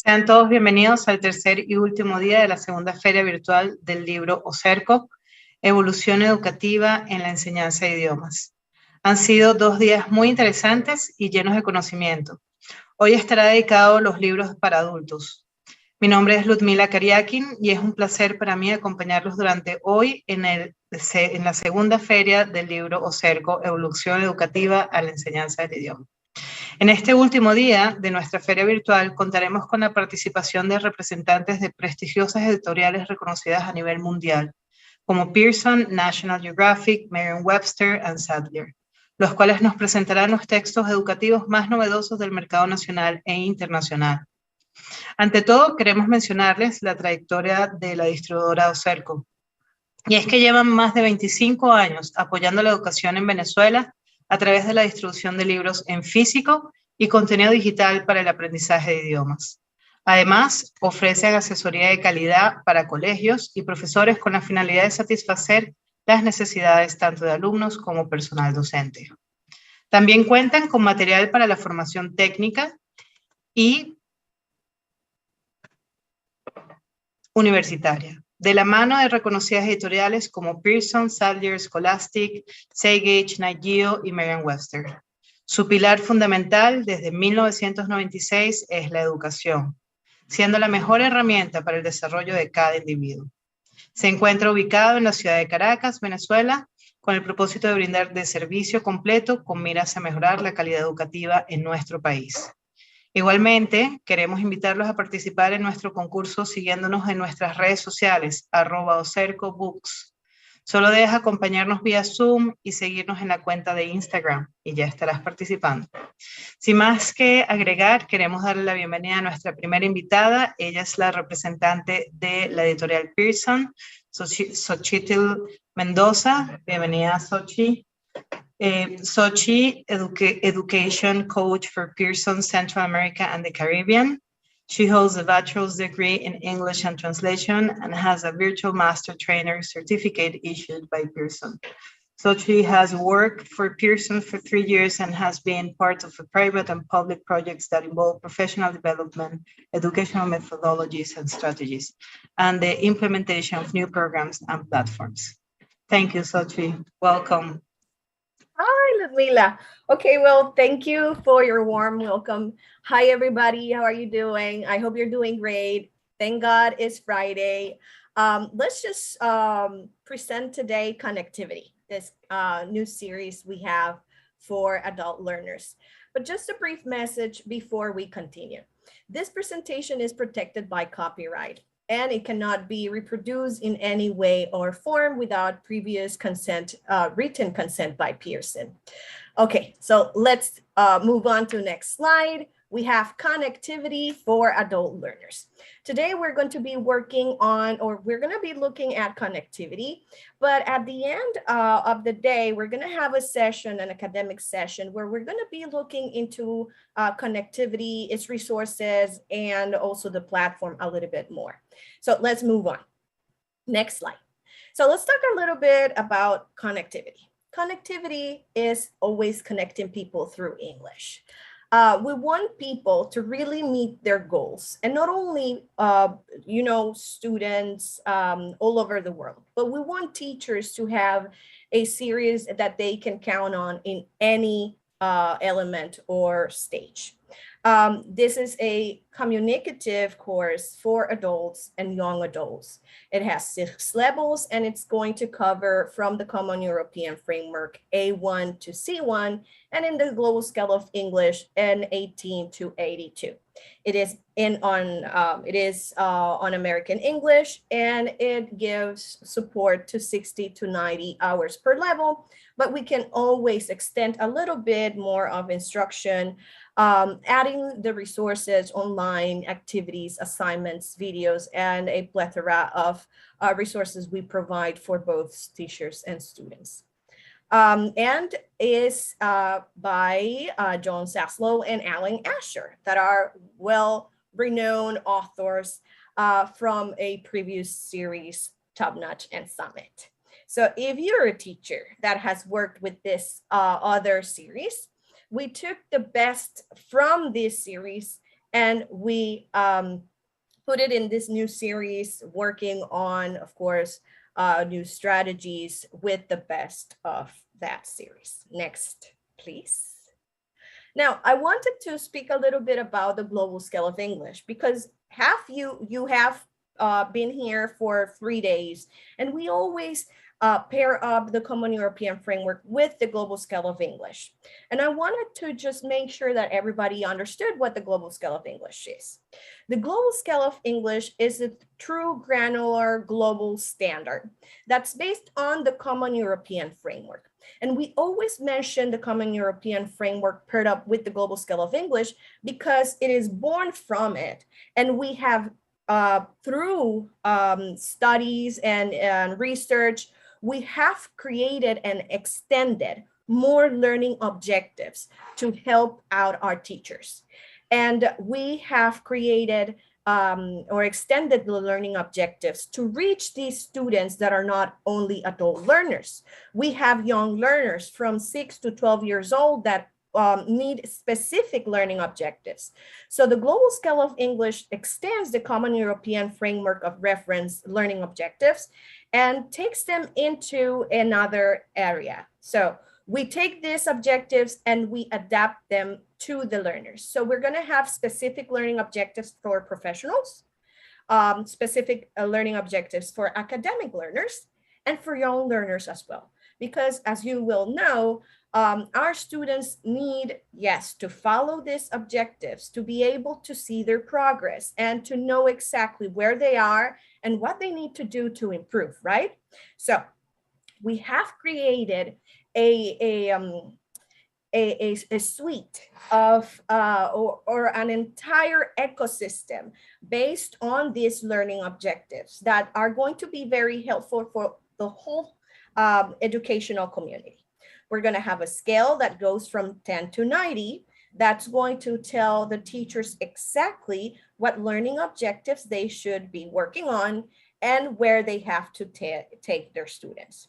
Sean todos bienvenidos al tercer y último día de la segunda Feria Virtual del Libro Oserco, Evolución Educativa en la Enseñanza de Idiomas. Han sido 2 días muy interesantes y llenos de conocimiento. Hoy estará dedicado a los libros para adultos. Mi nombre es Ludmila Kariakin y es un placer para mí acompañarlos durante hoy en la segunda Feria del Libro Oserco, Evolución Educativa a la Enseñanza del Idioma. En este último día de nuestra feria virtual contaremos con la participación de representantes de prestigiosas editoriales reconocidas a nivel mundial, como Pearson, National Geographic, Merriam-Webster y Sadler, los cuales nos presentarán los textos educativos más novedosos del mercado nacional e internacional. Ante todo, queremos mencionarles la trayectoria de la distribuidora Oserco, y es que llevan más de 25 años apoyando la educación en Venezuela a través de la distribución de libros en físico y contenido digital para el aprendizaje de idiomas. Además, ofrecen asesoría de calidad para colegios y profesores con la finalidad de satisfacer las necesidades tanto de alumnos como personal docente. También cuentan con material para la formación técnica y universitaria, de la mano de reconocidas editoriales como Pearson, Sadler, Scholastic, Cengage, Knight Geo y Merriam-Webster. Su pilar fundamental desde 1996 es la educación, siendo la mejor herramienta para el desarrollo de cada individuo. Se encuentra ubicado en la ciudad de Caracas, Venezuela, con el propósito de brindar de servicio completo con miras a mejorar la calidad educativa en nuestro país. Igualmente, queremos invitarlos a participar en nuestro concurso siguiéndonos en nuestras redes sociales, @osercobooks. Solo deja acompañarnos vía Zoom y seguirnos en la cuenta de Instagram y ya estarás participando. Sin más que agregar, queremos darle la bienvenida a nuestra primera invitada. Ella es la representante de la editorial Pearson, Xochitl Mendoza. Bienvenida, Xochitl. Sochi, Education Coach for Pearson, Central America and the Caribbean. She holds a bachelor's degree in English and Translation and has a virtual master trainer certificate issued by Pearson. Sochi has worked for Pearson for 3 years and has been part of private and public projects that involve professional development, educational methodologies and strategies, and the implementation of new programs and platforms. Thank you, Sochi. Welcome. Hi, Ludmila. Okay, well, thank you for your warm welcome. Hi, everybody. How are you doing? I hope you're doing great. Thank God it's Friday. Let's just present today connectivity, this new series we have for adult learners. But just a brief message before we continue. This presentation is protected by copyright, and it cannot be reproduced in any way or form without previous consent, written consent by Pearson. Okay, so let's move on to the next slide. We have connectivity for adult learners. Today, we're going to be working on, or we're going to be looking at connectivity, but at the end of the day, we're going to have a session, an academic session, where we're going to be looking into connectivity, its resources, and also the platform a little bit more. So let's move on. Next slide. So let's talk a little bit about connectivity. Connectivity is always connecting people through English. We want people to really meet their goals, and not only, students all over the world, but we want teachers to have a series that they can count on in any element or stage. This is a communicative course for adults and young adults. It has 6 levels, and it's going to cover from the Common European Framework A1 to C1, and in the Global Scale of English N18 to 82. It is on American English, and it gives support to 60 to 90 hours per level, but we can always extend a little bit more of instruction, adding the resources, online activities, assignments, videos, and a plethora of resources we provide for both teachers and students. And is by John Saslow and Alan Asher, that are well-renowned authors from a previous series, Top Notch and Summit. So if you're a teacher that has worked with this other series, we took the best from this series And we put it in this new series, working on, of course, new strategies with the best of that series. Next, please. Now, I wanted to speak a little bit about the global scale of English, because you have been here for 3 days, and we always pair up the Common European Framework with the global scale of English. And I wanted to just make sure that everybody understood what the global scale of English is. The global scale of English is a true granular global standard that's based on the Common European Framework. And we always mention the Common European Framework paired up with the global scale of English because it is born from it. And we have, through studies and research, we have created and extended more learning objectives to help out our teachers. And we have created or extended the learning objectives to reach these students that are not only adult learners. We have young learners from 6 to 12 years old that need specific learning objectives. So the global scale of English extends the Common European Framework of Reference learning objectives and takes them into another area. So we take these objectives and we adapt them to the learners. So we're going to have specific learning objectives for professionals, specific learning objectives for academic learners, and for young learners as well. Because as you will know, our students need, yes, to follow these objectives, to be able to see their progress and to know exactly where they are and what they need to do to improve, right? So we have created a suite of or an entire ecosystem based on these learning objectives that are going to be very helpful for the whole educational community. We're going to have a scale that goes from 10 to 90. That's going to tell the teachers exactly what learning objectives they should be working on and where they have to take their students.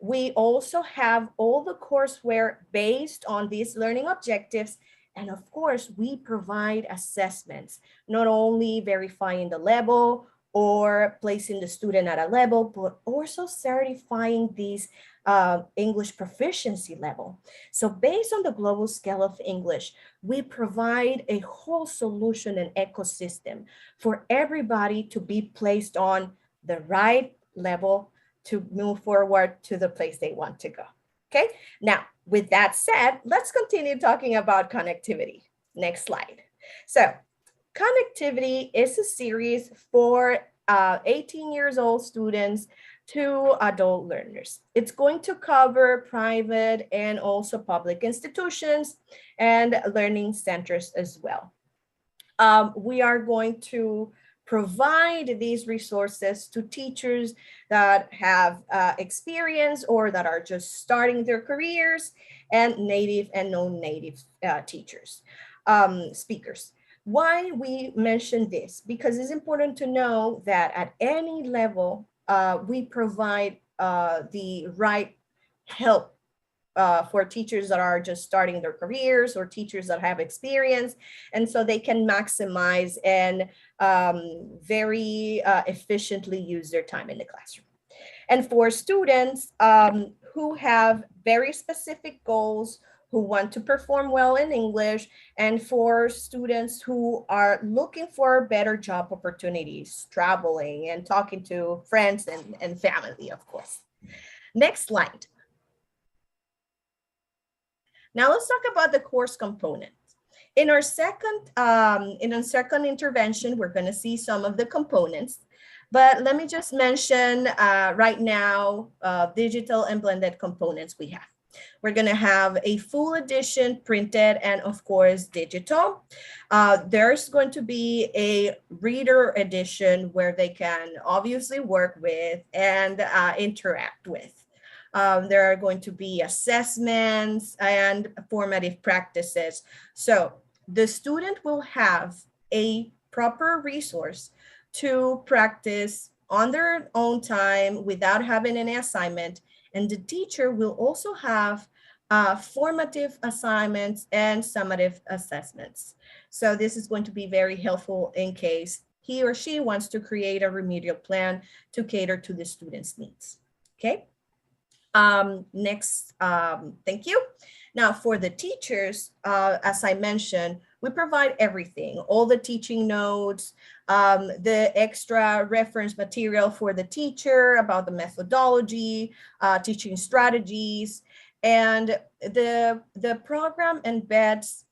We also have all the courseware based on these learning objectives. And of course, we provide assessments, not only verifying the level or placing the student at a level, but also certifying these English proficiency level. So based on the global scale of English, we provide a whole solution and ecosystem for everybody to be placed on the right level to move forward to the place they want to go. Okay, now with that said, let's continue talking about connectivity. Next slide. So connectivity is a series for 18 years old students to adult learners. It's going to cover private and also public institutions and learning centers as well. We are going to provide these resources to teachers that have experience or that are just starting their careers, and native and non-native teachers, speakers. Why we mention this? Because it's important to know that at any level, we provide the right help for teachers that are just starting their careers or teachers that have experience. And so they can maximize and very efficiently use their time in the classroom. And for students who have very specific goals, who want to perform well in English, and for students who are looking for better job opportunities, traveling and talking to friends and family, of course. Next slide. Now let's talk about the course component. In our second intervention, we're going to see some of the components, but let me just mention right now digital and blended components we have. We're going to have a full edition printed and of course digital. There's going to be a reader edition where they can obviously work with and interact with. There are going to be assessments and formative practices. So the student will have a proper resource to practice on their own time without having any assignment. And the teacher will also have formative assignments, and summative assessments. So this is going to be very helpful in case he or she wants to create a remedial plan to cater to the student's needs. Okay. Next, thank you. Now for the teachers, as I mentioned, we provide everything, all the teaching notes, the extra reference material for the teacher about the methodology, teaching strategies, and the program embeds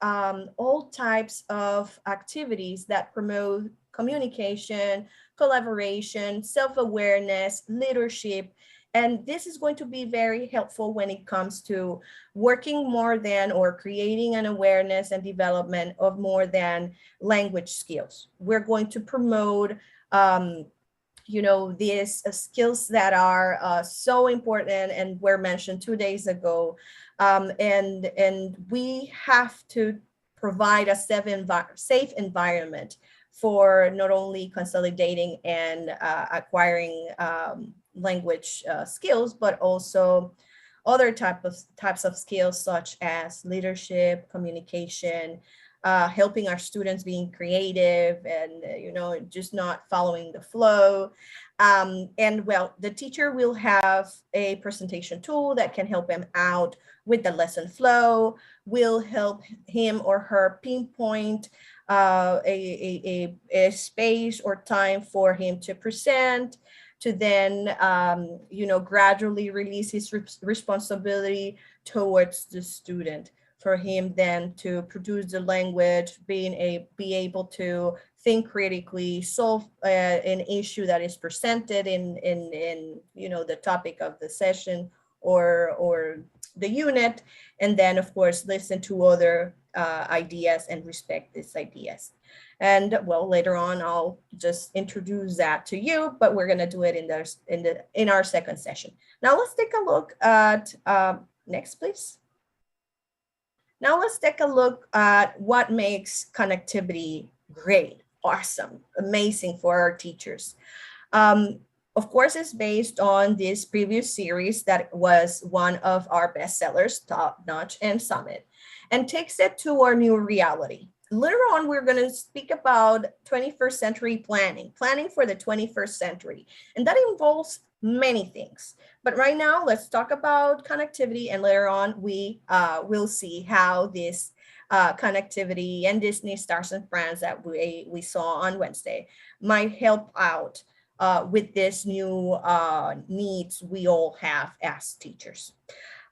all types of activities that promote communication, collaboration, self-awareness, leadership. And this is going to be very helpful when it comes to working more than or creating an awareness and development of more than language skills. We're going to promote these skills that are so important and were mentioned 2 days ago. And we have to provide a safe environment for not only consolidating and acquiring language skills, but also other types of skills such as leadership, communication, helping our students being creative and, just not following the flow. And well, the teacher will have a presentation tool that can help him out with the lesson flow, will help him or her pinpoint a space or time for him to present, to then, gradually release his responsibility towards the student, for him then to produce the language, be able to think critically, solve an issue that is presented in the topic of the session or the unit, and then of course listen to other ideas and respect these ideas. And well, later on I'll just introduce that to you, but we're going to do it in our second session. Now let's take a look at next, please. Now let's take a look at what makes connectivity great, awesome, amazing for our teachers. Of course, it's based on this previous series that was one of our bestsellers, Top Notch and Summit, and takes it to our new reality. Later on, we're going to speak about 21st century planning for the 21st century, and that involves many things. But right now, let's talk about connectivity, and later on, we will see how this connectivity and Disney Stars and Friends that we saw on Wednesday might help out with this new needs we all have as teachers.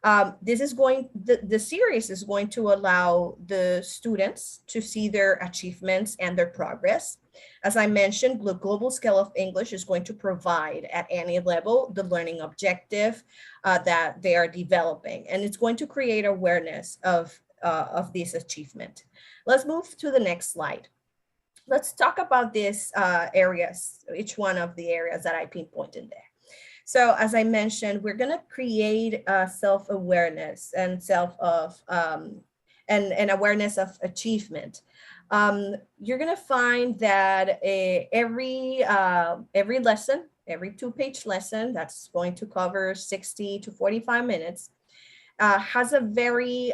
The series is going to allow the students to see their achievements and their progress. As I mentioned, the Global Scale of English is going to provide at any level the learning objective that they are developing, and it's going to create awareness of this achievement. Let's move to the next slide. Let's talk about these areas, each one of the areas that I pinpointed there. So as I mentioned, we're going to create self-awareness and and awareness of achievement. You're going to find that every lesson, every 2-page lesson that's going to cover 60 to 45 minutes has a very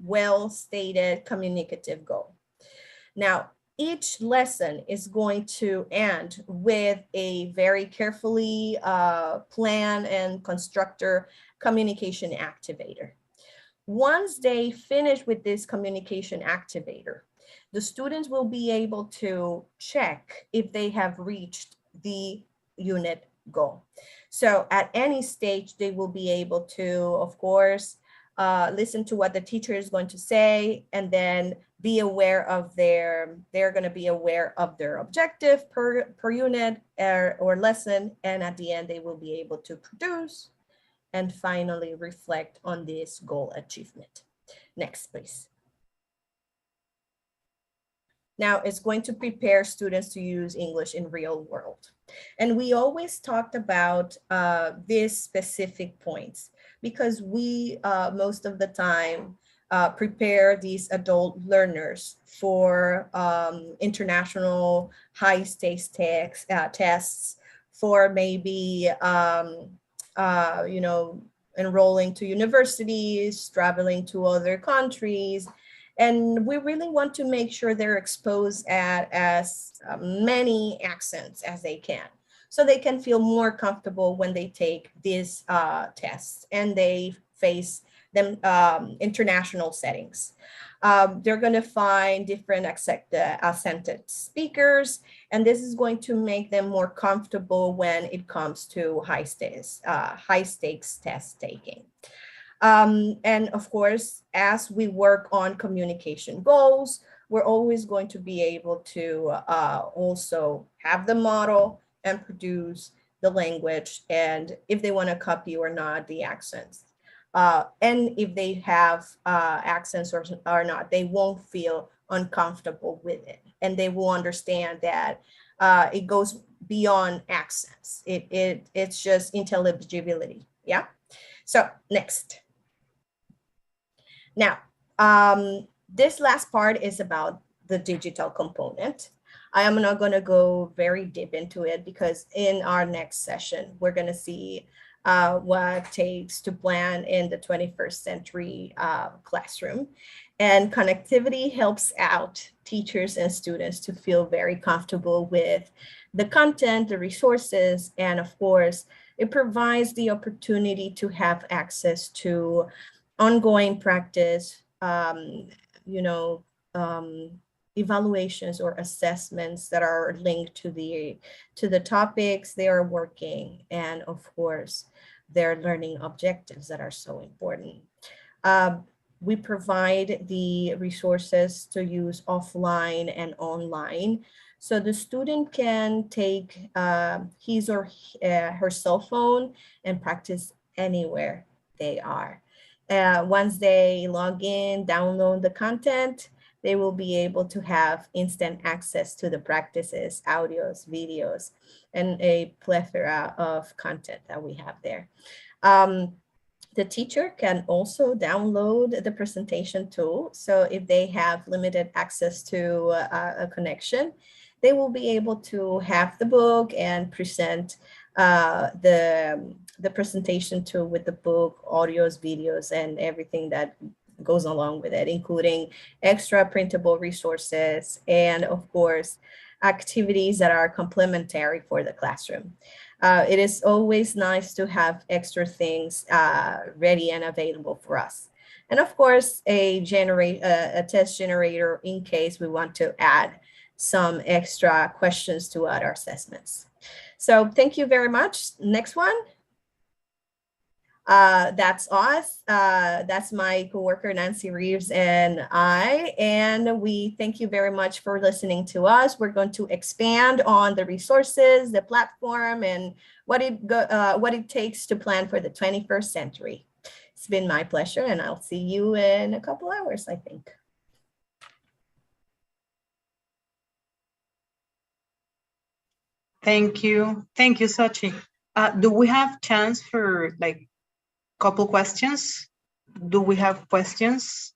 well-stated communicative goal. Now, each lesson is going to end with a very carefully planned and constructed communication activator. Once they finish with this communication activator, the students will be able to check if they have reached the unit goal. So at any stage, they will be able to, of course, listen to what the teacher is going to say, and then be aware of they're going to be aware of their objective per unit or lesson. And at the end, they will be able to produce and finally reflect on this goal achievement. Next, please. Now it's going to prepare students to use English in real world. And we always talked about these specific points because we, most of the time, prepare these adult learners for international high-stakes tests, for maybe, enrolling to universities, traveling to other countries. And we really want to make sure they're exposed at as many accents as they can, so they can feel more comfortable when they take these tests and they face them international settings. They're going to find different accented speakers, and this is going to make them more comfortable when it comes to high stakes test taking. And of course, as we work on communication goals, we're always going to be able to also have the model and produce the language, and if they want to copy or not, the accents. And if they have accents or not, they won't feel uncomfortable with it. And they will understand that it goes beyond accents. It's just intelligibility. Yeah. So next. Now, this last part is about the digital component. I am not going to go very deep into it because in our next session, we're going to see what it takes to plan in the 21st century classroom. And connectivity helps out teachers and students to feel very comfortable with the content, the resources, and of course, it provides the opportunity to have access to ongoing practice, evaluations or assessments that are linked to the topics they are working, and of course, their learning objectives that are so important. We provide the resources to use offline and online, so the student can take his or her cell phone and practice anywhere they are. Once they log in, download the content, they will be able to have instant access to the practices, audios, videos, and a plethora of content that we have there. The teacher can also download the presentation tool. So if they have limited access to a connection, they will be able to have the book and present the presentation tool with the book, audios, videos, and everything that goes along with it, including extra printable resources and, of course, activities that are complementary for the classroom. It is always nice to have extra things ready and available for us. And of course, a test generator in case we want to add some extra questions to our assessments. So thank you very much. Next one. That's us. That's my coworker, Nancy Reeves, and I. And we thank you very much for listening to us. We're going to expand on the resources, the platform, and what it takes to plan for the 21st century. It's been my pleasure, and I'll see you in a couple hours, I think. Thank you. Thank you, Sochi. Do we have chance for like couple questions? Do we have questions?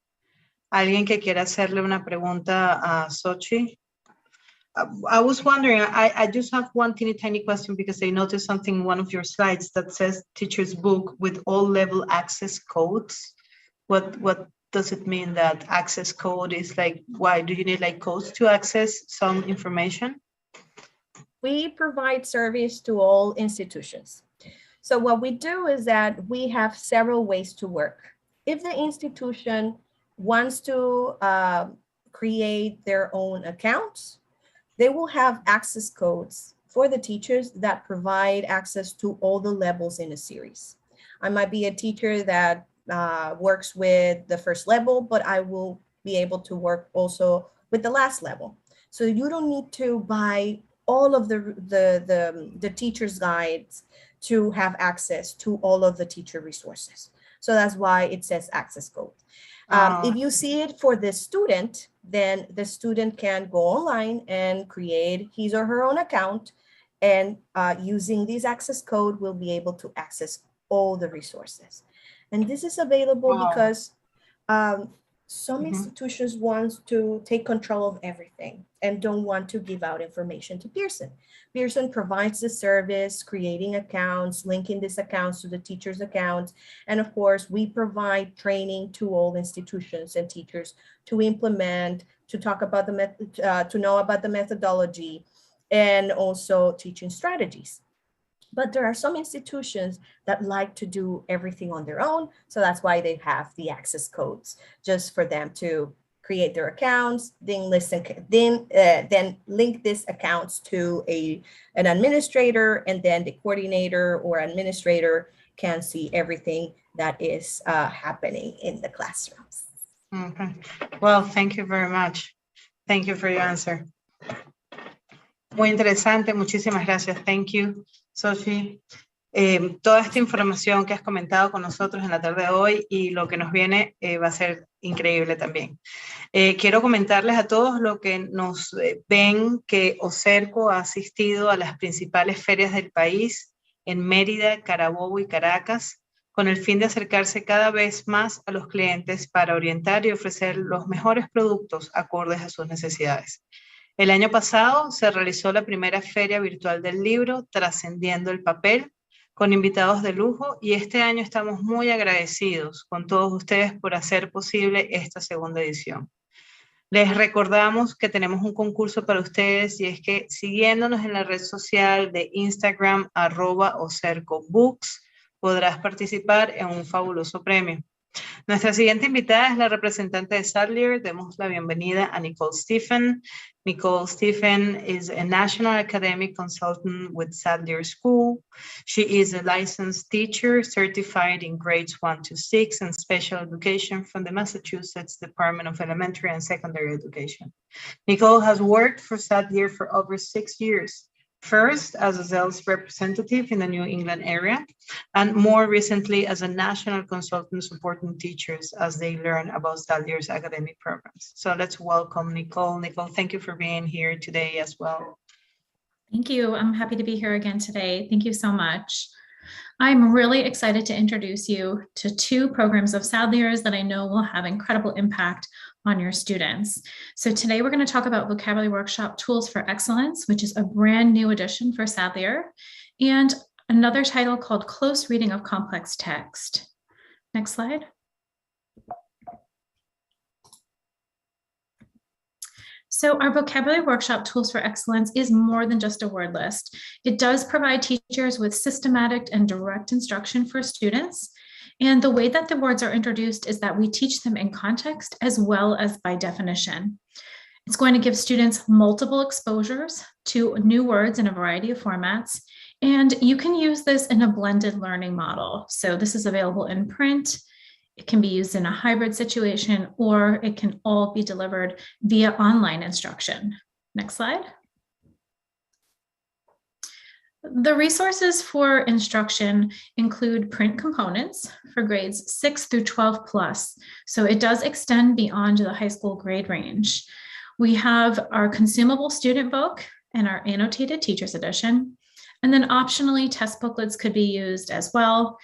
¿Alguien que quiera hacerle una pregunta a Sochi? I was wondering, I just have one teeny tiny question because I noticed something in one of your slides that says teacher's book with all level access codes. What does it mean that access code is like, why do you need like codes to access some information? We provide service to all institutions. So what we do is that we have several ways to work. If the institution wants to create their own accounts, they will have access codes for the teachers that provide access to all the levels in a series. I might be a teacher that works with the first level, but I will be able to work also with the last level. So you don't need to buy all of the teacher's guides to have access to all of the teacher resources. So that's why it says access code. If you see it for the student, then the student can go online and create his or her own account, and using this access code will be able to access all the resources. And this is available because Some institutions want to take control of everything and don't want to give out information to Pearson. Pearson provides the service, creating accounts, linking these accounts to the teacher's accounts. And of course, we provide training to all institutions and teachers to implement, to talk about the method, to know about the methodology, and also teaching strategies. But there are some institutions that like to do everything on their own. So that's why they have the access codes, just for them to create their accounts, then link these accounts to an administrator, and then the coordinator or administrator can see everything that is happening in the classrooms. Okay. Well, thank you very much. Thank you for your answer. Muy interesante, muchísimas gracias. Thank you, Sophie. Toda esta información que has comentado con nosotros en la tarde de hoy y lo que nos viene va a ser increíble también. Quiero comentarles a todos lo que nos ven que Oserco ha asistido a las principales ferias del país en Mérida, Carabobo y Caracas, con el fin de acercarse cada vez más a los clientes para orientar y ofrecer los mejores productos acordes a sus necesidades. El año pasado se realizó la primera feria virtual del libro, Trascendiendo el Papel, con invitados de lujo, y este año estamos muy agradecidos con todos ustedes por hacer posible esta segunda edición. Les recordamos que tenemos un concurso para ustedes, y es que siguiéndonos en la red social de Instagram @OsercoBooks podrás participar en un fabuloso premio. Nuestra siguiente invitada es la representante de Sadler. Demos la bienvenida a Nicole Stephen. Nicole Stephen is a National Academic Consultant with Sadler School. She is a licensed teacher certified in grades 1 to 6 and special education from the Massachusetts Department of Elementary and Secondary Education. Nicole has worked for Sadler for over 6 years. First as a sales representative in the New England area, and more recently as a national consultant supporting teachers as they learn about Sadler's academic programs. So let's welcome Nicole. Nicole, thank you for being here today as well. Thank you. I'm happy to be here again today. Thank you so much. I'm really excited to introduce you to 2 programs of Sadler's that I know will have incredible impact on your students. So today we're going to talk about Vocabulary Workshop Tools for Excellence, which is a brand new addition for Sadler, and another title called Close Reading of Complex Text. Next slide. So our Vocabulary Workshop Tools for Excellence is more than just a word list. It does provide teachers with systematic and direct instruction for students. And the way that the words are introduced is that we teach them in context as well as by definition. It's going to give students multiple exposures to new words in a variety of formats. And you can use this in a blended learning model. So this is available in print. It can be used in a hybrid situation, or it can all be delivered via online instruction. Next slide. The resources for instruction include print components for grades 6 through 12 plus. So it does extend beyond the high school grade range. We have our consumable student book and our annotated teacher's edition. And then optionally, test booklets could be used as well.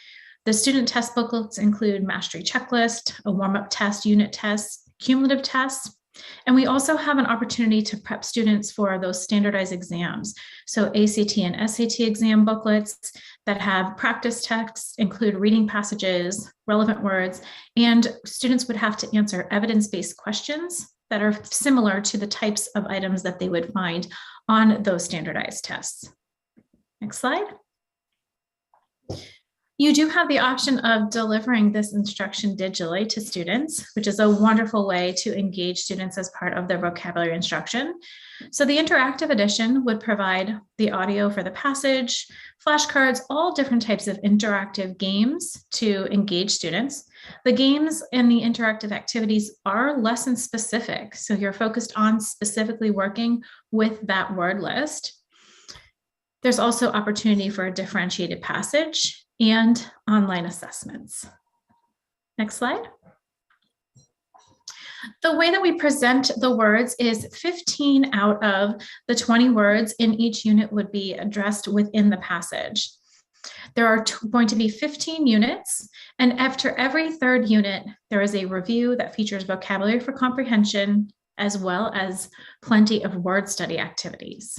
The student test booklets include mastery checklist, a warm-up test, unit tests, cumulative tests, and we also have an opportunity to prep students for those standardized exams. So ACT and SAT exam booklets that have practice texts include reading passages, relevant words, and students would have to answer evidence-based questions that are similar to the types of items that they would find on those standardized tests. Next slide. You do have the option of delivering this instruction digitally to students, which is a wonderful way to engage students as part of their vocabulary instruction. So the interactive edition would provide the audio for the passage, flashcards, all different types of interactive games to engage students. The games and the interactive activities are lesson specific, so you're focused on specifically working with that word list. There's also opportunity for a differentiated passage and online assessments. Next slide. The way that we present the words is 15 out of the 20 words in each unit would be addressed within the passage. There are going to be 15 units, and after every third unit, there is a review that features vocabulary for comprehension, as well as plenty of word study activities.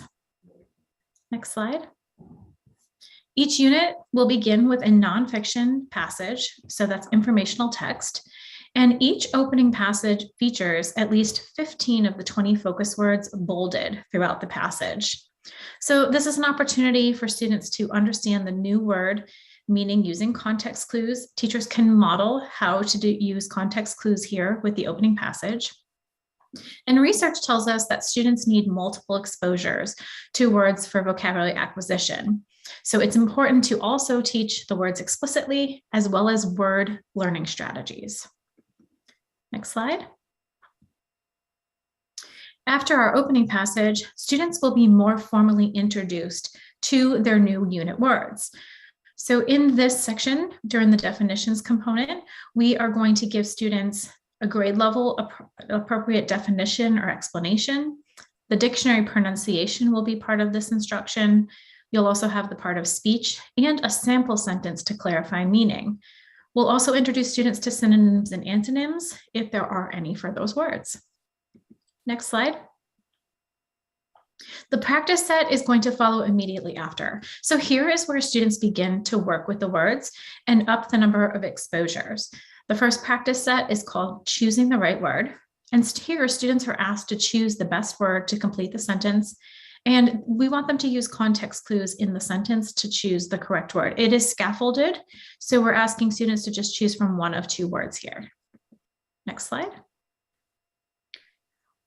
Next slide. Each unit will begin with a nonfiction passage, so that's informational text, and each opening passage features at least 15 of the 20 focus words bolded throughout the passage. So this is an opportunity for students to understand the new word meaning using context clues. Teachers can model how to use context clues here with the opening passage. And research tells us that students need multiple exposures to words for vocabulary acquisition. So it's important to also teach the words explicitly as well as word learning strategies. Next slide. After our opening passage, students will be more formally introduced to their new unit words. So in this section, during the definitions component, we are going to give students a grade level appropriate definition or explanation. The dictionary pronunciation will be part of this instruction. You'll also have the part of speech and a sample sentence to clarify meaning. We'll also introduce students to synonyms and antonyms if there are any for those words. Next slide. The practice set is going to follow immediately after. So here is where students begin to work with the words and up the number of exposures. The first practice set is called Choosing the Right Word. And here students are asked to choose the best word to complete the sentence. And we want them to use context clues in the sentence to choose the correct word. It is scaffolded, so we're asking students to just choose from one of two words here. Next slide.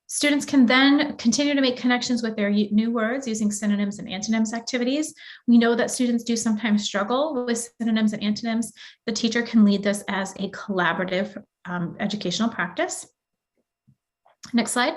Students can then continue to make connections with their new words using synonyms and antonyms activities. We know that students do sometimes struggle with synonyms and antonyms. The teacher can lead this as a collaborative educational practice. Next slide.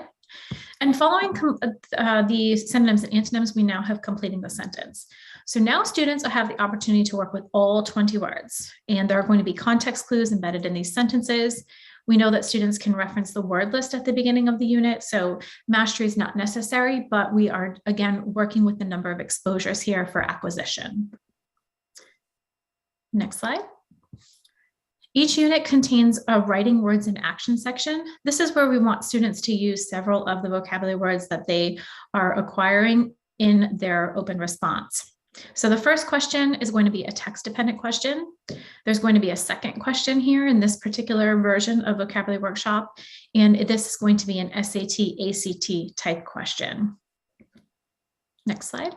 And following the synonyms and antonyms, we now have completing the sentence. So now students have the opportunity to work with all 20 words, and there are going to be context clues embedded in these sentences. We know that students can reference the word list at the beginning of the unit, so mastery is not necessary, but we are, again, working with the number of exposures here for acquisition. Next slide. Each unit contains a writing words in action section. This is where we want students to use several of the vocabulary words that they are acquiring in their open response. So the first question is going to be a text-dependent question. There's going to be a second question here in this particular version of Vocabulary Workshop, and this is going to be an SAT, ACT type question. Next slide.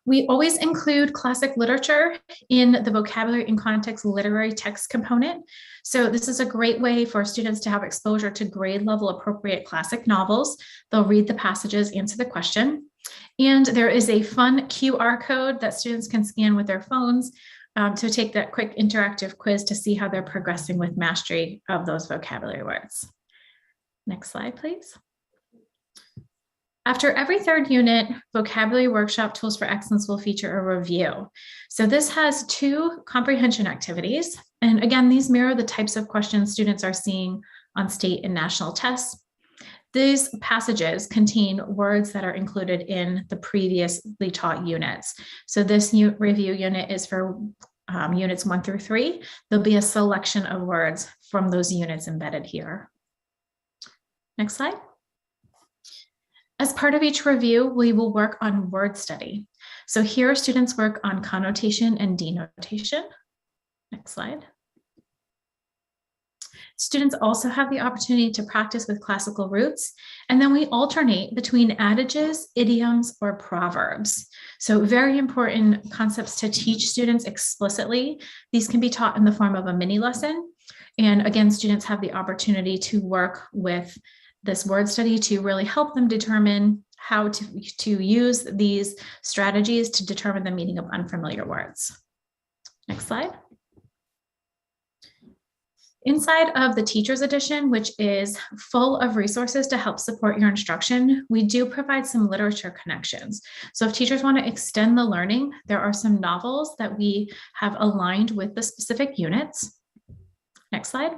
We always include classic literature in the vocabulary and context literary text component. So this is a great way for students to have exposure to grade level appropriate classic novels. They'll read the passages, answer the question. And there is a fun QR code that students can scan with their phones to take that quick interactive quiz to see how they're progressing with mastery of those vocabulary words. Next slide, please. After every third unit, Vocabulary Workshop Tools for Excellence will feature a review. So this has 2 comprehension activities. And again, these mirror the types of questions students are seeing on state and national tests. These passages contain words that are included in the previously taught units. So this review unit is for units 1 through 3. There'll be a selection of words from those units embedded here. Next slide. As part of each review, we will work on word study. So here students work on connotation and denotation. Next slide. Students also have the opportunity to practice with classical roots, and then we alternate between adages, idioms, or proverbs. So very important concepts to teach students explicitly. These can be taught in the form of a mini lesson. And again, students have the opportunity to work with this word study to really help them determine how to use these strategies to determine the meaning of unfamiliar words. Next slide. Inside of the Teacher's Edition, which is full of resources to help support your instruction, we do provide some literature connections. So if teachers want to extend the learning, there are some novels that we have aligned with the specific units. Next slide.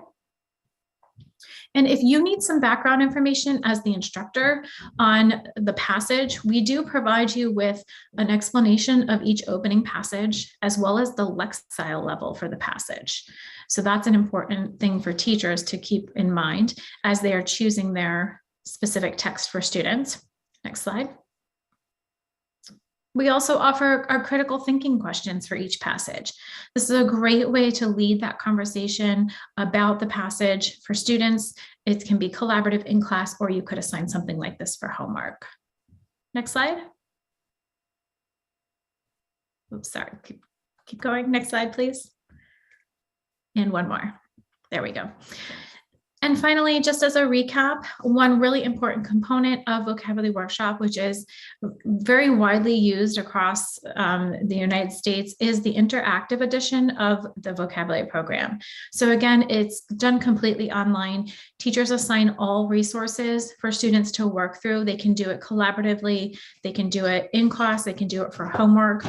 And if you need some background information as the instructor on the passage, we do provide you with an explanation of each opening passage, as well as the lexile level for the passage. So that's an important thing for teachers to keep in mind as they are choosing their specific text for students. Next slide. We also offer our critical thinking questions for each passage. This is a great way to lead that conversation about the passage for students. It can be collaborative in class, or you could assign something like this for homework. Next slide. Oops, sorry, keep going. Next slide, please. And one more. There we go. And finally, just as a recap, one really important component of Vocabulary Workshop, which is very widely used across the United States, is the interactive edition of the vocabulary program. So again, it's done completely online. Teachers assign all resources for students to work through. They can do it collaboratively. They can do it in class. They can do it for homework.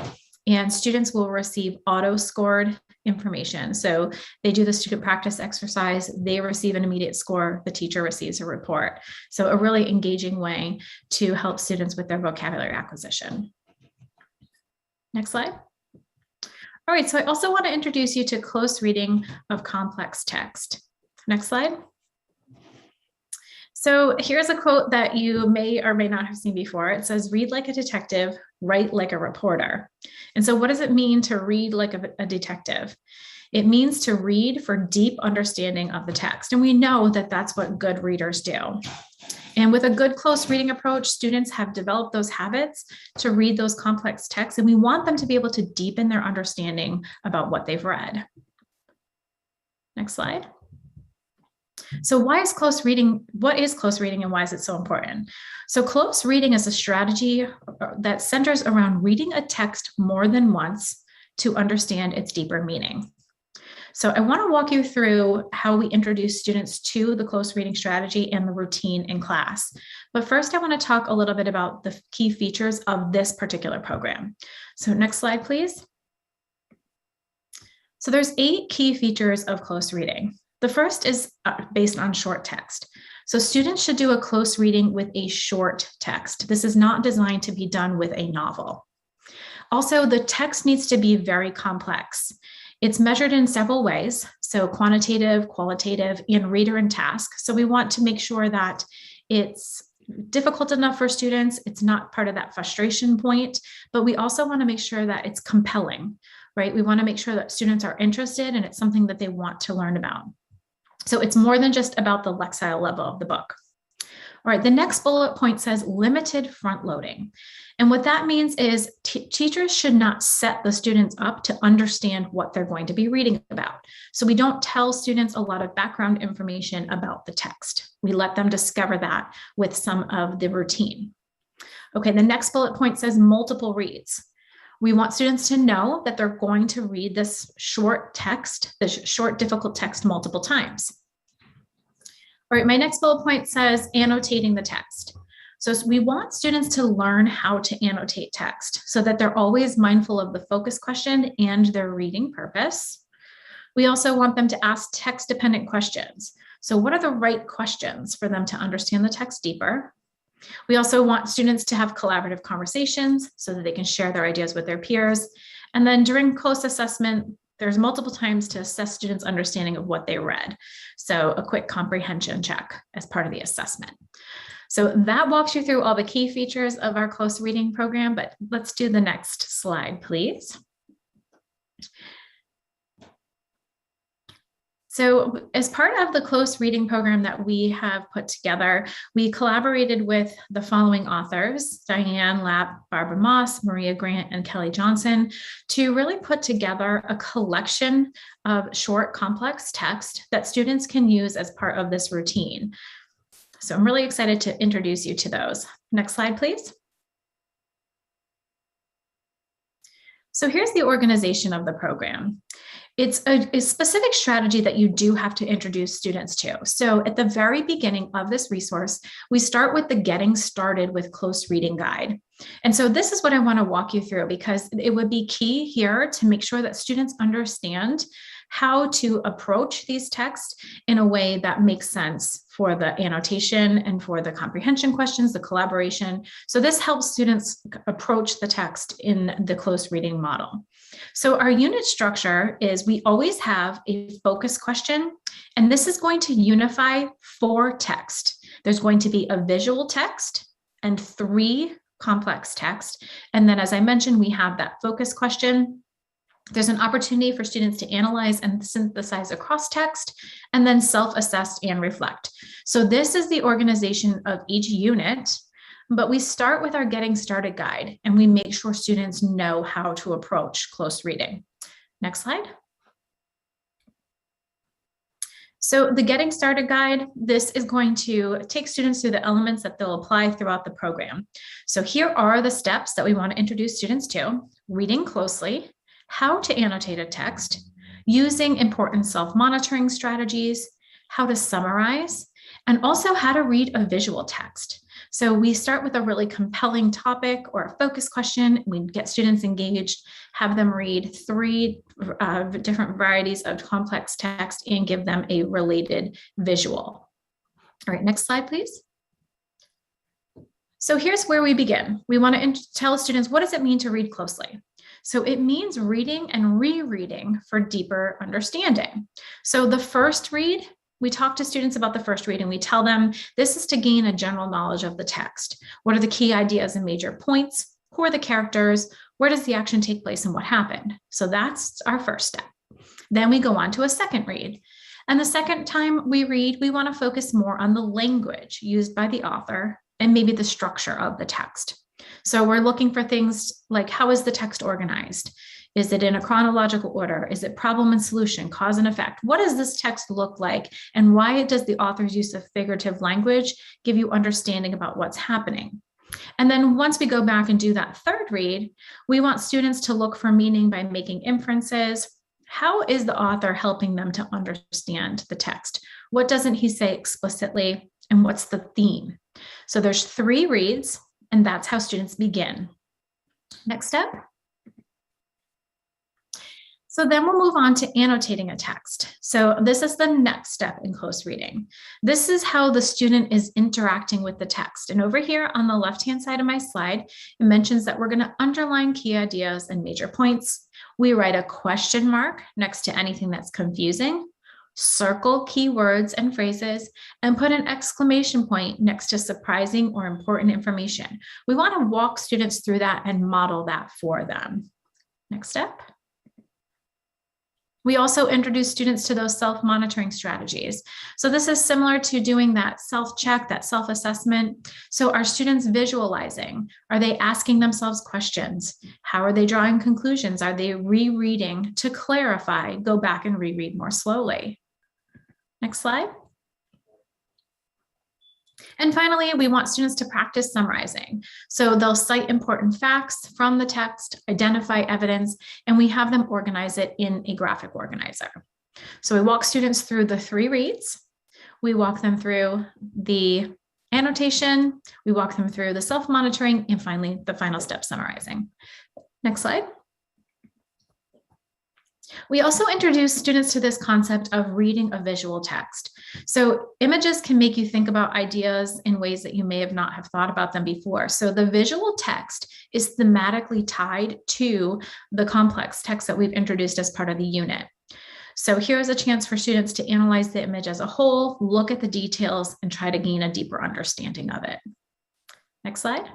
And students will receive auto-scored information. So they do the student practice exercise, they receive an immediate score, the teacher receives a report. So a really engaging way to help students with their vocabulary acquisition. Next slide. All right, so I also want to introduce you to close reading of complex text. Next slide. So here's a quote that you may or may not have seen before. It says, "Read like a detective, write like a reporter." And so what does it mean to read like a detective? It means to read for deep understanding of the text. And we know that that's what good readers do. And with a good close reading approach, students have developed those habits to read those complex texts, and we want them to be able to deepen their understanding about what they've read. Next slide. So why is close reading, what is close reading and why is it so important? So close reading is a strategy that centers around reading a text more than once to understand its deeper meaning. So I want to walk you through how we introduce students to the close reading strategy and the routine in class. But first, I want to talk a little bit about the key features of this particular program. So next slide, please. So there's 8 key features of close reading. The first is based on short text. So students should do a close reading with a short text. This is not designed to be done with a novel. Also, the text needs to be very complex. It's measured in several ways, so quantitative, qualitative, and reader and task. So we want to make sure that it's difficult enough for students, it's not part of that frustration point, but we also want to make sure that it's compelling, right? We want to make sure that students are interested and it's something that they want to learn about. So it's more than just about the lexile level of the book. All right, the next bullet point says limited front loading. And what that means is teachers should not set the students up to understand what they're going to be reading about. So we don't tell students a lot of background information about the text. We let them discover that with some of the routine. Okay, the next bullet point says multiple reads. We want students to know that they're going to read this short text, this short, difficult text multiple times. All right, my next bullet point says annotating the text. So we want students to learn how to annotate text so that they're always mindful of the focus question and their reading purpose. We also want them to ask text-dependent questions. So what are the right questions for them to understand the text deeper? We also want students to have collaborative conversations so that they can share their ideas with their peers. And then during close assessment, there's multiple times to assess students' understanding of what they read. So a quick comprehension check as part of the assessment. So that walks you through all the key features of our close reading program, but let's do the next slide, please. So as part of the close reading program that we have put together, we collaborated with the following authors, Diane Lapp, Barbara Moss, Maria Grant, and Kelly Johnson, to really put together a collection of short, complex text that students can use as part of this routine. So I'm really excited to introduce you to those. Next slide, please. So here's the organization of the program. It's a specific strategy that you do have to introduce students to. So at the very beginning of this resource, we start with the Getting Started with Close Reading Guide. And so this is what I want to walk you through because it would be key here to make sure that students understand how to approach these texts in a way that makes sense for the annotation and for the comprehension questions, the collaboration. So this helps students approach the text in the close reading model. So our unit structure is we always have a focus question, and this is going to unify 4 text. There's going to be a visual text and 3 complex text. And then, as I mentioned, we have that focus question. There's an opportunity for students to analyze and synthesize across text, and then self-assess and reflect. So this is the organization of each unit, but we start with our Getting Started guide, and we make sure students know how to approach close reading. Next slide. So the Getting Started guide, this is going to take students through the elements that they'll apply throughout the program. So here are the steps that we want to introduce students to: reading closely, how to annotate a text, using important self-monitoring strategies, how to summarize, and also how to read a visual text. So we start with a really compelling topic or a focus question. We get students engaged, have them read 3 different varieties of complex text, and give them a related visual. All right, next slide, please. So here's where we begin. We want to tell students, what does it mean to read closely? So it means reading and rereading for deeper understanding. So the first read, we talk to students about the first read and we tell them this is to gain a general knowledge of the text. What are the key ideas and major points? Who are the characters? Where does the action take place and what happened? So that's our first step. Then we go on to a second read. And the second time we read, we want to focus more on the language used by the author and maybe the structure of the text. So we're looking for things like, how is the text organized? Is it in a chronological order? Is it problem and solution, cause and effect? What does this text look like? And why does the author's use of figurative language give you understanding about what's happening? And then once we go back and do that third read, we want students to look for meaning by making inferences. How is the author helping them to understand the text? What doesn't he say explicitly? And what's the theme? So there's 3 reads, and that's how students begin. Next step. So then we'll move on to annotating a text. So this is the next step in close reading. This is how the student is interacting with the text. And over here on the left-hand side of my slide, it mentions that we're going to underline key ideas and major points. We write a question mark next to anything that's confusing, circle key words and phrases, and put an exclamation point next to surprising or important information. We want to walk students through that and model that for them. Next step. We also introduce students to those self-monitoring strategies. So this is similar to doing that self-check, that self-assessment. So are students visualizing? Are they asking themselves questions? How are they drawing conclusions? Are they rereading to clarify? Go back and reread more slowly. Next slide. And finally, we want students to practice summarizing. So they'll cite important facts from the text, identify evidence, and we have them organize it in a graphic organizer. So we walk students through the 3 reads. We walk them through the annotation. We walk them through the self-monitoring, and finally, the final step, summarizing. Next slide. We also introduce students to this concept of reading a visual text. So images can make you think about ideas in ways that you may have not have thought about them before. So the visual text is thematically tied to the complex text that we've introduced as part of the unit. So here's a chance for students to analyze the image as a whole, look at the details, and try to gain a deeper understanding of it. Next slide.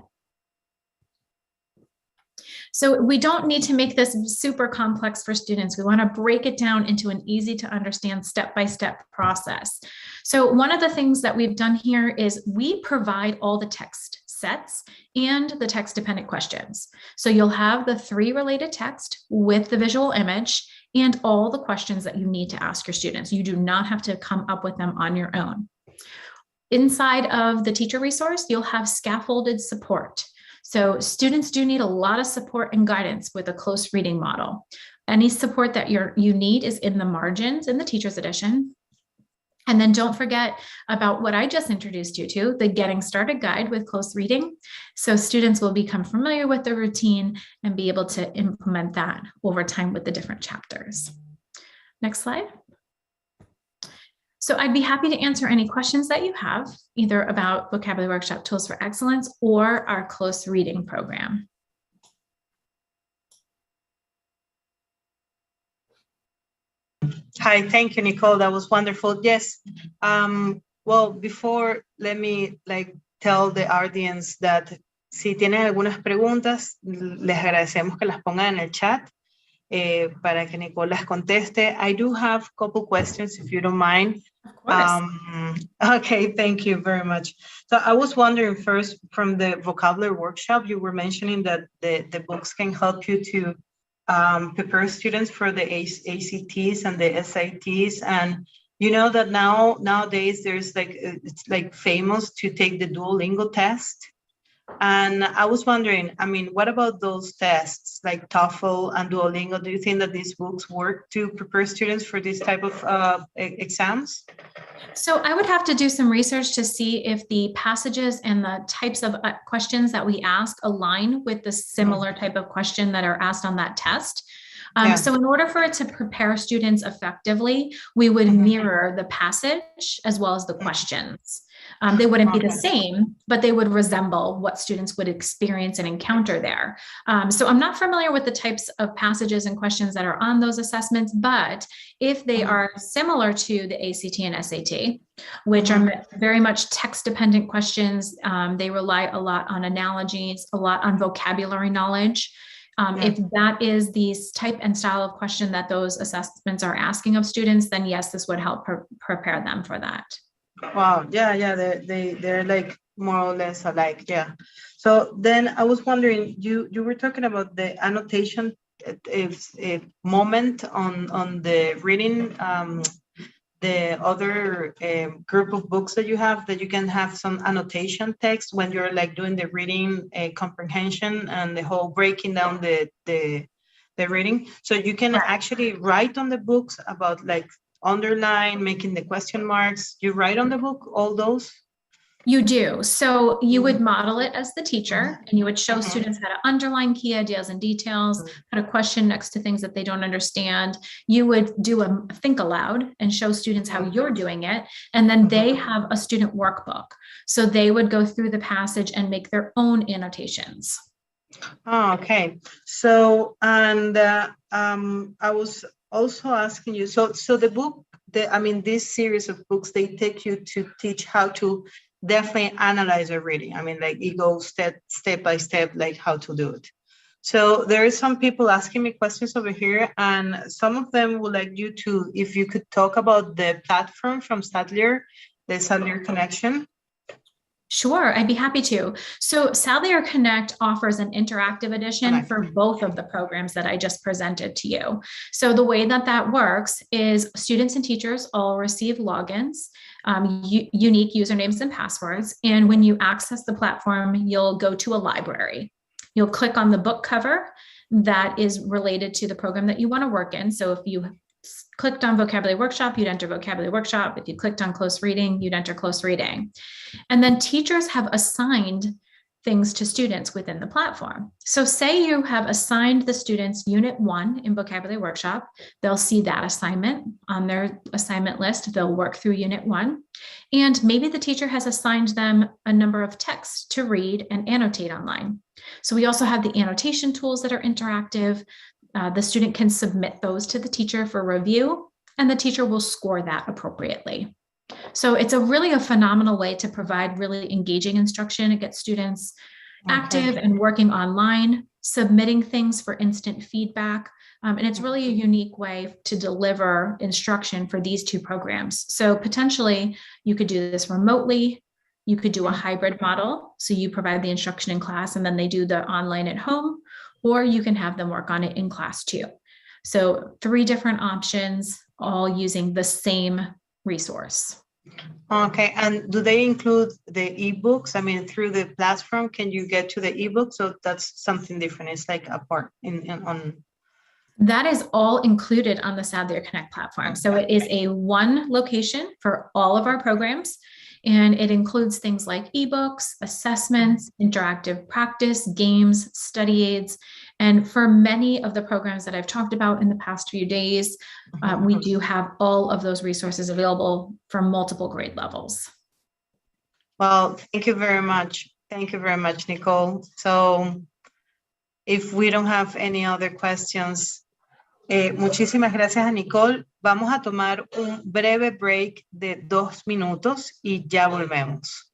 So we don't need to make this super complex for students. We want to break it down into an easy to understand step-by-step process. So one of the things that we've done here is we provide all the text sets and the text dependent questions. So you'll have the 3 related text with the visual image and all the questions that you need to ask your students. You do not have to come up with them on your own. Inside of the teacher resource, you'll have scaffolded support. So students do need a lot of support and guidance with a close reading model. Any support that you need is in the margins in the teacher's edition. And then don't forget about what I just introduced you to, the Getting Started guide with close reading. So students will become familiar with the routine and be able to implement that over time with the different chapters. Next slide. So I'd be happy to answer any questions that you have, either about Vocabulary Workshop Tools for Excellence or our close reading program. Hi, thank you, Nicole. That was wonderful. Yes. Well, before, let me tell the audience that si tienen algunas preguntas, les agradecemos que las pongan en el chat para que Nicole las conteste. I do have a couple questions, if you don't mind. Of course. Okay, thank you very much. So I was wondering first, from the vocabulary workshop, you were mentioning that the books can help you to prepare students for the ACTs and the SATs. And you know that nowadays there's it's famous to take the Duolingo test. And I was wondering, I mean, what about those tests like TOEFL and Duolingo? Do you think that these books work to prepare students for this type of exams? So I would have to do some research to see if the passages and the types of questions that we ask align with the similar type of question that are asked on that test. So in order for it to prepare students effectively, we would mirror the passage as well as the questions. They wouldn't be the same, but they would resemble what students would experience and encounter there. So I'm not familiar with the types of passages and questions that are on those assessments, but if they are similar to the ACT and SAT, which are very much text-dependent questions, they rely a lot on analogies, a lot on vocabulary knowledge. If that is the type and style of question that those assessments are asking of students, then yes, this would help prepare them for that. Wow, yeah, they're like more or less alike, yeah. So then I was wondering, you were talking about the annotation moment on the reading, the other group of books that you have, that you can have some annotation text when you're doing the reading comprehension and the whole breaking down the reading. So you can actually write on the books about underline, making the question marks. You write on the book all those? You do. So you would model it as the teacher, and you would show students how to underline key ideas and details, put a question next to things that they don't understand. You would do a think aloud and show students how you're doing it. And then they have a student workbook. So they would go through the passage and make their own annotations. Oh, okay. So, and I was also asking you, so the book, this series of books, they take you to teach how to definitely analyze a reading. I mean, it goes step by step, how to do it. So there is some people asking me questions over here, and some of them would like you to, if you could talk about the platform from Sadler, the Sadler Connection. Sure, I'd be happy to. So Sadler Connect offers an interactive edition for both of the programs that I just presented to you. So the way that works is students and teachers all receive logins, unique usernames and passwords. And when you access the platform, you'll go to a library. You'll click on the book cover that is related to the program that you want to work in. So if you clicked on Vocabulary Workshop, you'd enter Vocabulary Workshop. If you clicked on Close Reading, you'd enter Close Reading. And then teachers have assigned things to students within the platform. So say you have assigned the students Unit 1 in Vocabulary Workshop, they'll see that assignment on their assignment list. They'll work through Unit 1. And maybe the teacher has assigned them a number of texts to read and annotate online. So we also have the annotation tools that are interactive. The student can submit those to the teacher for review, and the teacher will score that appropriately. So it's really a phenomenal way to provide really engaging instruction. It gets students active and working online, submitting things for instant feedback. And it's really a unique way to deliver instruction for these two programs. So potentially you could do this remotely. You could do a hybrid model. So you provide the instruction in class and then they do the online at home, or you can have them work on it in class too. So 3 different options, all using the same resource. Okay, and do they include the ebooks? I mean, through the platform, can you get to the ebook? So that's something different. It's apart on. That is all included on the Sadler Connect platform. So it is a one location for all of our programs. And it includes things like ebooks, assessments, interactive practice, games, study aids, And for many of the programs that I've talked about in the past few days, we do have all of those resources available for multiple grade levels. Well, thank you very much. Thank you very much, Nicole. So if we don't have any other questions, muchísimas gracias a Nicole. Vamos a tomar un breve break de 2 minutos y ya volvemos.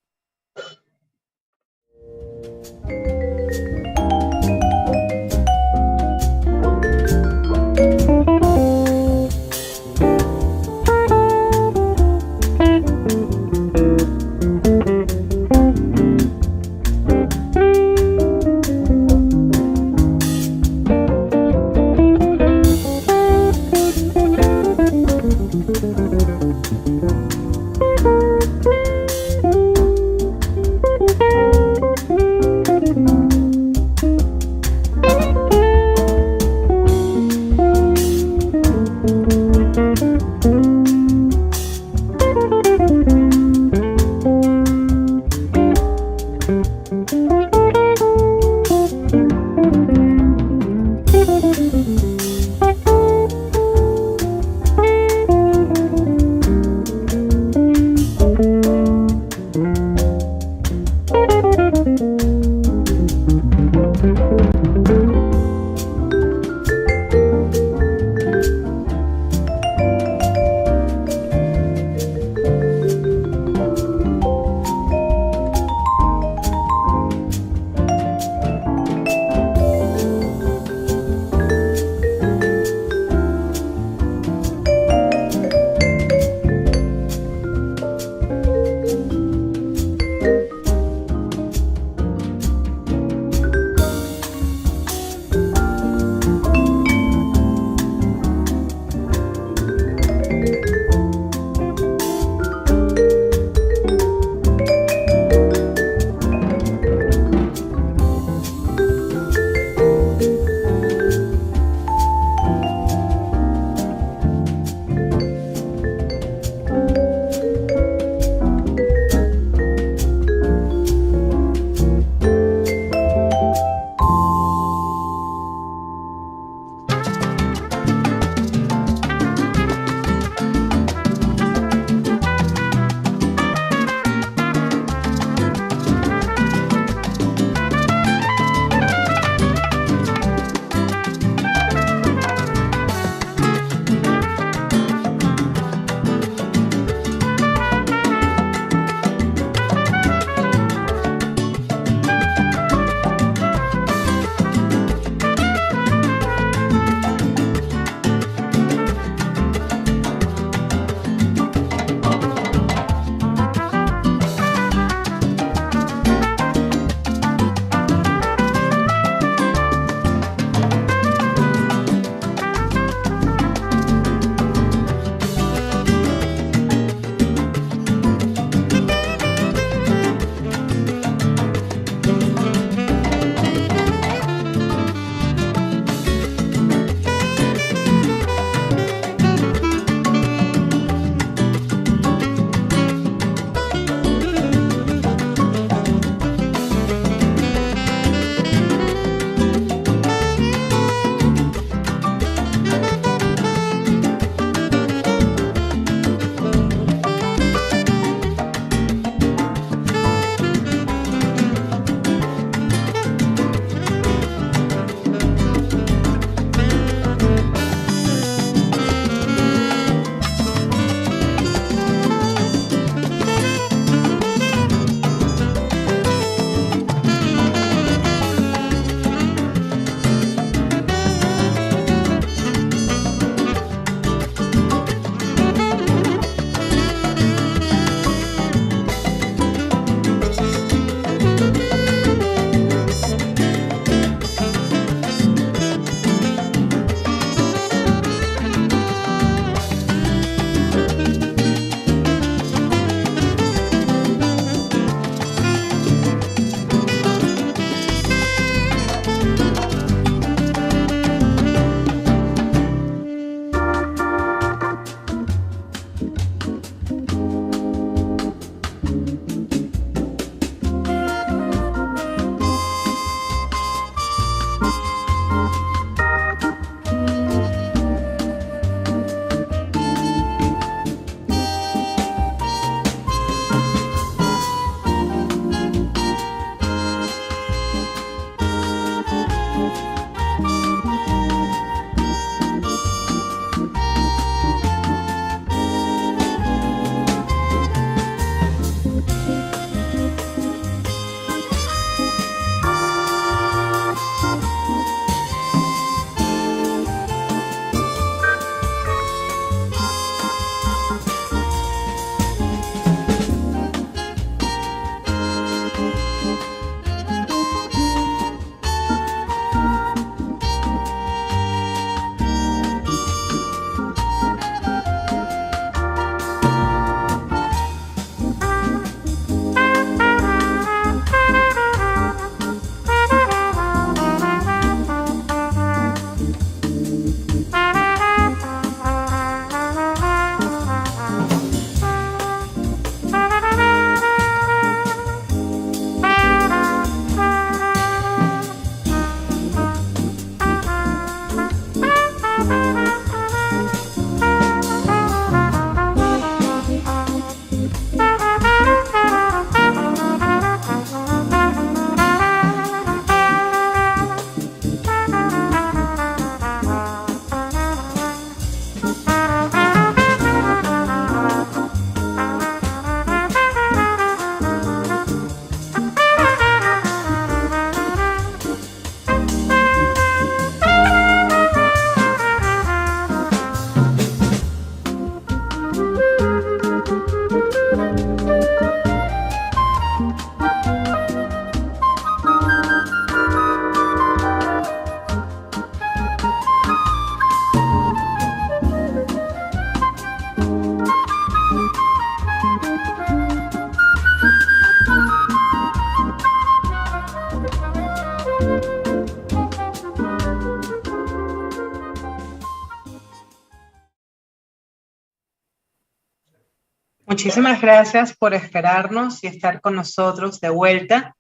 Muchísimas gracias por esperarnos y estar con nosotros de vuelta.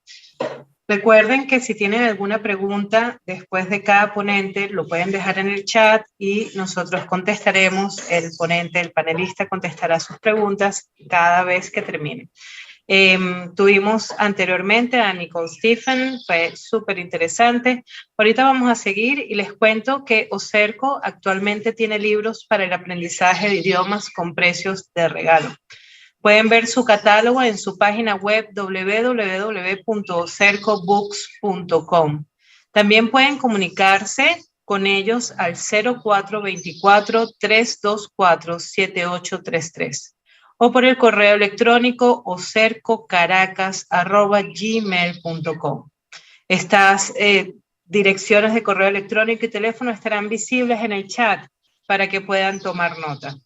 Recuerden que si tienen alguna pregunta después de cada ponente, lo pueden dejar en el chat y nosotros contestaremos, el ponente, el panelista contestará sus preguntas cada vez que termine. Tuvimos anteriormente a Nicole Stephen, fue súper interesante. Ahorita vamos a seguir y les cuento que Oserco actualmente tiene libros para el aprendizaje de idiomas con precios de regalo. Pueden ver su catálogo en su página web www.osercobooks.com. También pueden comunicarse con ellos al 0424-324-7833 o por el correo electrónico osercocaracas@gmail.com. Estas direcciones de correo electrónico y teléfono estarán visibles en el chat para que puedan tomar nota.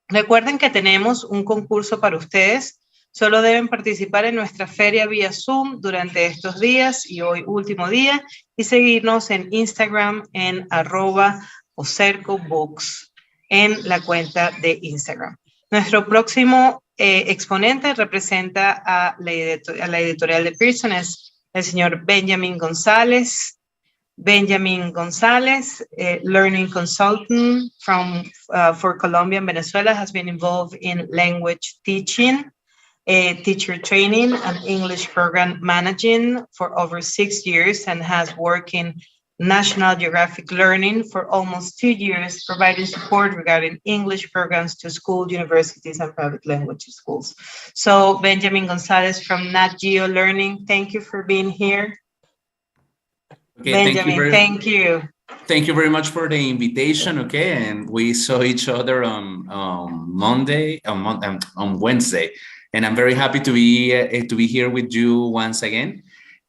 Recuerden que tenemos un concurso para ustedes. Solo deben participar en nuestra feria vía Zoom durante estos días y hoy último día y seguirnos en Instagram en @osercobooks en la cuenta de Instagram. Nuestro próximo exponente representa a la editorial de Pearson, es el señor Benjamin González. Benjamin González, learning consultant for Colombia and Venezuela, has been involved in language teaching, teacher training, and English program managing for over 6 years and has worked in National Geographic Learning for almost 2 years, providing support regarding English programs to school, universities, and private language schools. So Benjamin Gonzalez from Nat Geo Learning, thank you for being here. Okay, Benjamin, thank you. Thank you very much for the invitation. Okay, and we saw each other on Wednesday, and I'm very happy to be here with you once again.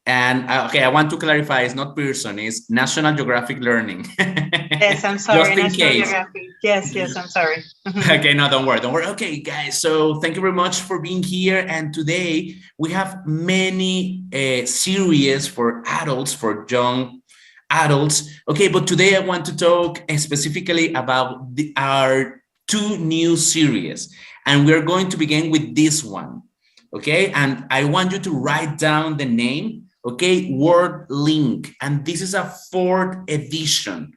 And okay, I want to clarify: it's not Pearson; it's National Geographic Learning. Yes, I'm sorry. Just in National case. Geographic. Yes, I'm sorry. Okay, no, don't worry. Okay, guys, so thank you very much for being here. And today we have many series for adults, for young adults. Okay, but today I want to talk specifically about our 2 new series. And we're going to begin with this one. Okay, and I want you to write down the name. Okay, Word Link. And this is a 4th edition.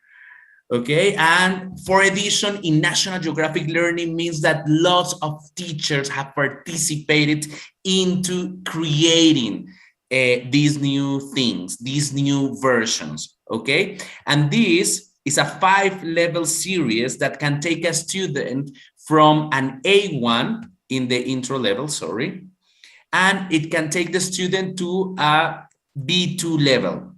Okay, and 4th edition in National Geographic Learning means that lots of teachers have participated into creating these new things, these new versions, okay? And this is a 5-level series that can take a student from an A1 in the intro level, and it can take the student to a B2 level,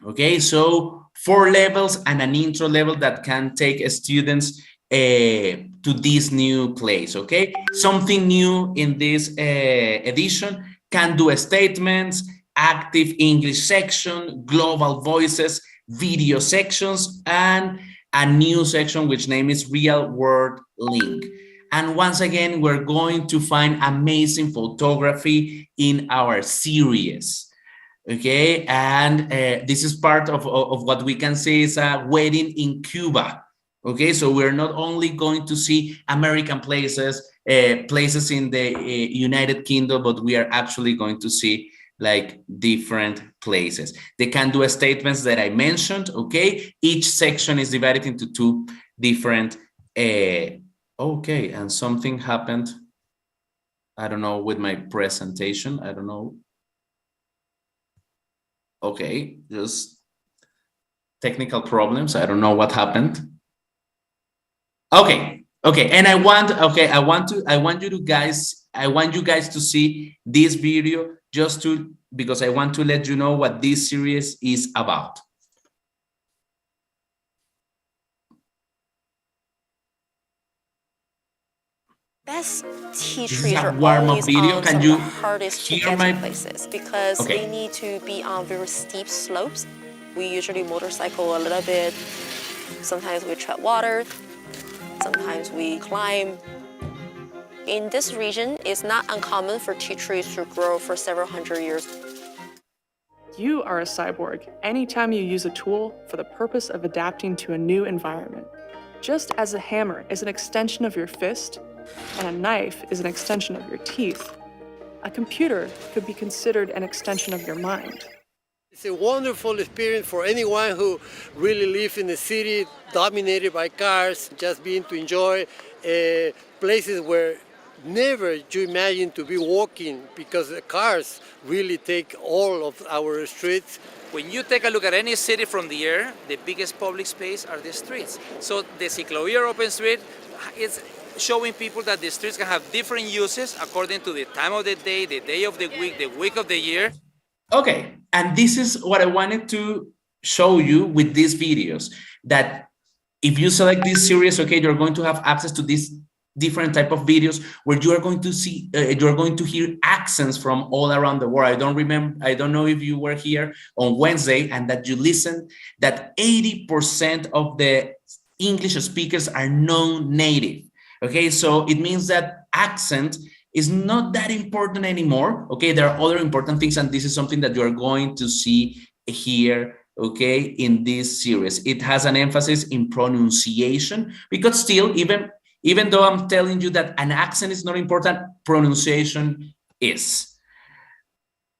okay? So 4 levels and an intro level that can take students to this new place, okay? Something new in this edition: can do statements, active English section, global voices, video sections, and a new section which name is Real Word Link. And once again, we're going to find amazing photography in our series. Okay, and this is part of what we can say is a wedding in Cuba. Okay, so we're not only going to see American places, places in the United Kingdom, but we are actually going to see like different places. They can do statements that I mentioned. Okay, each section is divided into 2 different. Okay, and something happened. I don't know with my presentation. I don't know. Okay, just technical problems. I don't know what happened. Okay, and I want you guys to see this video because I want to let you know what this series is about. Best tea This is trees a are warm-up always video. on Can some you of the hardest to hear get my- to places because Okay. they need to be on very steep slopes. We usually motorcycle a little bit. Sometimes we tread water. Sometimes we climb. In this region, it's not uncommon for tea trees to grow for several hundred years. You are a cyborg anytime you use a tool for the purpose of adapting to a new environment. Just as a hammer is an extension of your fist, and a knife is an extension of your teeth, a computer could be considered an extension of your mind. It's a wonderful experience for anyone who really lives in a city dominated by cars, just being to enjoy places where never you imagine to be walking because the cars really take all of our streets. When you take a look at any city from the air, the biggest public space are the streets. So the Ciclovia Open Street is showing people that the streets can have different uses according to the time of the day of the week of the year. Okay, and this is what I wanted to show you with these videos, that if you select this series, okay, you're going to have access to these different type of videos where you are going to see, you're going to hear accents from all around the world. I don't know if you were here on Wednesday and that you listened, that 80% of the English speakers are non-native. Okay, so it means that accent is not that important anymore. Okay, there are other important things, and this is something that you are going to see here, okay, in this series. It has an emphasis in pronunciation, because still, even though I'm telling you that an accent is not important, pronunciation is.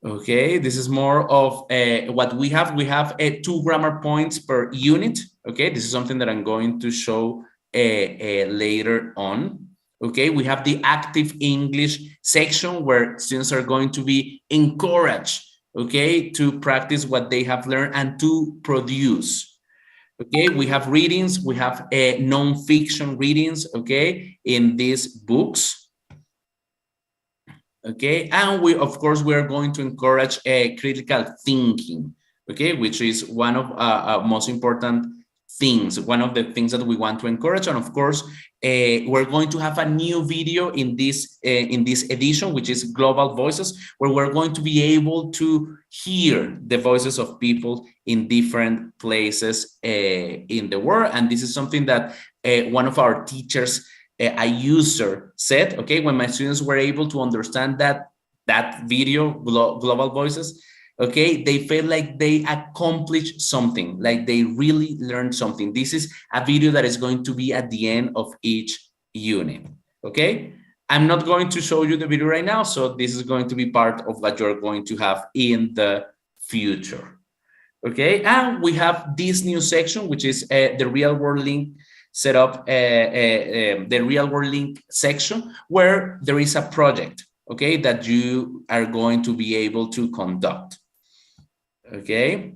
Okay, this is more of what we have. We have 2 grammar points per unit. Okay, this is something that I'm going to show later on. Okay, we have the active English section where students are going to be encouraged, okay, to practice what they have learned and to produce. Okay, we have readings, we have non-fiction readings, okay, in these books. Okay, and we, of course, we are going to encourage critical thinking, okay, which is one of most important things, one of the things that we want to encourage. And of course, we're going to have a new video in this edition, which is Global Voices, where we're going to be able to hear the voices of people in different places in the world. And this is something that one of our teachers, a user, said, okay, when my students were able to understand that video, Global Voices, okay, they felt like they accomplished something, like they really learned something. This is a video that is going to be at the end of each unit, okay? I'm not going to show you the video right now, so this is going to be part of what you're going to have in the future, okay? And we have this new section, which is the real world link set up, the real world link section, where there is a project, okay, that you are going to be able to conduct. Okay,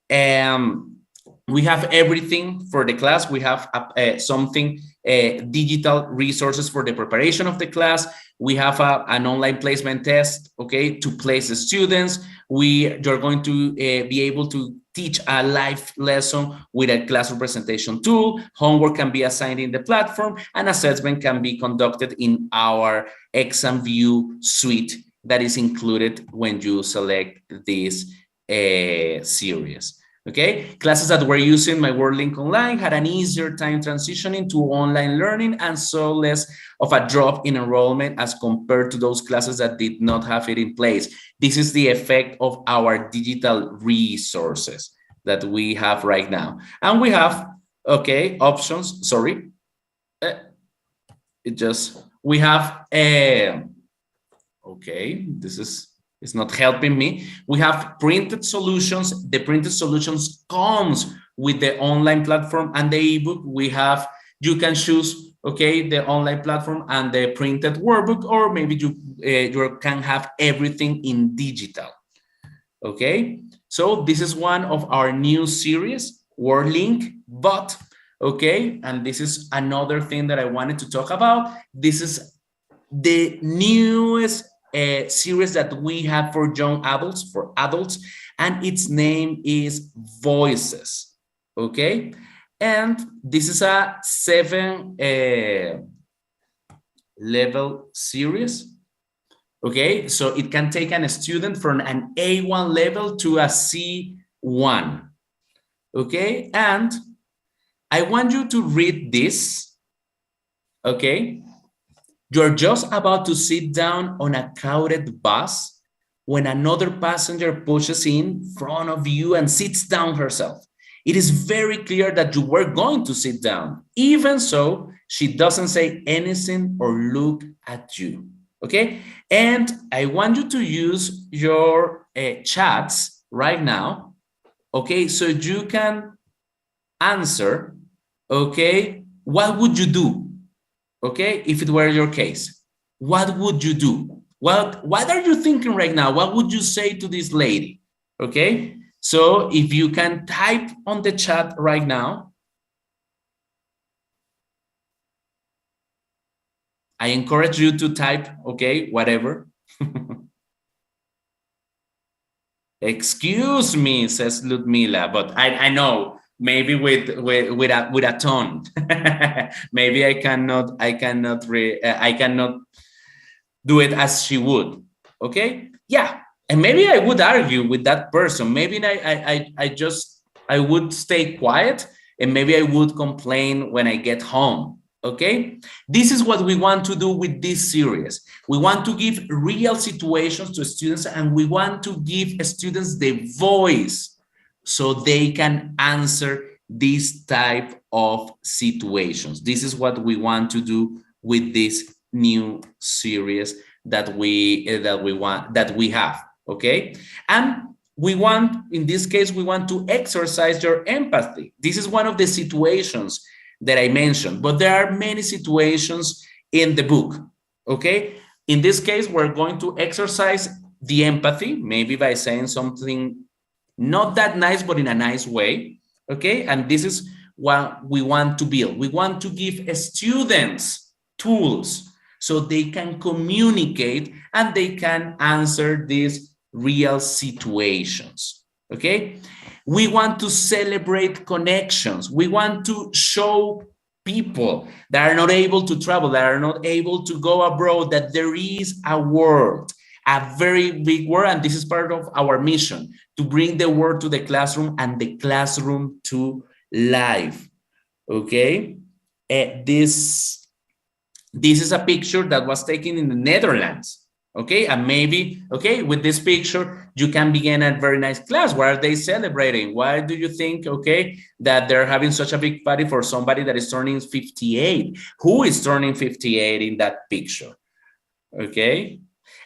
we have everything for the class. We have something, digital resources for the preparation of the class. We have an online placement test, okay, to place the students. You're going to be able to teach a live lesson with a classroom presentation tool. Homework can be assigned in the platform, and assessment can be conducted in our exam view suite that is included when you select this series. Okay, classes that were using My World Link Online had an easier time transitioning to online learning and saw less of a drop in enrollment as compared to those classes that did not have it in place. This is the effect of our digital resources that we have right now. And we have, okay, options, sorry. We have, okay, it's not helping me. We have printed solutions. The printed solutions comes with the online platform and the ebook. You can choose, okay, the online platform and the printed workbook, or maybe you can have everything in digital. Okay, so this is one of our new series, Word Link, but okay, and this is another thing that I wanted to talk about. This is the newest series that we have for young adults, and its name is Voices, okay? And this is a 7 level series, okay? So it can take a student from an A1 level to a C1, okay? And I want you to read this, okay? You're just about to sit down on a crowded bus when another passenger pushes in front of you and sits down herself. It is very clear that you were going to sit down. Even so, she doesn't say anything or look at you, okay? And I want you to use your chats right now, okay? So you can answer, okay? What would you do, okay? If it were your case, what would you do? What are you thinking right now? What would you say to this lady, okay? So if you can type on the chat right now, I encourage you to type, okay, whatever. Excuse me, says Ludmila, but I know maybe with a tone. Maybe I cannot do it as she would. Okay, yeah, and maybe I would argue with that person. Maybe I would stay quiet, and maybe I would complain when I get home. Okay, this is what we want to do with this series. We want to give real situations to students, and we want to give students the voice so they can answer this type of situations. This is what we want to do with this new series that we have. Okay, and we want, in this case, we want to exercise your empathy. This is one of the situations that I mentioned, but there are many situations in the book, okay? In this case, we're going to exercise the empathy, maybe by saying something not that nice, but in a nice way, okay? And this is what we want to build. We want to give students tools so they can communicate and they can answer these real situations, okay? We want to celebrate connections. We want to show people that are not able to travel, that are not able to go abroad, that there is a world, a very big world, and this is part of our mission, to bring the world to the classroom and the classroom to life, okay? This is a picture that was taken in the Netherlands. Okay, and maybe, okay, with this picture, you can begin a very nice class. What are they celebrating? Why do you think, okay, that they're having such a big party for somebody that is turning 58? Who is turning 58 in that picture? Okay,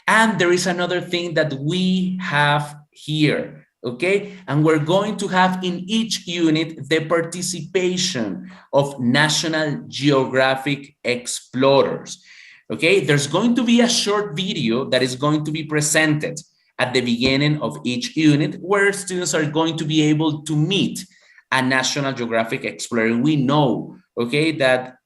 and there is another thing that we have here, okay, and we're going to have in each unit the participation of National Geographic explorers. Okay, there's going to be a short video that is going to be presented at the beginning of each unit where students are going to be able to meet a National Geographic explorer. We know, okay, that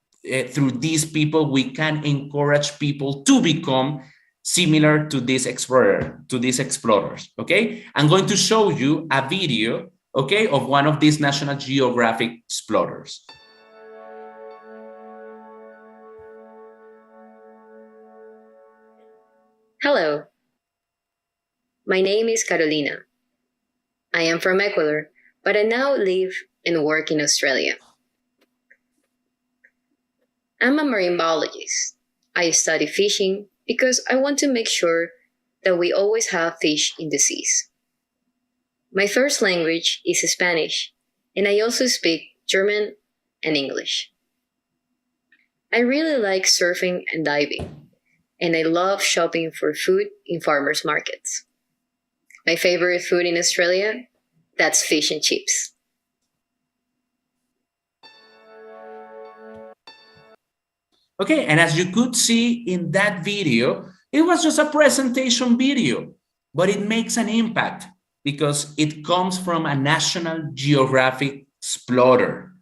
through these people, we can encourage people to become similar to this explorer, to these explorers, okay? I'm going to show you a video, okay, of one of these National Geographic explorers. Hello, my name is Carolina. I am from Ecuador, but I now live and work in Australia. I'm a marine biologist. I study fishing because I want to make sure that we always have fish in the seas. My first language is Spanish, and I also speak German and English. I really like surfing and diving, and I love shopping for food in farmers markets. My favorite food in Australia, that's fish and chips. Okay, and as you could see in that video, it was just a presentation video, but it makes an impact because it comes from a National Geographic explorer.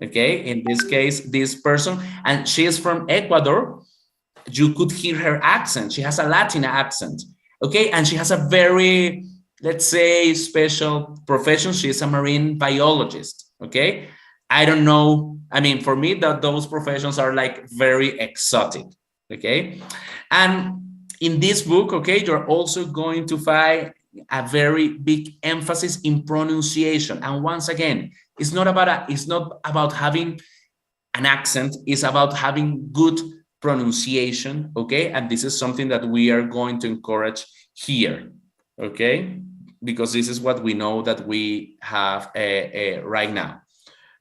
Okay, in this case, this person, and she is from Ecuador. You could hear her accent. She has a Latin accent, okay? And she has a very, let's say, special profession. She is a marine biologist, okay? I don't know. I mean, for me, those professions are like very exotic, okay? And in this book, okay, you're also going to find a very big emphasis in pronunciation. And once again, it's not about having an accent. It's about having good pronunciation, okay? And this is something that we are going to encourage here, okay? Because this is what we know that we have right now,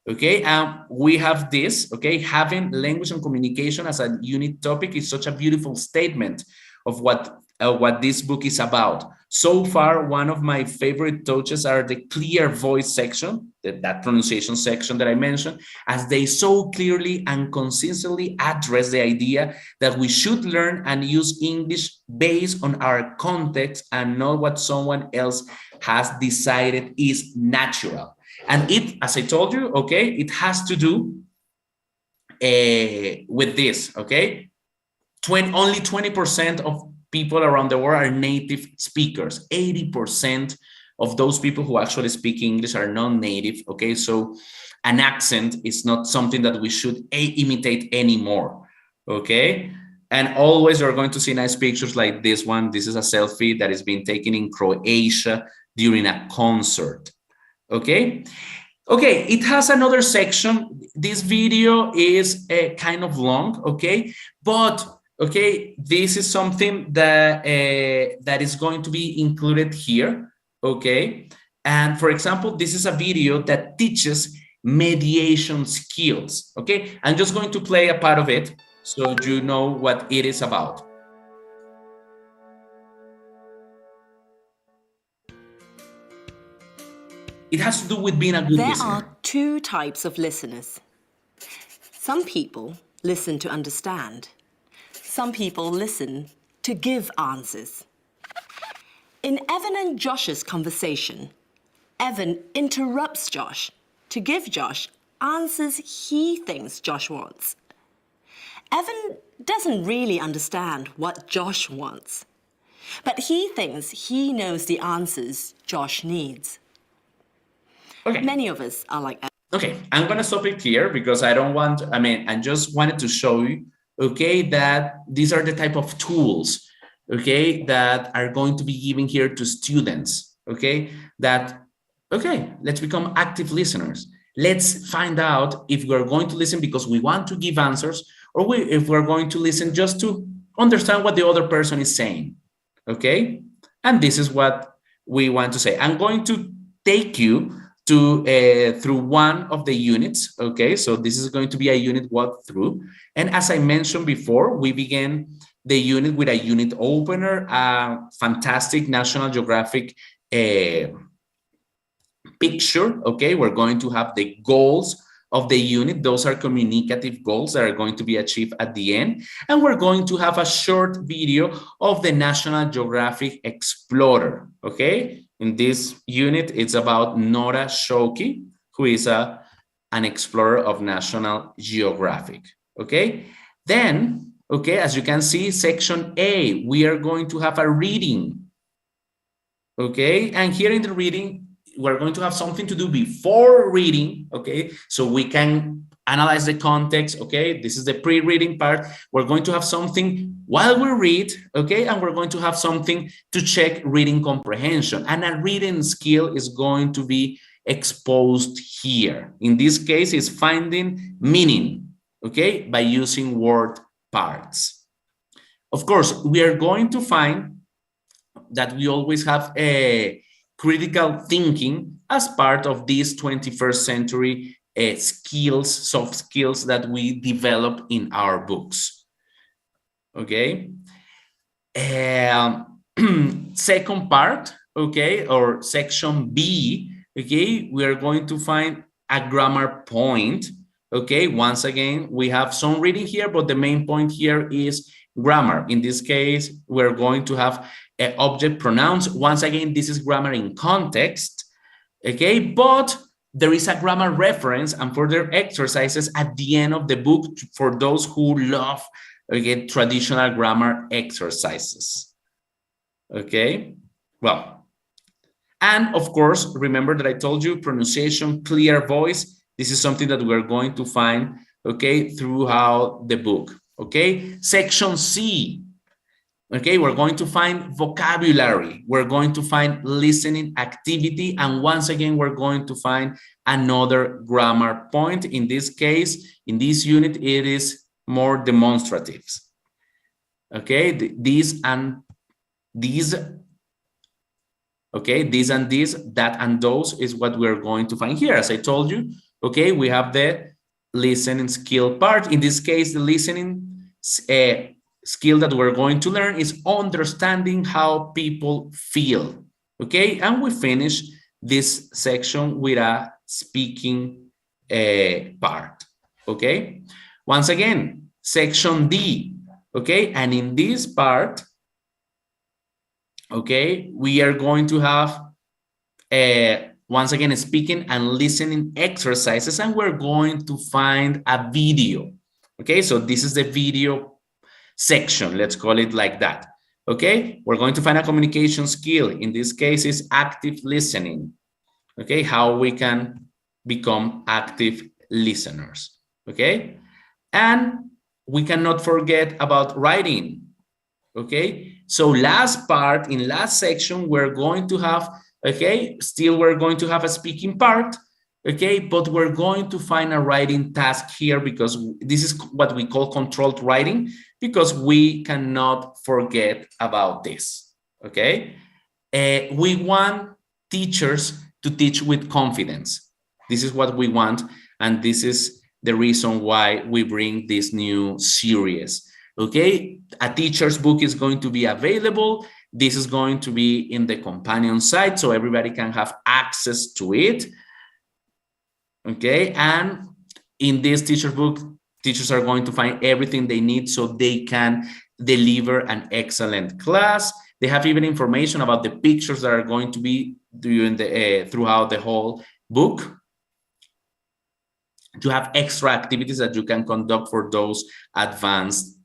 Okay, we have this, okay, having language and communication as a unit topic is such a beautiful statement of what this book is about. So far, one of my favorite touches are the clear voice section, that pronunciation section that I mentioned, as they so clearly and consistently address the idea that we should learn and use English based on our context and not what someone else has decided is natural. And it, as I told you, okay, it has to do with this, okay? Only 20% of people around the world are native speakers. 80% of those people who actually speak English are non-native, okay? So an accent is not something that we should imitate anymore, okay? And always you're going to see nice pictures like this one. This is a selfie that is being taken in Croatia during a concert. Okay, it has another section. This video is kind of long, okay, but okay, this is something that that is going to be included here, okay. And for example, this is a video that teaches mediation skills, okay. I'm just going to play a part of it so you know what it is about. It has to do with being a good listener. There are two types of listeners. Some people listen to understand. Some people listen to give answers. In Evan and Josh's conversation, Evan interrupts Josh to give Josh answers he thinks Josh wants. Evan doesn't really understand what Josh wants, but he thinks he knows the answers Josh needs. Okay. Many of us are like that. Okay, I'm gonna stop it here because I just wanted to show you, okay, that these are the type of tools, okay, that are going to be given here to students, okay, let's become active listeners. Let's find out if we're going to listen because we want to give answers or if we're going to listen just to understand what the other person is saying, okay? And this is what we want to say. I'm going to take you through one of the units, okay? So this is going to be a unit walkthrough. And as I mentioned before, we began the unit with a unit opener, a fantastic National Geographic picture, okay? We're going to have the goals of the unit. Those are communicative goals that are going to be achieved at the end. And we're going to have a short video of the National Geographic Explorer, okay? In this unit, it's about Nora Shoki, who is an explorer of National Geographic, okay? Then, okay, as you can see, section A, we are going to have a reading, okay? And here in the reading, we're going to have something to do before reading, okay? So we can analyze the context, okay? This is the pre-reading part. We're going to have something while we read, okay? And we're going to have something to check reading comprehension. And a reading skill is going to be exposed here. In this case, it's finding meaning, okay? By using word parts. Of course, we are going to find that we always have a critical thinking as part of these 21st century skills, soft skills that we develop in our books, okay? Second part, okay, or section B, okay, we are going to find a grammar point, okay? Once again, we have some reading here, but the main point here is grammar. In this case, we're going to have an object pronouns. Once again, this is grammar in context, okay? But there is a grammar reference and further exercises at the end of the book for those who love, okay, traditional grammar exercises, okay? Well, and of course, remember that I told you pronunciation, clear voice. This is something that we're going to find, okay, throughout the book, okay? Section C, okay, we're going to find vocabulary. We're going to find listening activity. And once again, we're going to find another grammar point. In this case, in this unit, it is more demonstratives. Okay, these and these, okay, these and these, that and those is what we're going to find here. As I told you, Okay, we have the listening skill part. In this case, the listening skill that we're going to learn is understanding how people feel. Okay, and we finish this section with a speaking part. Okay, once again, section D. Okay, and in this part, okay, we are going to have once again speaking and listening exercises, and we're going to find a video. Okay, so this is the video section, let's call it like that. Okay, we're going to find a communication skill. In this case, is active listening. Okay, how we can become active listeners. Okay, and we cannot forget about writing. Okay, so last part, in last section, we're going to have, okay, still we're going to have a speaking part. Okay, but we're going to find a writing task here, because this is what we call controlled writing, because we cannot forget about this. Okay, we want teachers to teach with confidence. This is what we want, and this is the reason why we bring this new series. Okay, a teacher's book is going to be available. This is going to be in the companion site, so everybody can have access to it. Okay, and in this teacher book, teachers are going to find everything they need so they can deliver an excellent class. They have even information about the pictures that are going to be during the throughout the whole book. To have extra activities that you can conduct for those advanced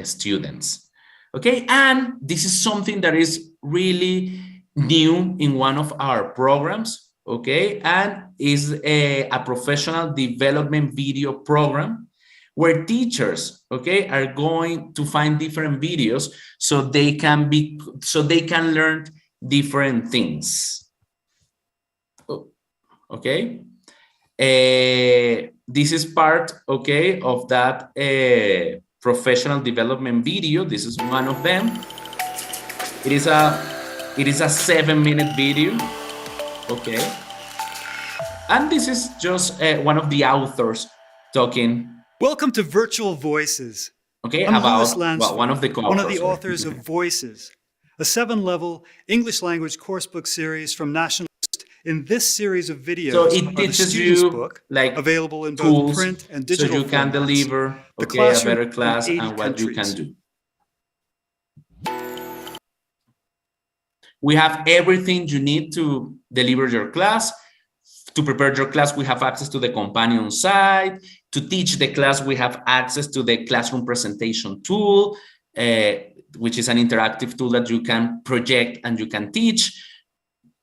students. Okay, and this is something that is really new in one of our programs. Okay, and is a professional development video program where teachers, okay, are going to find different videos so they can learn different things. Okay, this is part, okay, of that professional development video. This is one of them. It is a 7-minute video. Okay, and this is just one of the authors talking. Welcome to Virtual Voices. Okay, I'm about one of the authors of Voices, a 7-level English language coursebook series from National. In this series of videos, so it teaches you book, like available in tools, both print and digital so you can formats. deliver, okay, a better class and what you can do. We have everything you need to deliver your class. To prepare your class, we have access to the companion site. To teach the class, we have access to the classroom presentation tool, which is an interactive tool that you can project and you can teach.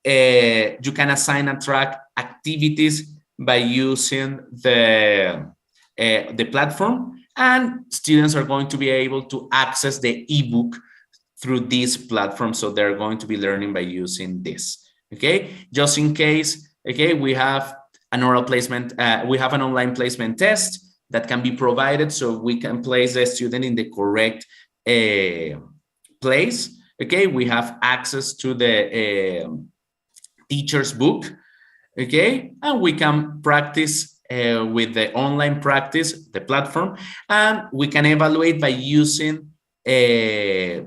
You can assign and track activities by using the platform, and students are going to be able to access the ebook through this platform. So they're going to be learning by using this. Okay, just in case, okay, we have an oral placement, we have an online placement test that can be provided so we can place the student in the correct place. Okay, we have access to the teacher's book. Okay, and we can practice with the online practice, the platform, and we can evaluate by using a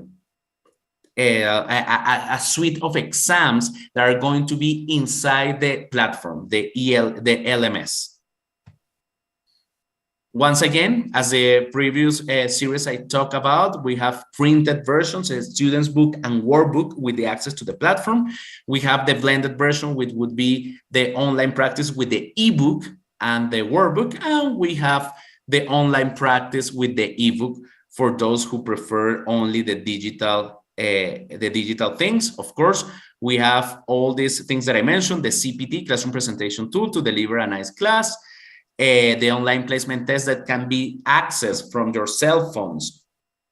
suite of exams that are going to be inside the platform, the LMS. Once again, as the previous series I talked about, we have printed versions, a student's book and workbook with the access to the platform. We have the blended version, which would be the online practice with the ebook and the workbook, and we have the online practice with the ebook for those who prefer only the digital things. Of course, we have all these things that I mentioned, the CPT, classroom presentation tool, to deliver a nice class, the online placement test that can be accessed from your cell phones.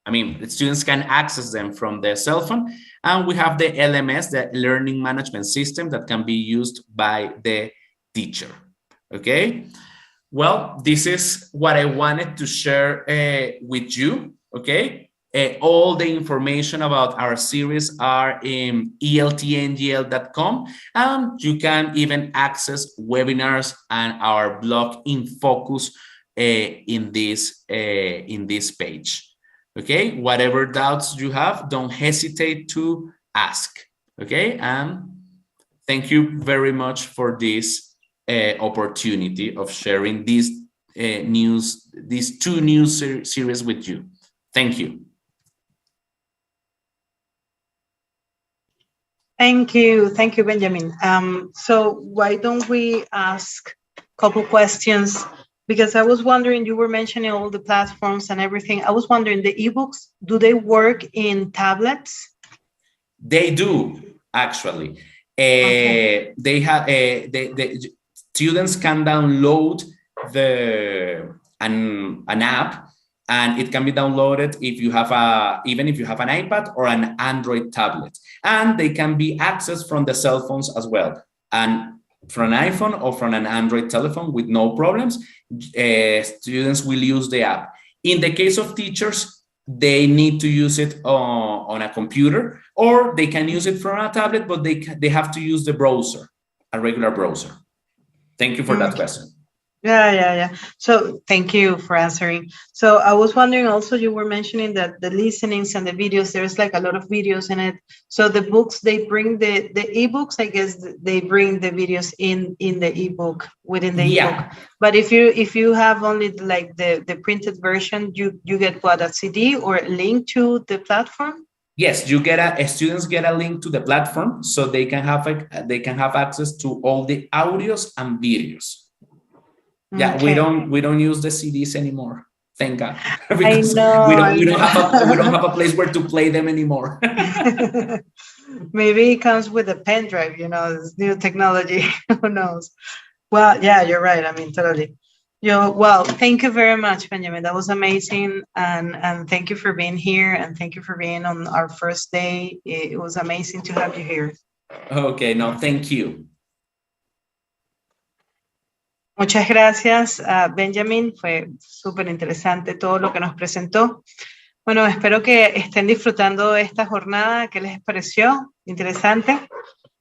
I mean, the students can access them from their cell phone. And we have the LMS, the learning management system, that can be used by the teacher. Okay, well, this is what I wanted to share with you. Okay, All the information about our series are in eltngl.com, and you can even access webinars and our blog in focus in this page. Okay, whatever doubts you have, don't hesitate to ask. Okay, and thank you very much for this opportunity of sharing these two news series with you. Thank you. Thank you, Benjamin. So why don't we ask a couple questions? Because I was wondering, you were mentioning all the platforms and everything. I was wondering, the ebooks, do they work in tablets? They do, actually. Okay. They have the students can download an app, and it can be downloaded if you have even if you have an iPad or an Android tablet, and they can be accessed from the cell phones as well, and from an iPhone or from an Android telephone with no problems. Students will use the app. In the case of teachers, they need to use it on a computer, or they can use it from a tablet, but they have to use the browser, a regular browser. Thank you for that question. Yeah. So thank you for answering. So I was wondering also, you were mentioning that the listenings and the videos, there's like a lot of videos in it. So the books, they bring the ebooks, I guess they bring the videos in the ebook, within the ebook. But if you have only like the printed version, you get what, a CD or a link to the platform? Yes, you get students get a link to the platform, so they can have access to all the audios and videos. Yeah, okay. we don't use the CDs anymore. Thank God. Because we don't have a place where to play them anymore. Maybe it comes with a pen drive, this new technology. Who knows? Well, yeah, you're right. I mean, totally. Well, thank you very much, Benjamin. That was amazing. And thank you for being here, and thank you for being on our first day. It was amazing to have you here. Okay, no, thank you. Muchas gracias, Benjamin. Fue súper interesante todo lo que nos presentó. Bueno, espero que estén disfrutando esta jornada. ¿Qué les pareció? Interesante.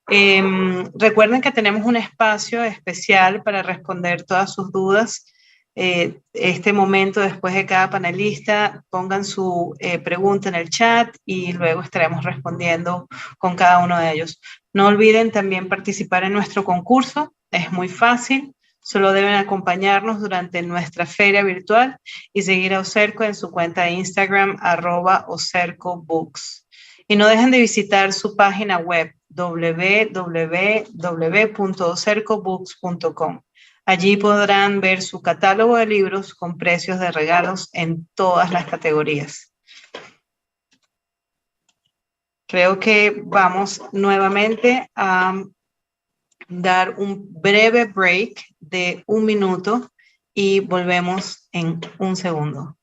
Recuerden que tenemos un espacio especial para responder todas sus dudas. Este momento, después de cada panelista, pongan su pregunta en el chat y luego estaremos respondiendo con cada uno de ellos. No olviden también participar en nuestro concurso. Es muy fácil. Solo deben acompañarnos durante nuestra feria virtual y seguir a Oserco en su cuenta de Instagram, @OsercoBooks. Y no dejen de visitar su página web, www.osercobooks.com. Allí podrán ver su catálogo de libros con precios de regalos en todas las categorías. Creo que vamos nuevamente a dar un breve break de 1 minuto y volvemos en 1 segundo.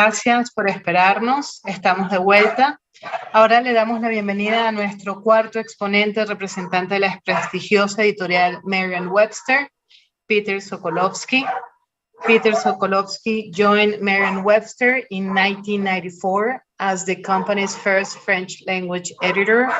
Gracias por esperarnos. Estamos de vuelta. Ahora le damos la bienvenida a nuestro cuarto exponente, representante de la prestigiosa editorial Merriam-Webster, Peter Sokolowski. Peter Sokolowski joined Merriam-Webster in 1994 as the company's first French language editor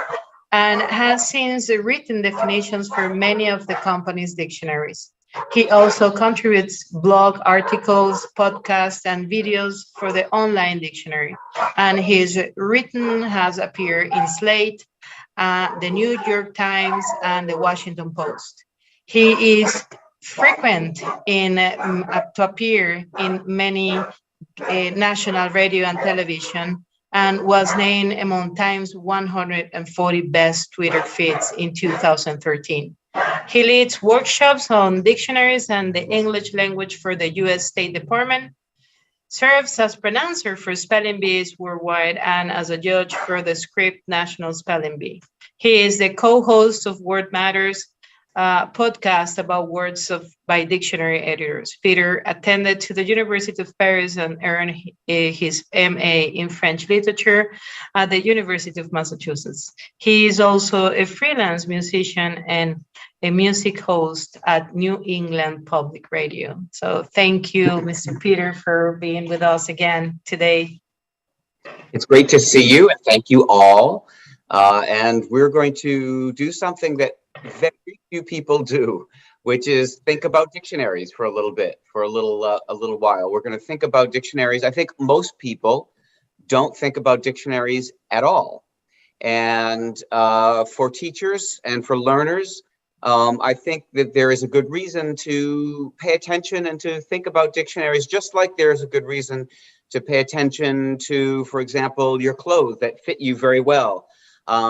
and has since written definitions for many of the company's dictionaries. He also contributes blog articles, podcasts, and videos for the online dictionary. And his written has appeared in Slate, the New York Times, and the Washington Post. He is frequent to appear in many national radio and television, and was named among Time's 140 best Twitter feeds in 2013. He leads workshops on dictionaries and the English language for the U.S. State Department, serves as pronouncer for spelling bees worldwide, and as a judge for the Script National Spelling Bee. He is the co-host of Word Matters, podcast about words by dictionary editors. Peter attended to the University of Paris and earned his MA in French literature at the University of Massachusetts. He is also a freelance musician and a music host at New England Public Radio. So thank you, Mr. Peter, for being with us again today. It's great to see you, and thank you all. And we're going to do something that very few people do, which is think about dictionaries for a little bit, for a little while. We're going to think about dictionaries. I think most people don't think about dictionaries at all. And for teachers and for learners, I think that there is a good reason to pay attention and to think about dictionaries, just like there's a good reason to pay attention to, for example, your clothes that fit you very well.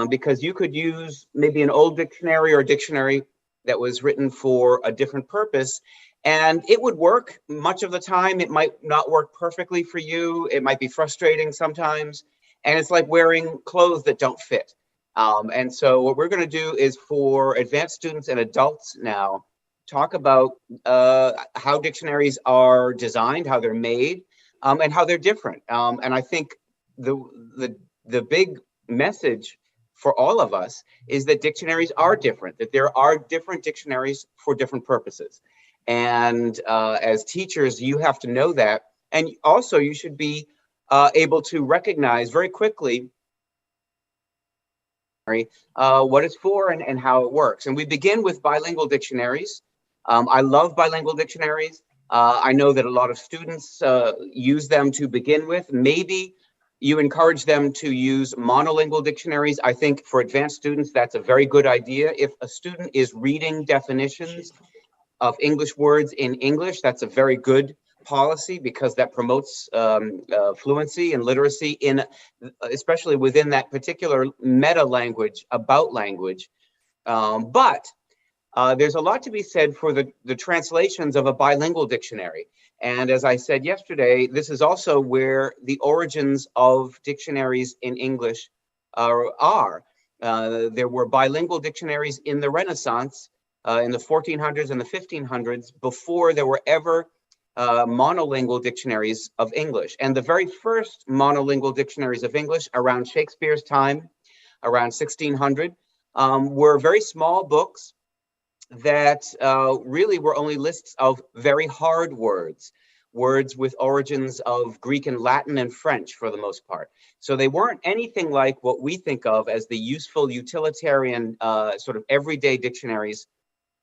Because you could use maybe an old dictionary or a dictionary that was written for a different purpose, and it would work much of the time. It might not work perfectly for you. It might be frustrating sometimes. And it's like wearing clothes that don't fit. And so what we're going to do is, for advanced students and adults now, talk about how dictionaries are designed, how they're made, and how they're different. And I think the big message for all of us is that dictionaries are different, that there are different dictionaries for different purposes. And as teachers, you have to know that. And also you should be able to recognize very quickly what it's for and how it works. And we begin with bilingual dictionaries. I love bilingual dictionaries. I know that a lot of students use them to begin with. Maybe you encourage them to use monolingual dictionaries. I think for advanced students, that's a very good idea. If a student is reading definitions of English words in English, that's a very good policy, because that promotes fluency and literacy especially within that particular meta language about language. But there's a lot to be said for the translations of a bilingual dictionary. And as I said yesterday, this is also where the origins of dictionaries in English are. There were bilingual dictionaries in the Renaissance, in the 1400s and the 1500s, before there were ever monolingual dictionaries of English. And the very first monolingual dictionaries of English around Shakespeare's time, around 1600, were very small books that really were only lists of very hard words with origins of Greek and Latin and French for the most part. So they weren't anything like what we think of as the useful, utilitarian, sort of everyday dictionaries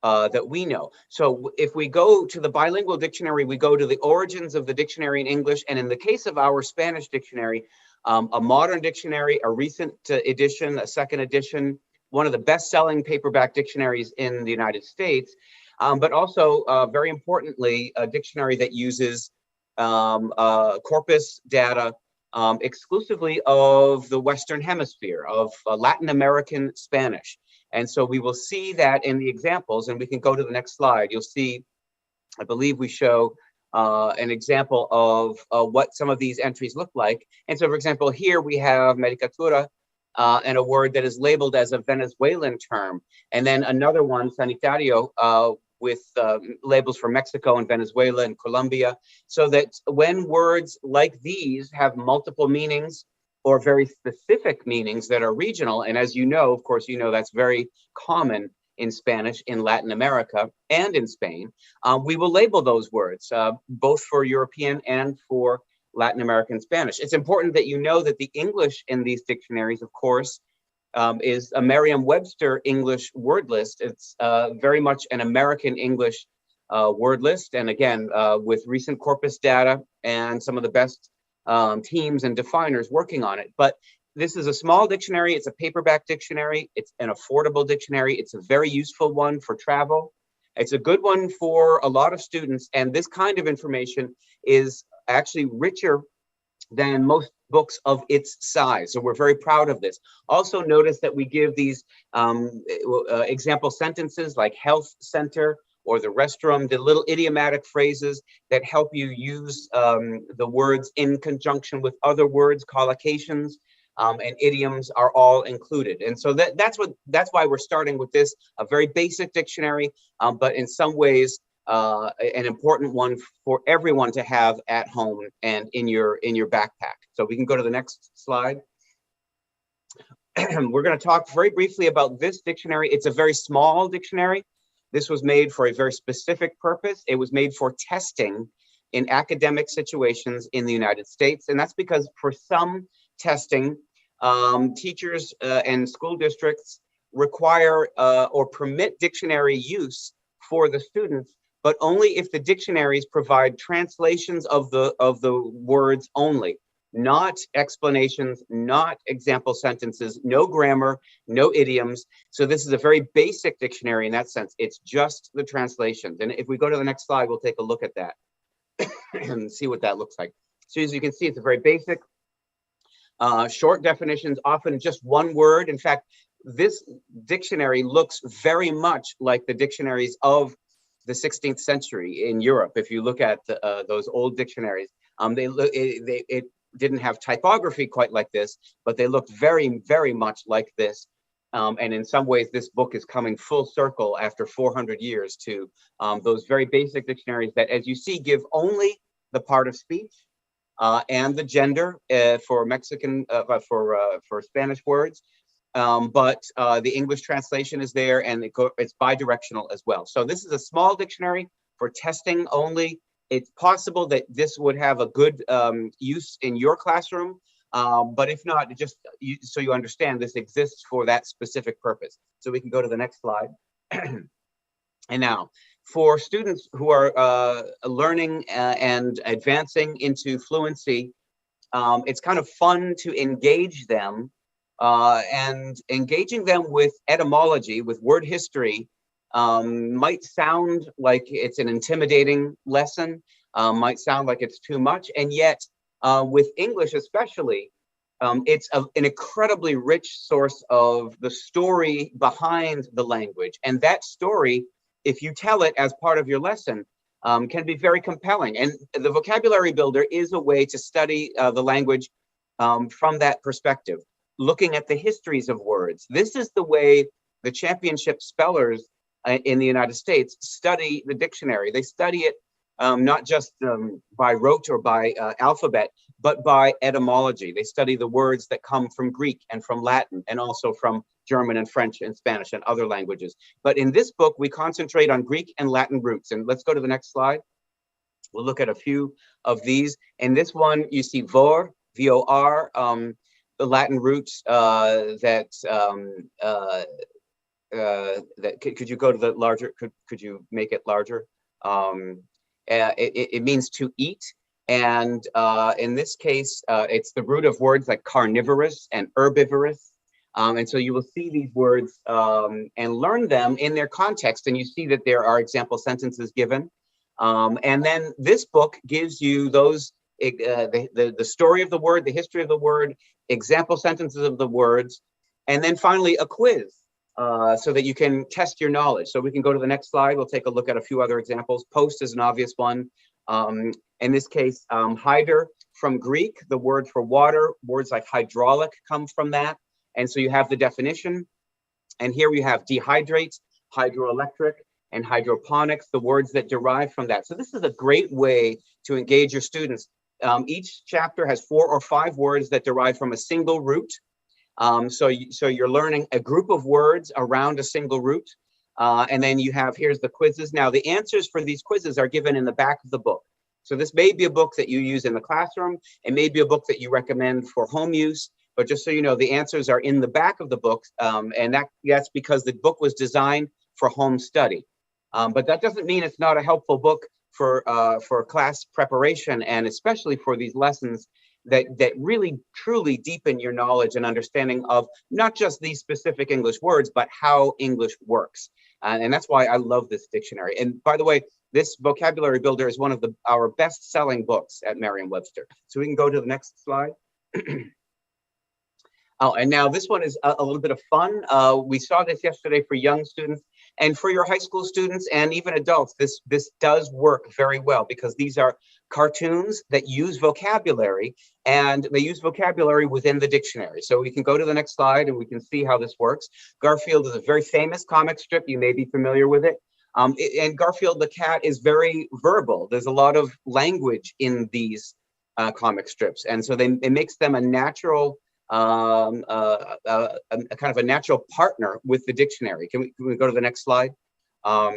that we know. So if we go to the bilingual dictionary, we go to the origins of the dictionary in English. And in the case of our Spanish dictionary, a modern dictionary, a recent edition, a second edition, one of the best-selling paperback dictionaries in the United States, but also, very importantly, a dictionary that uses corpus data exclusively of the Western Hemisphere, of Latin American Spanish. And so we will see that in the examples, and we can go to the next slide. You'll see, I believe we show an example of what some of these entries look like. And so, for example, here we have medicatura, and a word that is labeled as a Venezuelan term. And then another one, sanitario, with labels for Mexico and Venezuela and Colombia, so that when words like these have multiple meanings or very specific meanings that are regional, and as you know, of course, you know that's very common in Spanish in Latin America and in Spain, we will label those words, both for European and for Latin American Spanish. It's important that you know that the English in these dictionaries, of course, is a Merriam-Webster English word list. It's very much an American English word list. And again, with recent corpus data and some of the best teams and definers working on it. But this is a small dictionary. It's a paperback dictionary. It's an affordable dictionary. It's a very useful one for travel. It's a good one for a lot of students. And this kind of information is actually richer than most books of its size. So we're very proud of this. Also notice that we give these example sentences like health center or the restroom, the little idiomatic phrases that help you use the words in conjunction with other words, collocations, and idioms are all included. And so that's why we're starting with this, a very basic dictionary, but in some ways, an important one for everyone to have at home and in your backpack. So we can go to the next slide. We're going to talk very briefly about this dictionary. It's a very small dictionary. This was made for a very specific purpose. It was made for testing in academic situations in the United States. And that's because for some testing, teachers and school districts require or permit dictionary use for the students, but only if the dictionaries provide translations of the words only, not explanations, not example sentences, no grammar, no idioms. So this is a very basic dictionary in that sense. It's just the translations. And if we go to the next slide, we'll take a look at that and see what that looks like. So as you can see, it's a very basic, short definitions, often just one word. In fact, this dictionary looks very much like the dictionaries of the 16th century in Europe. If you look at those old dictionaries, it didn't have typography quite like this, but they looked very, very much like this. And in some ways, this book is coming full circle after 400 years to those very basic dictionaries that, as you see, give only the part of speech and the gender for Mexican, for Spanish words. But the English translation is there, and it's bi-directional as well. So this is a small dictionary for testing only. It's possible that this would have a good use in your classroom, but if not, just so you understand, this exists for that specific purpose. So we can go to the next slide. And now, for students who are learning and advancing into fluency, it's kind of fun to engage them. And engaging them with etymology, with word history, might sound like it's an intimidating lesson, might sound like it's too much. And yet, with English especially, it's an incredibly rich source of the story behind the language. And that story, if you tell it as part of your lesson, can be very compelling. And the vocabulary builder is a way to study the language from that perspective, looking at the histories of words. This is the way the championship spellers in the United States study the dictionary. They study it not just by rote or by alphabet, but by etymology. They study the words that come from Greek and from Latin, and also from German and French and Spanish and other languages. But in this book, we concentrate on Greek and Latin roots. And let's go to the next slide. We'll look at a few of these. In this one, you see vor, V-O-R, the Latin roots that could you go to the larger, could you make it larger? It means to eat. And in this case, it's the root of words like carnivorous and herbivorous. And so you will see these words and learn them in their context. And you see that there are example sentences given. And then this book gives you those, the story of the word, the history of the word, example sentences of the words, and then finally a quiz so that you can test your knowledge. So we can go to the next slide. We'll take a look at a few other examples. Post is an obvious one. In this case, hyder from Greek, the word for water. Words like hydraulic come from that. And so you have the definition. And here we have dehydrate, hydroelectric. and hydroponics, the words that derive from that. So this is a great way to engage your students. Each chapter has 4 or 5 words that derive from a single root. So you're learning a group of words around a single root. And then you have, here's the quizzes. Now the answers for these quizzes are given in the back of the book. So this may be a book that you use in the classroom. It may be a book that you recommend for home use. But just so you know, the answers are in the back of the book. And that's because the book was designed for home study. But that doesn't mean it's not a helpful book for class preparation, and especially for these lessons that really truly deepen your knowledge and understanding of not just these specific English words, but how English works. And that's why I love this dictionary. And by the way, this vocabulary builder is one of our best-selling books at Merriam-Webster. So we can go to the next slide. Oh, and now this one is a little bit of fun. We saw this yesterday for young students, and for your high school students and even adults, this does work very well, because these are cartoons that use vocabulary, and they use vocabulary within the dictionary. So we can go to the next slide and we can see how this works. Garfield is a very famous comic strip. You may be familiar with it. And Garfield the cat is very verbal. There's a lot of language in these comic strips. And so it makes them a natural a kind of a natural partner with the dictionary. Can we go to the next slide? So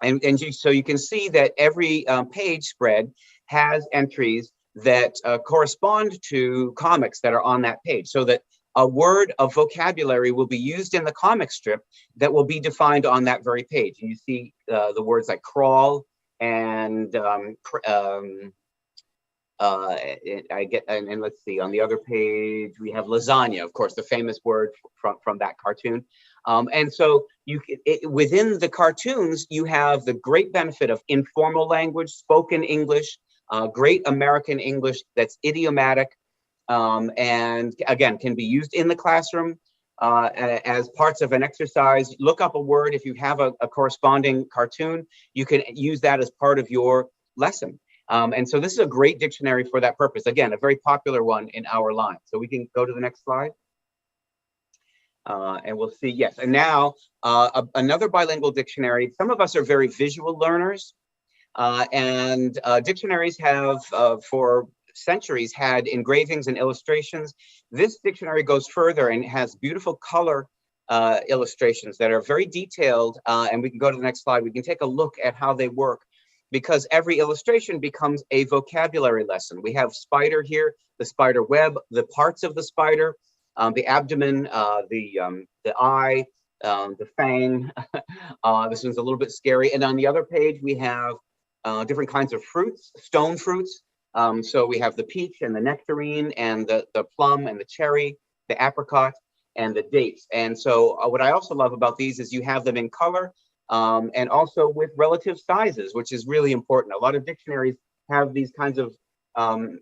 you can see that every page spread has entries that correspond to comics that are on that page, so that a word of vocabulary will be used in the comic strip that will be defined on that very page. And you see the words like crawl and and let's see, on the other page we have lasagna, of course, the famous word from that cartoon. And so within the cartoons you have the great benefit of informal language, spoken English, great American English that's idiomatic, and again can be used in the classroom as parts of an exercise. Look up a word. If you have a corresponding cartoon, you can use that as part of your lesson. And so this is a great dictionary for that purpose. Again, a very popular one in our line. So we can go to the next slide. And we'll see, yes. And now another bilingual dictionary. Some of us are very visual learners. And dictionaries have, for centuries, had engravings and illustrations. This dictionary goes further and has beautiful color illustrations that are very detailed. And we can go to the next slide. We can take a look at how they work, because every illustration becomes a vocabulary lesson. We have spider here, the spider web, the parts of the spider, the abdomen, the eye, the fang. This one's a little bit scary. And on the other page, we have different kinds of fruits, stone fruits. So we have the peach and the nectarine and the plum and the cherry, the apricot and the dates. And so what I also love about these is you have them in color, and also with relative sizes, which is really important. A lot of dictionaries have these kinds of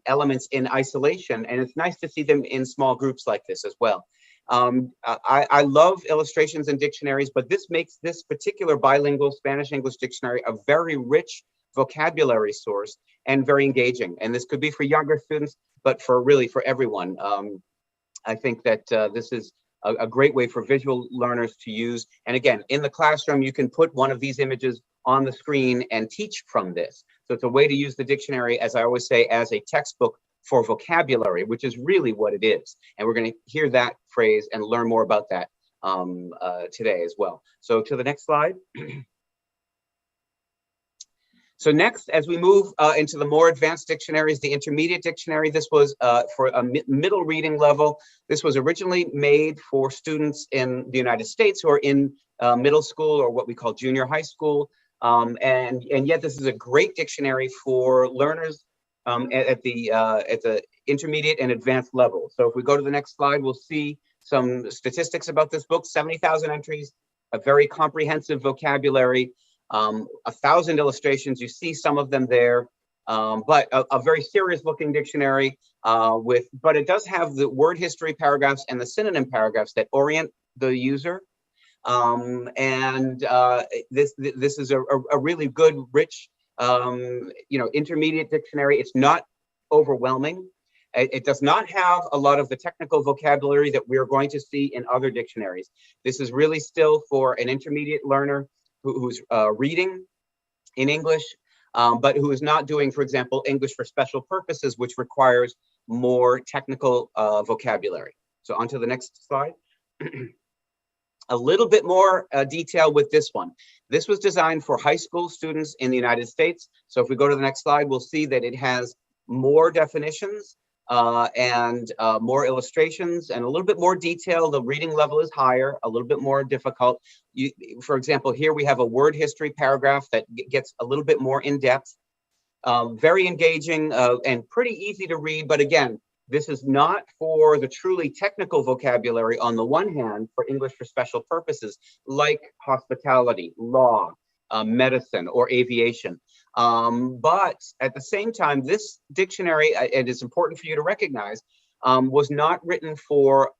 elements in isolation, and it's nice to see them in small groups like this as well. I love illustrations in dictionaries, but this makes this particular bilingual Spanish-English dictionary a very rich vocabulary source and very engaging. And this could be for younger students, but for everyone. I think that this is a great way for visual learners to use. And again, in the classroom, you can put one of these images on the screen and teach from this. So it's a way to use the dictionary, as I always say, as a textbook for vocabulary, which is really what it is. And we're going to hear that phrase and learn more about that today as well. So to the next slide. So next, as we move into the more advanced dictionaries, the intermediate dictionary, this was for a middle reading level. This was originally made for students in the United States who are in middle school, or what we call junior high school. And yet this is a great dictionary for learners at the intermediate and advanced level. So if we go to the next slide, we'll see some statistics about this book. 70,000 entries, a very comprehensive vocabulary. 1,000 illustrations, you see some of them there, but a very serious looking dictionary but it does have the word history paragraphs and the synonym paragraphs that orient the user. This is a really good, rich, intermediate dictionary. It's not overwhelming. It does not have a lot of the technical vocabulary that we're going to see in other dictionaries. This is really still for an intermediate learner who's reading in English, but who is not doing, for example, English for special purposes, which requires more technical vocabulary. So on to the next slide. A little bit more detail with this one. This was designed for high school students in the United States. So if we go to the next slide, we'll see that it has more definitions and more illustrations and a little bit more detail. The reading level is higher, a little bit more difficult. For example, here we have a word history paragraph that gets a little bit more in depth. Very engaging and pretty easy to read, but again, this is not for the truly technical vocabulary on the one hand for English for special purposes like hospitality, law, medicine, or aviation. But at the same time, this dictionary, it is important for you to recognize, was not written for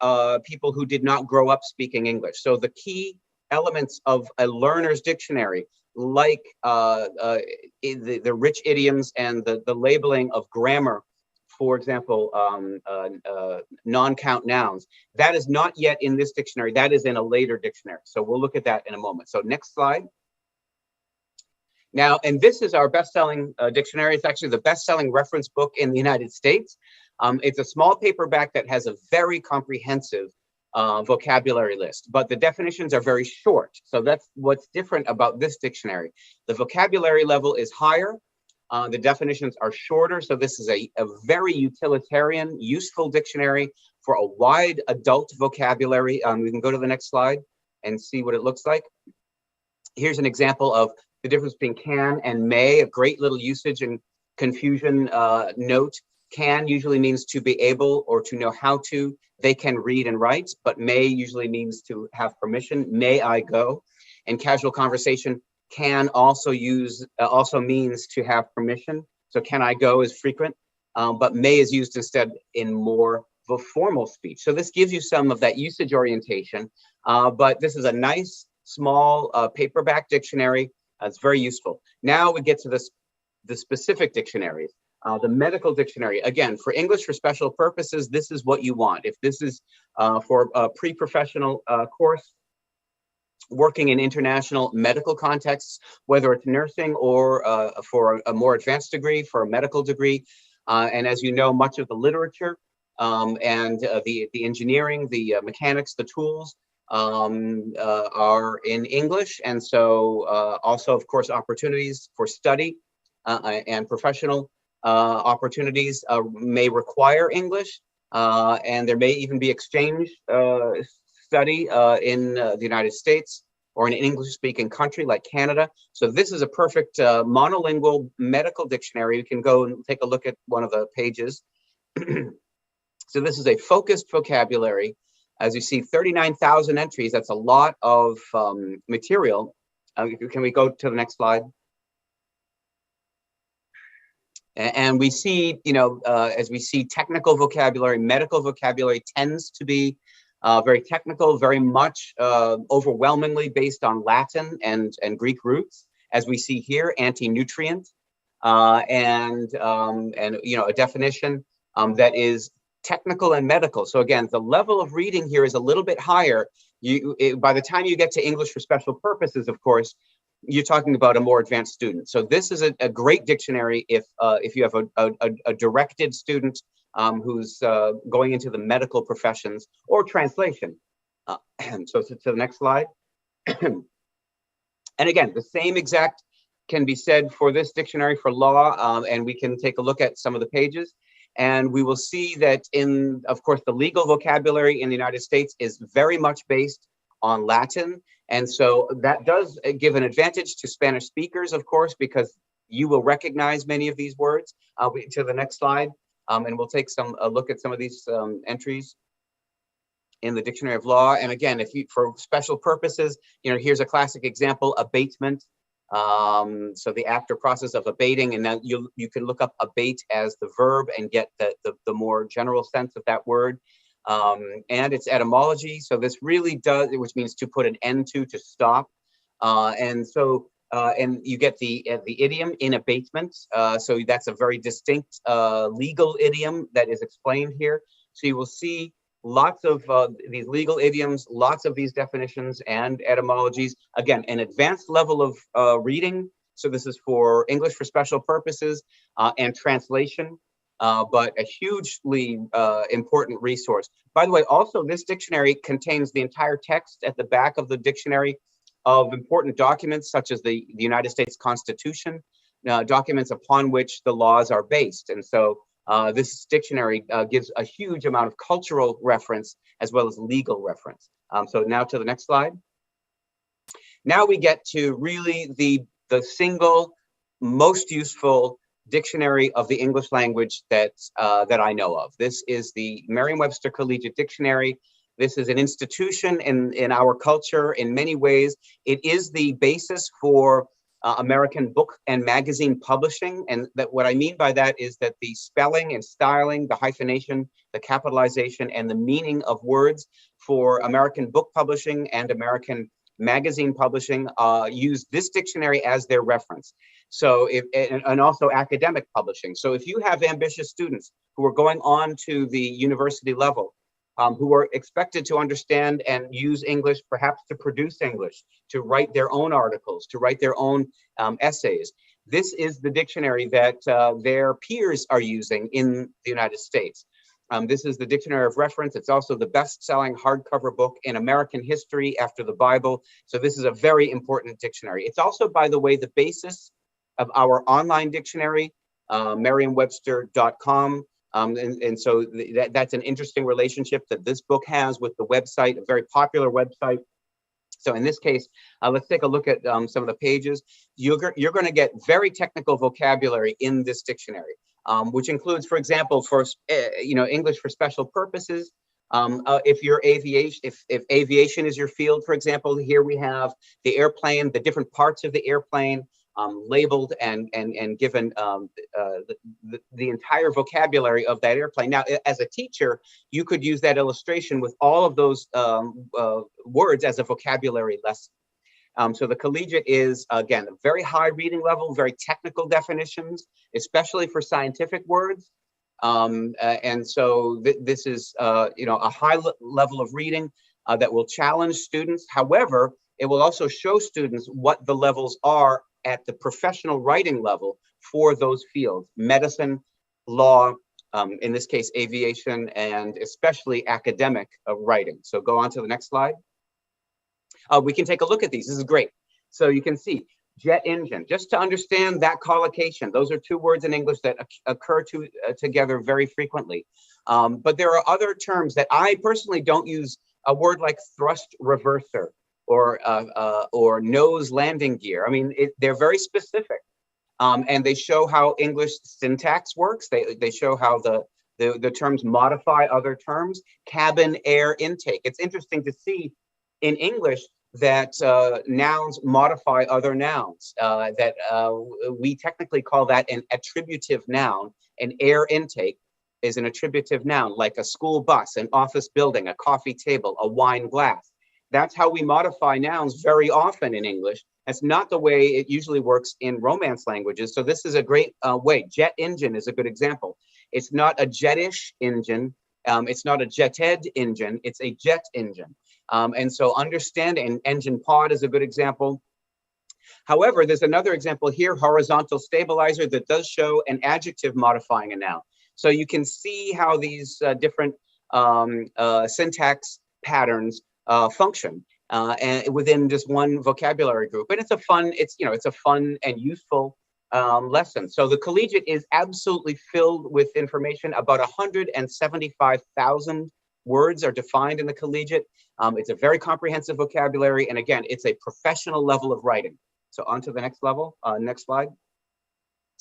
people who did not grow up speaking English. So the key elements of a learner's dictionary, like the rich idioms and the labeling of grammar, for example, non-count nouns, that is not yet in this dictionary. That is in a later dictionary. So we'll look at that in a moment. So next slide. Now, and this is our best-selling dictionary. It's actually the best-selling reference book in the United States. It's a small paperback that has a very comprehensive vocabulary list, but the definitions are very short. So that's what's different about this dictionary. The vocabulary level is higher. The definitions are shorter. So this is a very utilitarian, useful dictionary for a wide adult vocabulary. We can go to the next slide and see what it looks like. Here's an example of the difference between can and may, a great little usage and confusion note. Can usually means to be able or to know how to. They can read and write, but may usually means to have permission. May I go? In casual conversation, can also means to have permission. So can I go is frequent, but may is used instead in more of a formal speech. So this gives you some of that usage orientation, but this is a nice small paperback dictionary. It's very useful. Now we get to the specific dictionaries. The medical dictionary, again, for English for special purposes, this is what you want. If this is for a pre-professional course, working in international medical contexts, whether it's nursing or for a more advanced degree, for a medical degree. And as you know, much of the literature and the engineering, the mechanics, the tools are in English. And so also, of course, opportunities for study and professional opportunities may require English. And there may even be exchange study in the United States or in an English-speaking country like Canada. So this is a perfect monolingual medical dictionary. You can go and take a look at one of the pages. So this is a focused vocabulary. As you see, 39,000 entries. That's a lot of material. Can we go to the next slide? And we see, as we see technical vocabulary, medical vocabulary tends to be very technical, very much overwhelmingly based on Latin and Greek roots, as we see here, anti-nutrient, and a definition that is technical and medical. So again, the level of reading here is a little bit higher. By the time you get to English for special purposes, of course, you're talking about a more advanced student. So this is a great dictionary if you have a directed student who's going into the medical professions or translation. So to the next slide. And again, the same exact can be said for this dictionary for law, and we can take a look at some of the pages. And we will see that of course, the legal vocabulary in the United States is very much based on Latin. And so that does give an advantage to Spanish speakers, of course, because you will recognize many of these words. To the next slide, and we'll take a look at some of these entries in the Dictionary of Law. And again, for special purposes, here's a classic example: abatement. So the act or process of abating, and then you can look up abate as the verb and get the more general sense of that word. And its etymology. So this really does, which means to put an end to stop. And you get the idiom in abatement. So that's a very distinct legal idiom that is explained here. So you will see lots of these legal idioms, lots of these definitions and etymologies. Again, an advanced level of reading. So this is for English for special purposes and translation, but a hugely important resource. By the way, also this dictionary contains the entire text at the back of the dictionary of important documents such as the United States Constitution, documents upon which the laws are based. And so this dictionary gives a huge amount of cultural reference as well as legal reference. So now to the next slide. Now we get to really the single most useful dictionary of the English language that I know of. This is the Merriam-Webster Collegiate Dictionary. This is an institution in our culture in many ways. It is the basis for American book and magazine publishing. And that what I mean by that is that the spelling and styling, the hyphenation, the capitalization, and the meaning of words for American book publishing and American magazine publishing use this dictionary as their reference. So and also academic publishing. So if you have ambitious students who are going on to the university level, who are expected to understand and use English, perhaps to produce English, to write their own articles, to write their own essays. This is the dictionary that their peers are using in the United States. This is the Dictionary of Reference. It's also the best-selling hardcover book in American history after the Bible. So this is a very important dictionary. It's also, by the way, the basis of our online dictionary, merriam-webster.com. And so that's an interesting relationship that this book has with the website, a very popular website. So in this case, let's take a look at some of the pages. You're going to get very technical vocabulary in this dictionary, which includes, for example, for English for special purposes. If you're aviation, if aviation is your field, for example, here we have the airplane, the different parts of the airplane. Labeled and given the entire vocabulary of that airplane. Now, as a teacher, you could use that illustration with all of those words as a vocabulary lesson. So the collegiate is, again, a very high reading level, very technical definitions, especially for scientific words. And so this is, a high level of reading that will challenge students. However, it will also show students what the levels are at the professional writing level for those fields: medicine, law, in this case, aviation, and especially academic writing. So go on to the next slide. We can take a look at these. This is great. So you can see jet engine, just to understand that collocation. Those are two words in English that occur together very frequently. But there are other terms that I personally don't use. A word like thrust reverser, or nose landing gear. I mean, they're very specific, and they show how English syntax works. They show how the terms modify other terms. Cabin air intake. It's interesting to see in English that nouns modify other nouns. That we technically call that an attributive noun. An air intake is an attributive noun, like a school bus, an office building, a coffee table, a wine glass. That's how we modify nouns very often in English. That's not the way it usually works in Romance languages. So this is a great way. Jet engine is a good example. It's not a jetish engine. It's not a jeted engine. It's a jet engine. And so understanding engine pod is a good example. However, there's another example here, horizontal stabilizer, that does show an adjective modifying a noun. So you can see how these different syntax patterns function and within just one vocabulary group. And it's a fun and useful lesson. So the collegiate is absolutely filled with information. About 175,000 words are defined in the collegiate. It's a very comprehensive vocabulary. And again, it's a professional level of writing. So on to the next level, next slide.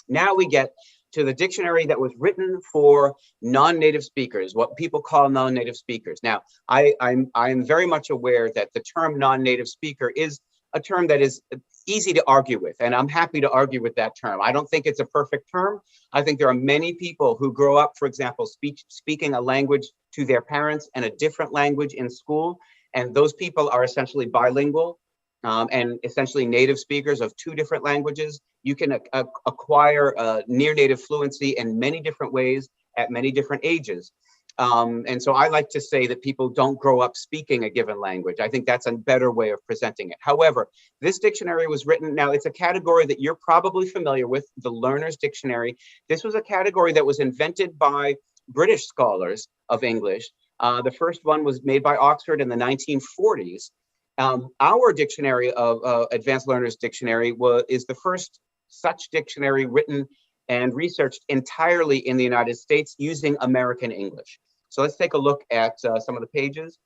Now we get to the dictionary that was written for non-native speakers, what people call non-native speakers. Now, I'm very much aware that the term non-native speaker is a term that is easy to argue with, and I'm happy to argue with that term. I don't think it's a perfect term. I think there are many people who grow up, for example, speaking a language to their parents and a different language in school, and those people are essentially bilingual. And essentially native speakers of two different languages. You can acquire near native fluency in many different ways at many different ages. And so I like to say that people don't grow up speaking a given language. I think that's a better way of presenting it. However, this dictionary was written, now it's a category that you're probably familiar with, the Learner's Dictionary. This was a category that was invented by British scholars of English. The first one was made by Oxford in the 1940s. Our dictionary of Advanced Learners Dictionary is the first such dictionary written and researched entirely in the United States using American English. So let's take a look at some of the pages.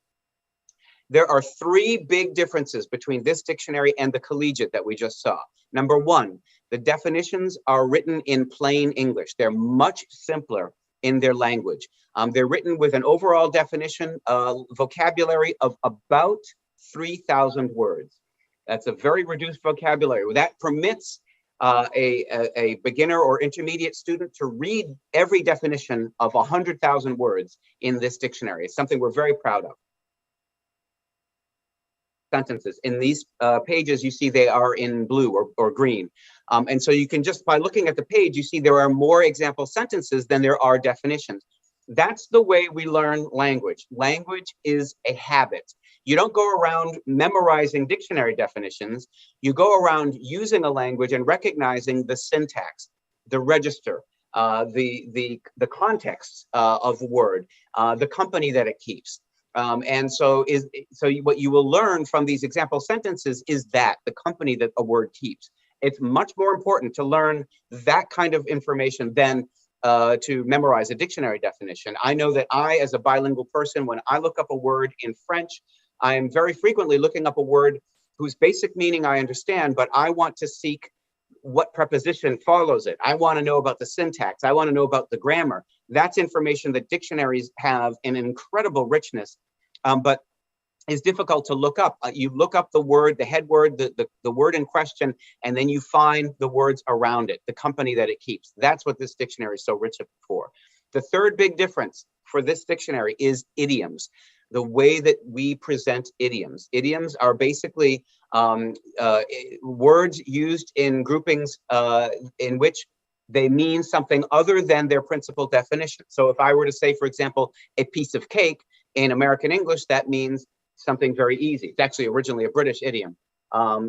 There are three big differences between this dictionary and the collegiate that we just saw. Number one, the definitions are written in plain English. They're much simpler in their language. They're written with an overall definition, vocabulary of about 3,000 words. That's a very reduced vocabulary. That permits a beginner or intermediate student to read every definition of 100,000 words in this dictionary. It's something we're very proud of. Sentences. In these pages, you see they are in blue or green. And so you can just, by looking at the page, you see there are more example sentences than there are definitions. That's the way we learn language. Language is a habit. You don't go around memorizing dictionary definitions. You go around using a language and recognizing the syntax, the register, the context of the word, the company that it keeps. And so what you will learn from these example sentences is that the company that a word keeps. It's much more important to learn that kind of information than to memorize a dictionary definition. I know that I, as a bilingual person, when I look up a word in French, I am very frequently looking up a word whose basic meaning I understand, but I want to seek what preposition follows it. I want to know about the syntax. I want to know about the grammar. That's information that dictionaries have in incredible richness, but is difficult to look up. You look up the word, the head word, the word in question, and then you find the words around it, the company that it keeps. That's what this dictionary is so rich for. The third big difference for this dictionary is idioms. The way that we present idioms. Idioms are basically words used in groupings in which they mean something other than their principal definition. So if I were to say, for example, a piece of cake in American English, that means something very easy. It's actually originally a British idiom.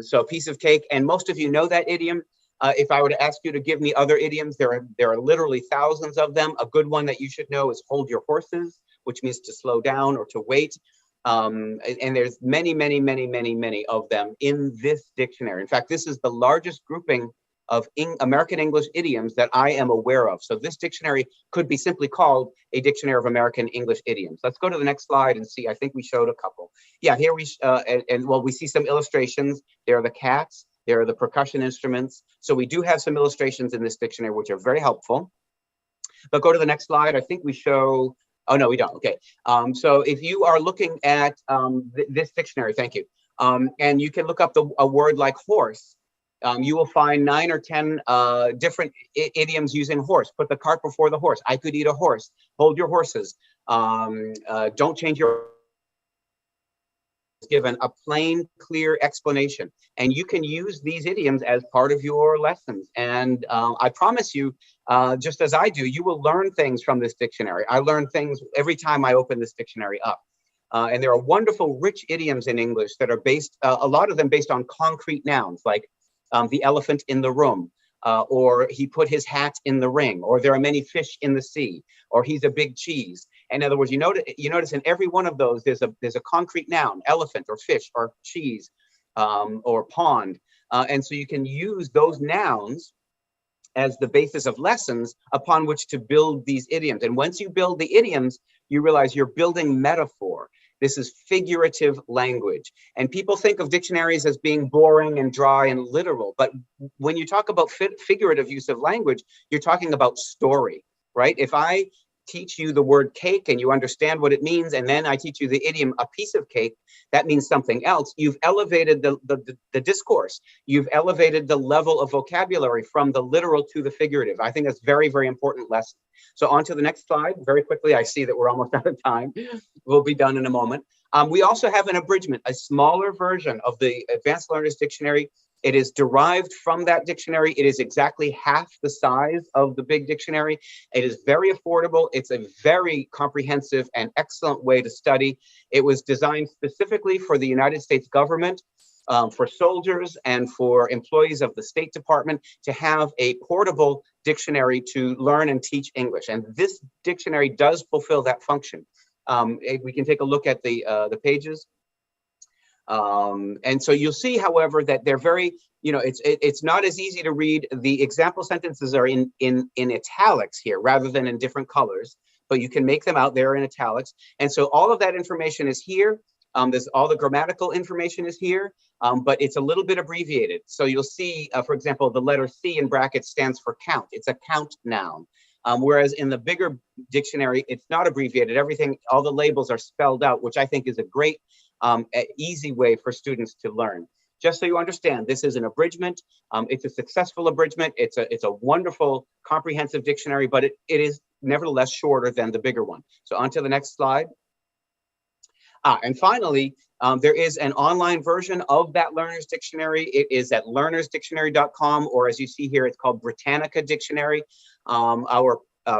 So piece of cake, and most of you know that idiom. If I were to ask you to give me other idioms, there are literally thousands of them. A good one that you should know is hold your horses, which means to slow down or to wait. And there's many, many, many, many, many of them in this dictionary. In fact, this is the largest grouping of American English idioms that I am aware of. So this dictionary could be simply called a dictionary of American English idioms. Let's go to the next slide and see. I think we showed a couple. Yeah, here we we see some illustrations. There are the cats. There are the percussion instruments. So we do have some illustrations in this dictionary, which are very helpful. But go to the next slide. I think we show. Oh, no, we don't. Okay. So if you are looking at this dictionary, thank you. And you can look up a word like horse. You will find 9 or 10 different idioms using horse. Put the cart before the horse. I could eat a horse. Hold your horses. Don't change your. Given a plain, clear explanation. And you can use these idioms as part of your lessons. And I promise you, just as I do, you will learn things from this dictionary. I learn things every time I open this dictionary up. And there are wonderful, rich idioms in English that are based, a lot of them based on concrete nouns, like the elephant in the room, or he put his hat in the ring, or there are many fish in the sea, or he's a big cheese. In other words, you notice in every one of those, there's a concrete noun, elephant or fish or cheese or pond. And so you can use those nouns as the basis of lessons upon which to build these idioms. And once you build the idioms, you realize you're building metaphor. This is figurative language. And people think of dictionaries as being boring and dry and literal. But when you talk about figurative use of language, you're talking about story, right? If I teach you the word cake and you understand what it means, and then I teach you the idiom a piece of cake, that means something else. You've elevated the discourse. You've elevated the level of vocabulary from the literal to the figurative. I think that's very, very important lesson. So on to the next slide. Very quickly, I see that we're almost out of time. We'll be done in a moment. We also have an abridgment, a smaller version of the Advanced Learners Dictionary It is derived from that dictionary. It is exactly half the size of the big dictionary. It is very affordable. It's a very comprehensive and excellent way to study. It was designed specifically for the United States government, for soldiers and for employees of the State Department to have a portable dictionary to learn and teach English. And this dictionary does fulfill that function. We can take a look at the pages. And so you'll see, however, that they're very, it's not as easy to read. The example sentences are in italics here rather than in different colors, but you can make them out there in italics. And so all of that information is here. There's all the grammatical information is here, but it's a little bit abbreviated. So you'll see, for example, the letter C in brackets stands for count. It's a count noun. Whereas in the bigger dictionary, it's not abbreviated. Everything, all the labels are spelled out, which I think is a great, easy way for students to learn. Just so you understand, this is an abridgment. It's a successful abridgment. It's a wonderful, comprehensive dictionary, but it is nevertheless shorter than the bigger one. So on to the next slide. And finally, there is an online version of that Learner's Dictionary. It is at learnersdictionary.com, or as you see here, it's called Britannica Dictionary. Our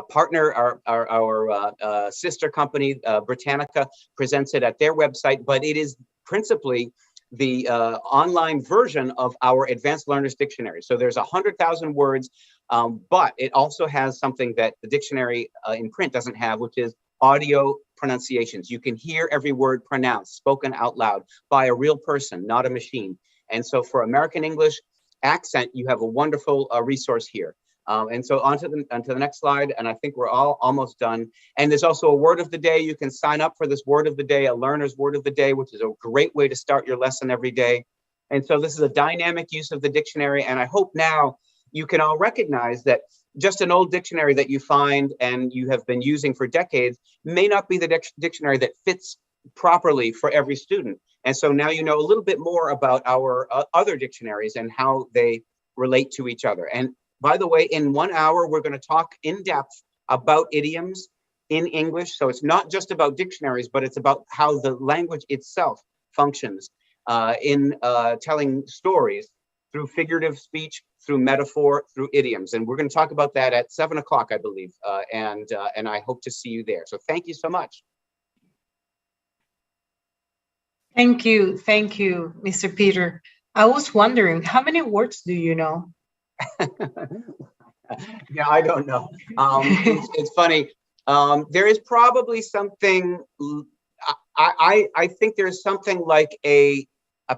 partner, our sister company, Britannica, presents it at their website, but it is principally the online version of our Advanced Learners Dictionary. So there's 100,000 words, but it also has something that the dictionary in print doesn't have, which is audio pronunciations. You can hear every word pronounced, spoken out loud by a real person, not a machine. And so for American English accent, you have a wonderful resource here. And so onto the next slide, and I think we're all almost done. And there's also a word of the day. You can sign up for this word of the day, a learner's word of the day, which is a great way to start your lesson every day. And so this is a dynamic use of the dictionary. And I hope now you can all recognize that just an old dictionary that you find and you have been using for decades may not be the dictionary that fits properly for every student. And so now you know a little bit more about our other dictionaries and how they relate to each other. And by the way, in 1 hour, we're going to talk in depth about idioms in English. So it's not just about dictionaries, but it's about how the language itself functions in telling stories through figurative speech, through metaphor, through idioms. And we're going to talk about that at 7 o'clock, I believe. And I hope to see you there. So thank you so much. Thank you, Mr. Peter. I was wondering, how many words do you know? Yeah, I don't know. It's funny. There is probably something, I think there's something like a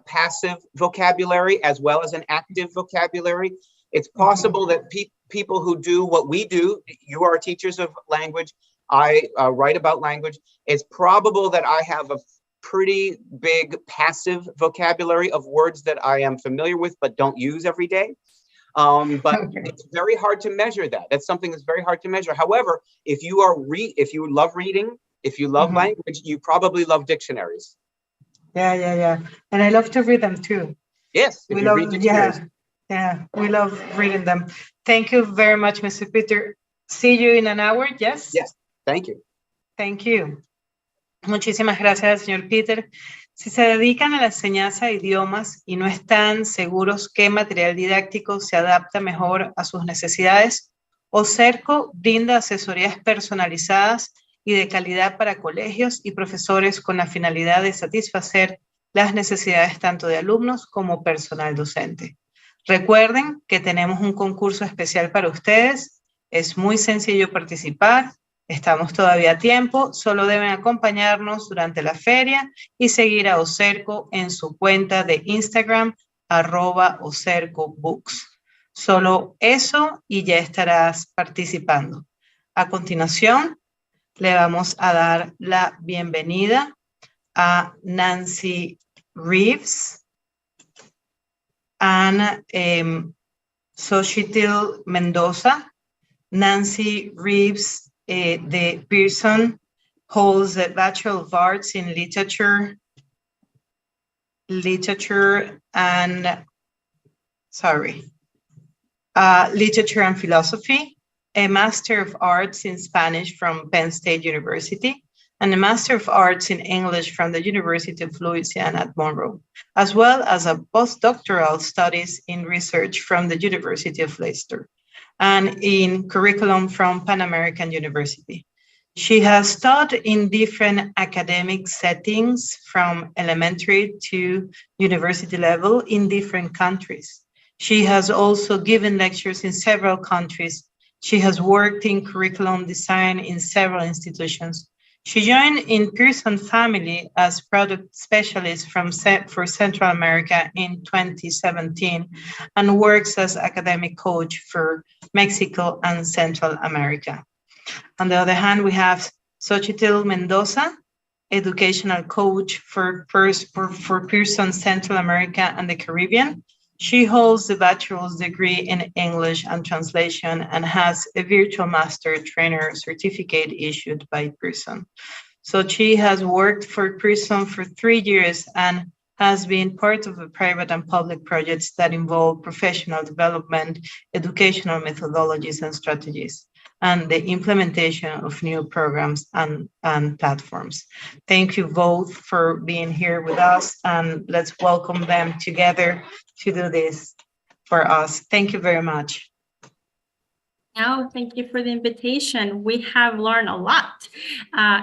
passive vocabulary as well as an active vocabulary. It's possible that people who do what we do, you are teachers of language, I write about language, it's probable that I have a pretty big passive vocabulary of words that I am familiar with but don't use every day. But it's very hard to measure that. That's something that's very hard to measure. However, if you love reading, if you love language, you probably love dictionaries. Yeah. And I love to read them too. Yes, we love we love reading them. Thank you very much, Mr. Peter. See you in an hour, yes? Yes, thank you. Thank you. Muchísimas gracias, señor Peter. Si se dedican a la enseñanza de idiomas y no están seguros qué material didáctico se adapta mejor a sus necesidades, Oserco brinda asesorías personalizadas y de calidad para colegios y profesores con la finalidad de satisfacer las necesidades tanto de alumnos como personal docente. Recuerden que tenemos un concurso especial para ustedes. Es muy sencillo participar. Estamos todavía a tiempo. Solo deben acompañarnos durante la feria y seguir a Oserco en su cuenta de Instagram, @OsercoBooks. Solo eso y ya estarás participando. A continuación, le vamos a dar la bienvenida a Nancy Reeves and Xochitl Mendoza. Nancy Reeves de Pearson holds a Bachelor of Arts in Literature and Philosophy, a Master of Arts in Spanish from Penn State University, and a Master of Arts in English from the University of Louisiana at Monroe, as well as a postdoctoral studies in research from the University of Leicester and in curriculum from Pan American University. She has taught in different academic settings from elementary to university level in different countries. She has also given lectures in several countries. She has worked in curriculum design in several institutions. She joined in Pearson family as product specialist for Central America in 2017 and works as academic coach for Mexico and Central America. On the other hand, we have Xochitl Mendoza, educational coach for Pearson Central America and the Caribbean. She holds the bachelor's degree in English and translation and has a virtual master trainer certificate issued by Pearson. So she has worked for Pearson for 3 years and has been part of the private and public projects that involve professional development, educational methodologies and strategies, and the implementation of new programs and platforms. Thank you both for being here with us, and let's welcome them together to do this for us. Thank you very much. No, thank you for the invitation. We have learned a lot.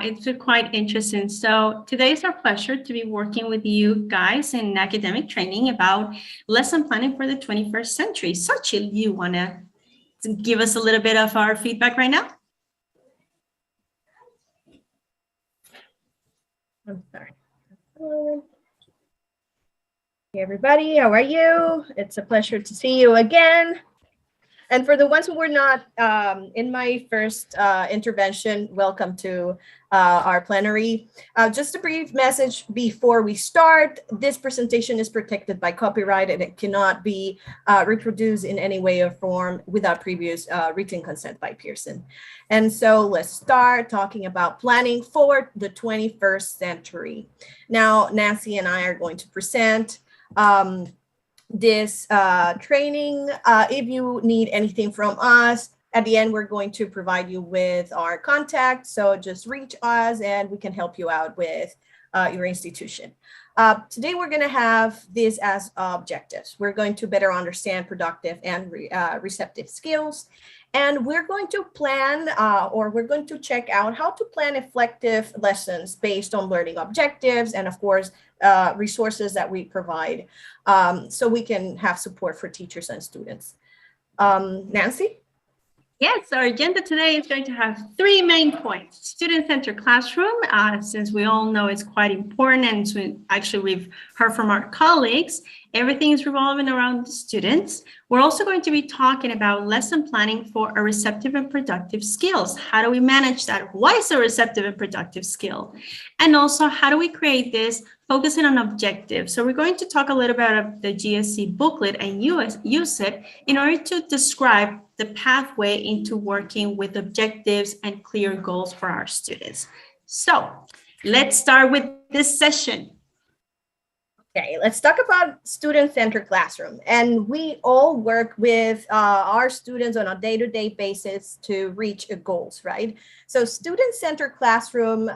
It's been quite interesting. So today is our pleasure to be working with you guys in academic training about lesson planning for the 21st century. Xochitl, you want to give us a little bit of our feedback right now? I'm sorry. Hey everybody, how are you? It's a pleasure to see you again. And for the ones who were not in my first intervention, welcome to our plenary. Just a brief message before we start. This presentation is protected by copyright and it cannot be reproduced in any way or form without previous written consent by Pearson. And so let's start talking about planning for the 21st century. Now, Nancy and I are going to present this training. If you need anything from us, at the end, we're going to provide you with our contact. So just reach us and we can help you out with your institution. Today, we're going to have this as objectives. We're going to better understand productive and receptive skills. And we're going to plan or we're going to check out how to plan effective lessons based on learning objectives and, of course, resources that we provide so we can have support for teachers and students. Nancy? Yes, our agenda today is going to have 3 main points. Student-centered classroom, since we all know it's quite important, and so actually we've heard from our colleagues, everything is revolving around the students. We're also going to be talking about lesson planning for a receptive and productive skills. How do we manage that? Why is a receptive and productive skill? And also, how do we create this focusing on objectives? So we're going to talk a little bit about the GSC booklet and use it in order to describe the pathway into working with objectives and clear goals for our students. So let's start with this session. Okay, let's talk about student-centered classroom. And we all work with our students on a day-to-day basis to reach goals, right? So student-centered classroom,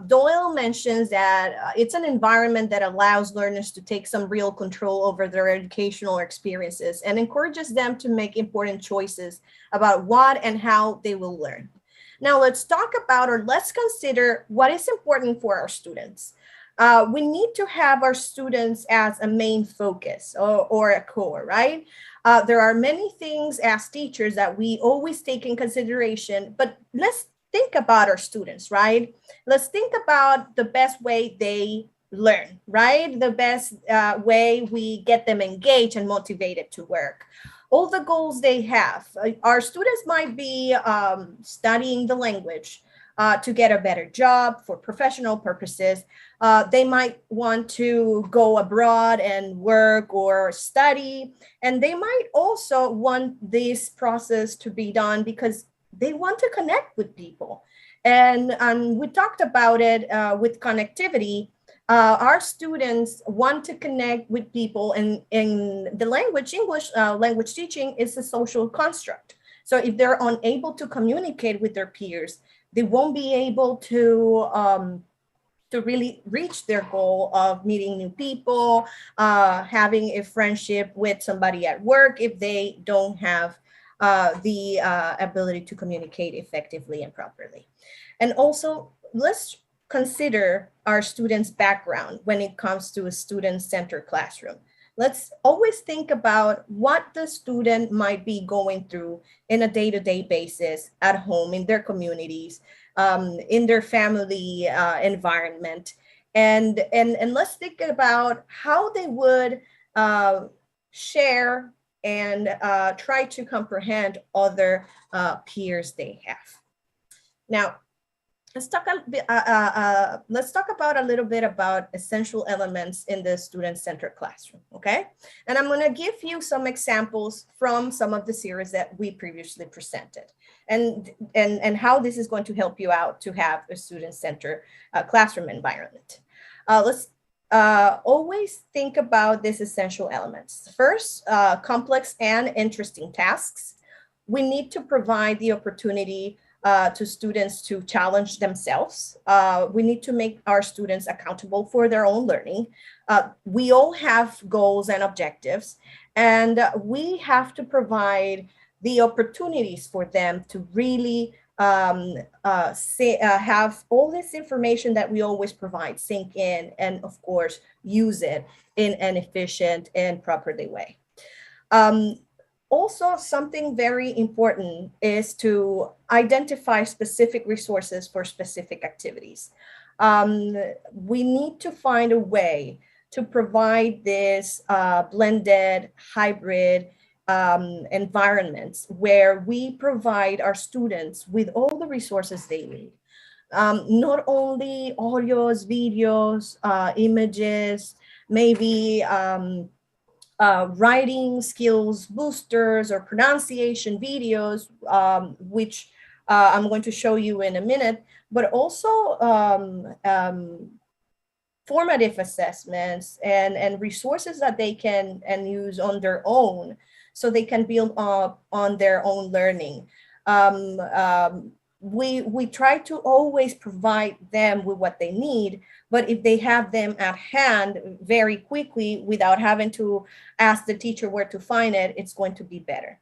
Doyle mentions that it's an environment that allows learners to take some real control over their educational experiences and encourages them to make important choices about what and how they will learn. Now let's talk about, or let's consider what is important for our students. We need to have our students as a main focus or a core, right? There are many things as teachers that we always take in consideration, but let's think about our students, right? Let's think about the best way they learn, right? The best way we get them engaged and motivated to work. All the goals they have. Our students might be studying the language to get a better job for professional purposes. They might want to go abroad and work or study. And they might also want this process to be done because they want to connect with people. And we talked about it with connectivity. Our students want to connect with people, and in the language, English language teaching is a social construct. So if they're unable to communicate with their peers, they won't be able to really reach their goal of meeting new people, having a friendship with somebody at work if they don't have the ability to communicate effectively and properly. And also, let's consider our students' background when it comes to a student-centered classroom. Let's always think about what the student might be going through in a day-to-day basis at home, in their communities, in their family environment. And let's think about how they would share and try to comprehend other peers they have. Now, let's talk about a little bit about essential elements in the student-centered classroom, okay? And I'm gonna give you some examples from some of the series that we previously presented and how this is going to help you out to have a student-centered classroom environment. Let's always think about these essential elements. First, complex and interesting tasks. We need to provide the opportunity to students to challenge themselves. We need to make our students accountable for their own learning. We all have goals and objectives, and we have to provide the opportunities for them to really have all this information that we always provide sink in, and of course, use it in an efficient and properly way. Also, something very important is to identify specific resources for specific activities. We need to find a way to provide this blended, hybrid environments where we provide our students with all the resources they need. Not only audios, videos, images, maybe writing skills boosters or pronunciation videos, which I'm going to show you in a minute, but also formative assessments and resources that they can use on their own so they can build up on their own learning. We try to always provide them with what they need, but if they have them at hand very quickly without having to ask the teacher where to find it, it's going to be better.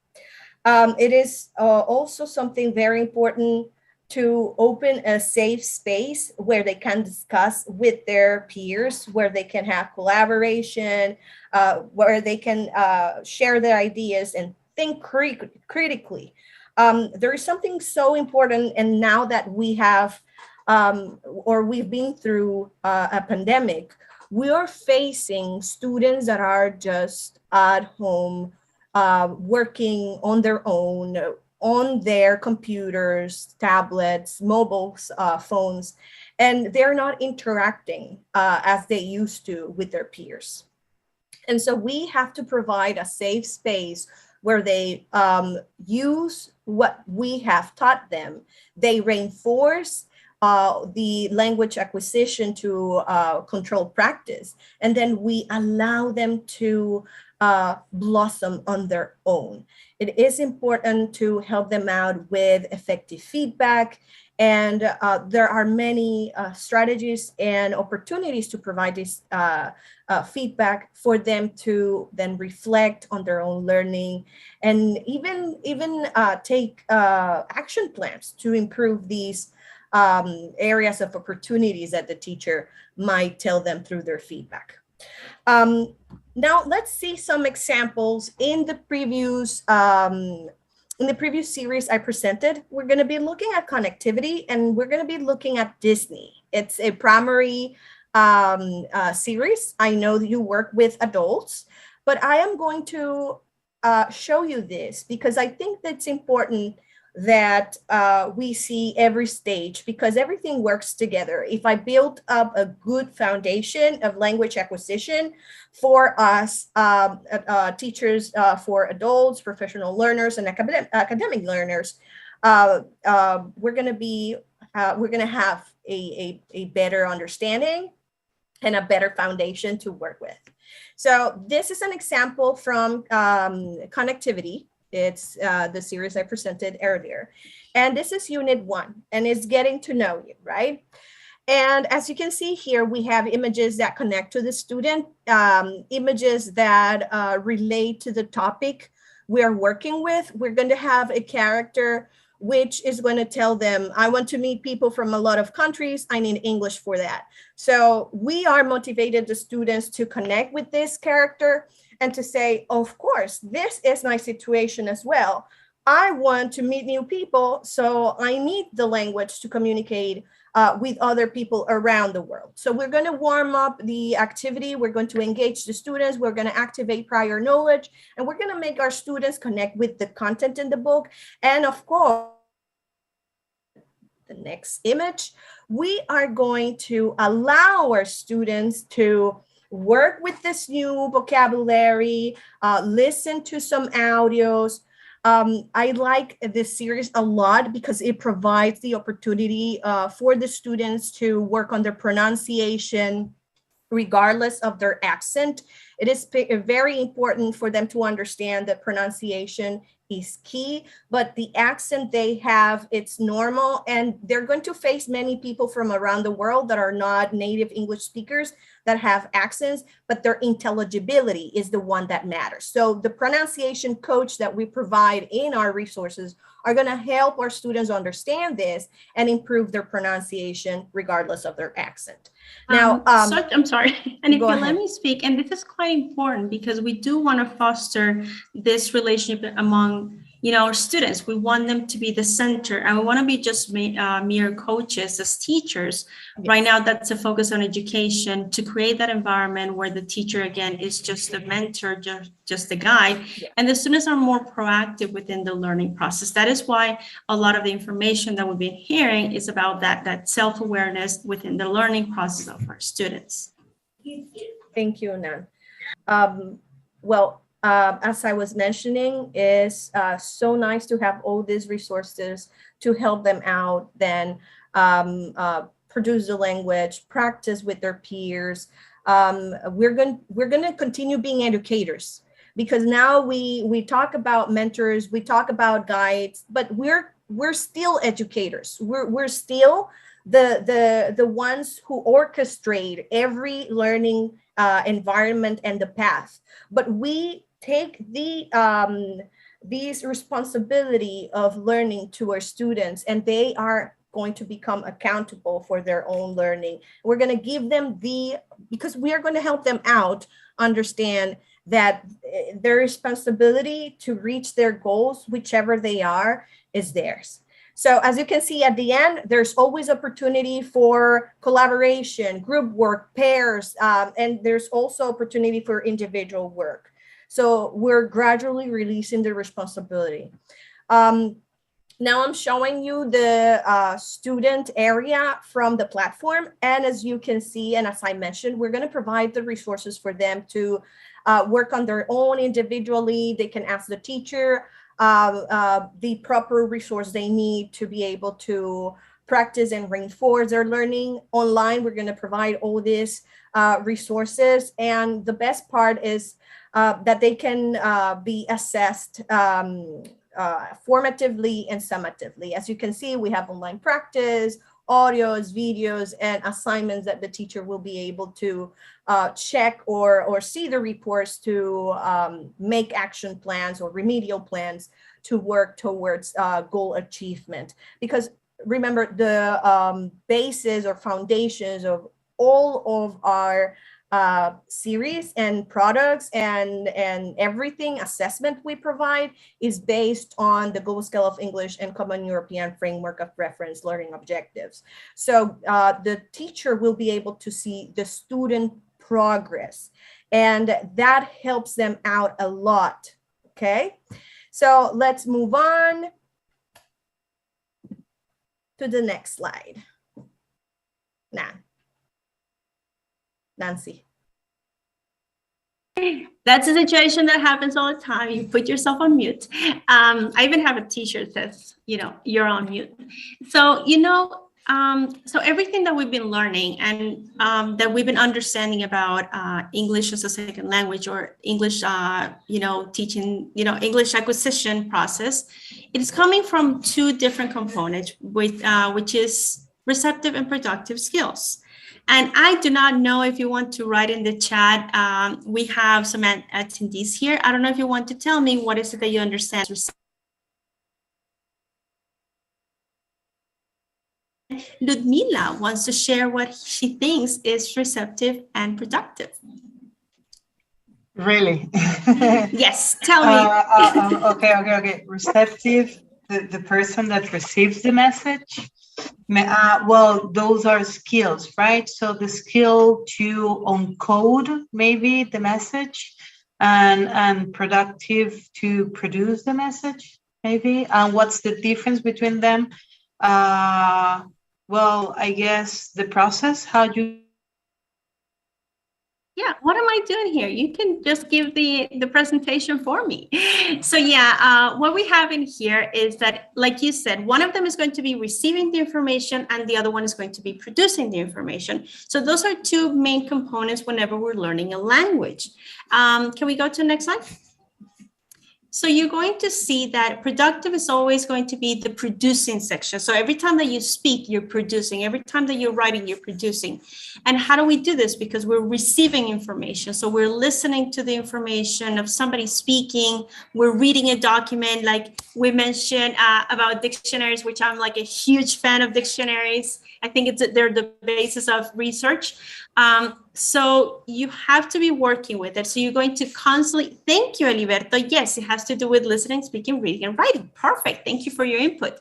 It is also something very important to open a safe space where they can discuss with their peers, where they can have collaboration, where they can share their ideas and think critically. There is something so important, and now that we have or we've been through a pandemic, we are facing students that are just at home working on their own, on their computers, tablets, mobile phones, and they're not interacting as they used to with their peers. And so we have to provide a safe space where they use what we have taught them. They reinforce the language acquisition to control practice, and then we allow them to blossom on their own. It is important to help them out with effective feedback, and there are many strategies and opportunities to provide this feedback for them to then reflect on their own learning, and even take action plans to improve these areas of opportunities that the teacher might tell them through their feedback. Now let's see some examples in the previous series I presented. We're going to be looking at connectivity, and we're going to be looking at Disney. It's a primary series. I know that you work with adults, but I am going to show you this because I think that's important that we see every stage, because everything works together. If I build up a good foundation of language acquisition for us teachers, for adults, professional learners, and academic learners, we're going to have a better understanding and a better foundation to work with. So this is an example from connectivity. It's the series I presented earlier. And this is unit 1, and it's getting to know you, right? And as you can see here, we have images that connect to the student, images that relate to the topic we're working with. We're going to have a character which is going to tell them, I want to meet people from a lot of countries. I need English for that. So we are motivated the students to connect with this character and to say, of course, this is my situation as well. I want to meet new people, so I need the language to communicate with other people around the world. So we're going to warm up the activity. We're going to engage the students. We're going to activate prior knowledge, and we're going to make our students connect with the content in the book. And of course, the next image, we are going to allow our students to work with this new vocabulary, listen to some audios. I like this series a lot because it provides the opportunity for the students to work on their pronunciation regardless of their accent. It is very important for them to understand that pronunciation is key, but the accent they have, it's normal, and they're going to face many people from around the world that are not native English speakers that have accents, but their intelligibility is the one that matters. So the pronunciation coach that we provide in our resources are going to help our students understand this and improve their pronunciation regardless of their accent. Now, so, I'm sorry, and if you ahead. let me speak, and this is quite important because we do want to foster this relationship among our students. We want them to be the center, and we want to be just mere coaches as teachers. Yes. Right now, that's a focus on education, to create that environment where the teacher, again, is just a mentor, just a guide, yeah. And the students are more proactive within the learning process. That is why a lot of the information that we've been hearing is about that self-awareness within the learning process of our students. Thank you, Nan. As I was mentioning, it's so nice to have all these resources to help them out, then produce the language, practice with their peers. We're going to continue being educators, because now we talk about mentors, we talk about guides, but we're still educators. We're still the ones who orchestrate every learning environment and the path. But we take these responsibility of learning to our students, and they are going to become accountable for their own learning. We're going to give them because we are going to help them out understand that their responsibility to reach their goals, whichever they are, is theirs. So as you can see at the end, there's always opportunity for collaboration, group work, pairs, and there's also opportunity for individual work. So we're gradually releasing the responsibility. Now I'm showing you the student area from the platform. And as you can see, and as I mentioned, we're going to provide the resources for them to work on their own individually. They can ask the teacher the proper resource they need to be able to practice and reinforce their learning. Online, we're going to provide all these resources. And the best part is that they can be assessed formatively and summatively. As you can see, we have online practice, audios, videos, and assignments that the teacher will be able to check or see the reports to make action plans or remedial plans to work towards goal achievement. Because remember, the basis or foundations of all of our series and products and everything assessment we provide is based on the Global Scale of English and Common European Framework of Reference Learning Objectives. So the teacher will be able to see the student progress, and that helps them out a lot. Okay, so let's move on to the next slide. Nancy. That's a situation that happens all the time. You put yourself on mute. I even have a t-shirt that says, you're on mute. So, So everything that we've been learning and that we've been understanding about English as a second language or English, teaching, English acquisition process, it is coming from two different components, which is receptive and productive skills. And I do not know if you want to write in the chat. We have some attendees here. I don't know if you want to tell me what is it that you understand. Ludmila wants to share what she thinks is receptive and productive. Really? Yes, tell me. Okay. Receptive, the person that receives the message. Well, those are skills, right? So the skill to encode maybe the message, and productive to produce the message, maybe. And what's the difference between them? Well, I guess the process, how you. Yeah, what am I doing here? You can just give the presentation for me. So yeah, what we have in here is that, like you said, one of them is going to be receiving the information and the other one is going to be producing the information. So those are two main components whenever we're learning a language. Can we go to the next slide? So you're going to see that productive is always going to be the producing section. So every time that you speak, you're producing. Every time that you're writing, you're producing. And how do we do this? Because we're receiving information. So we're listening to the information of somebody speaking. We're reading a document, like we mentioned about dictionaries, which I'm like a huge fan of dictionaries. I think they're the basis of research. So you have to be working with it. So you're going to constantly, thank you, Eliberto. Yes, it has to do with listening, speaking, reading, and writing. Perfect. Thank you for your input.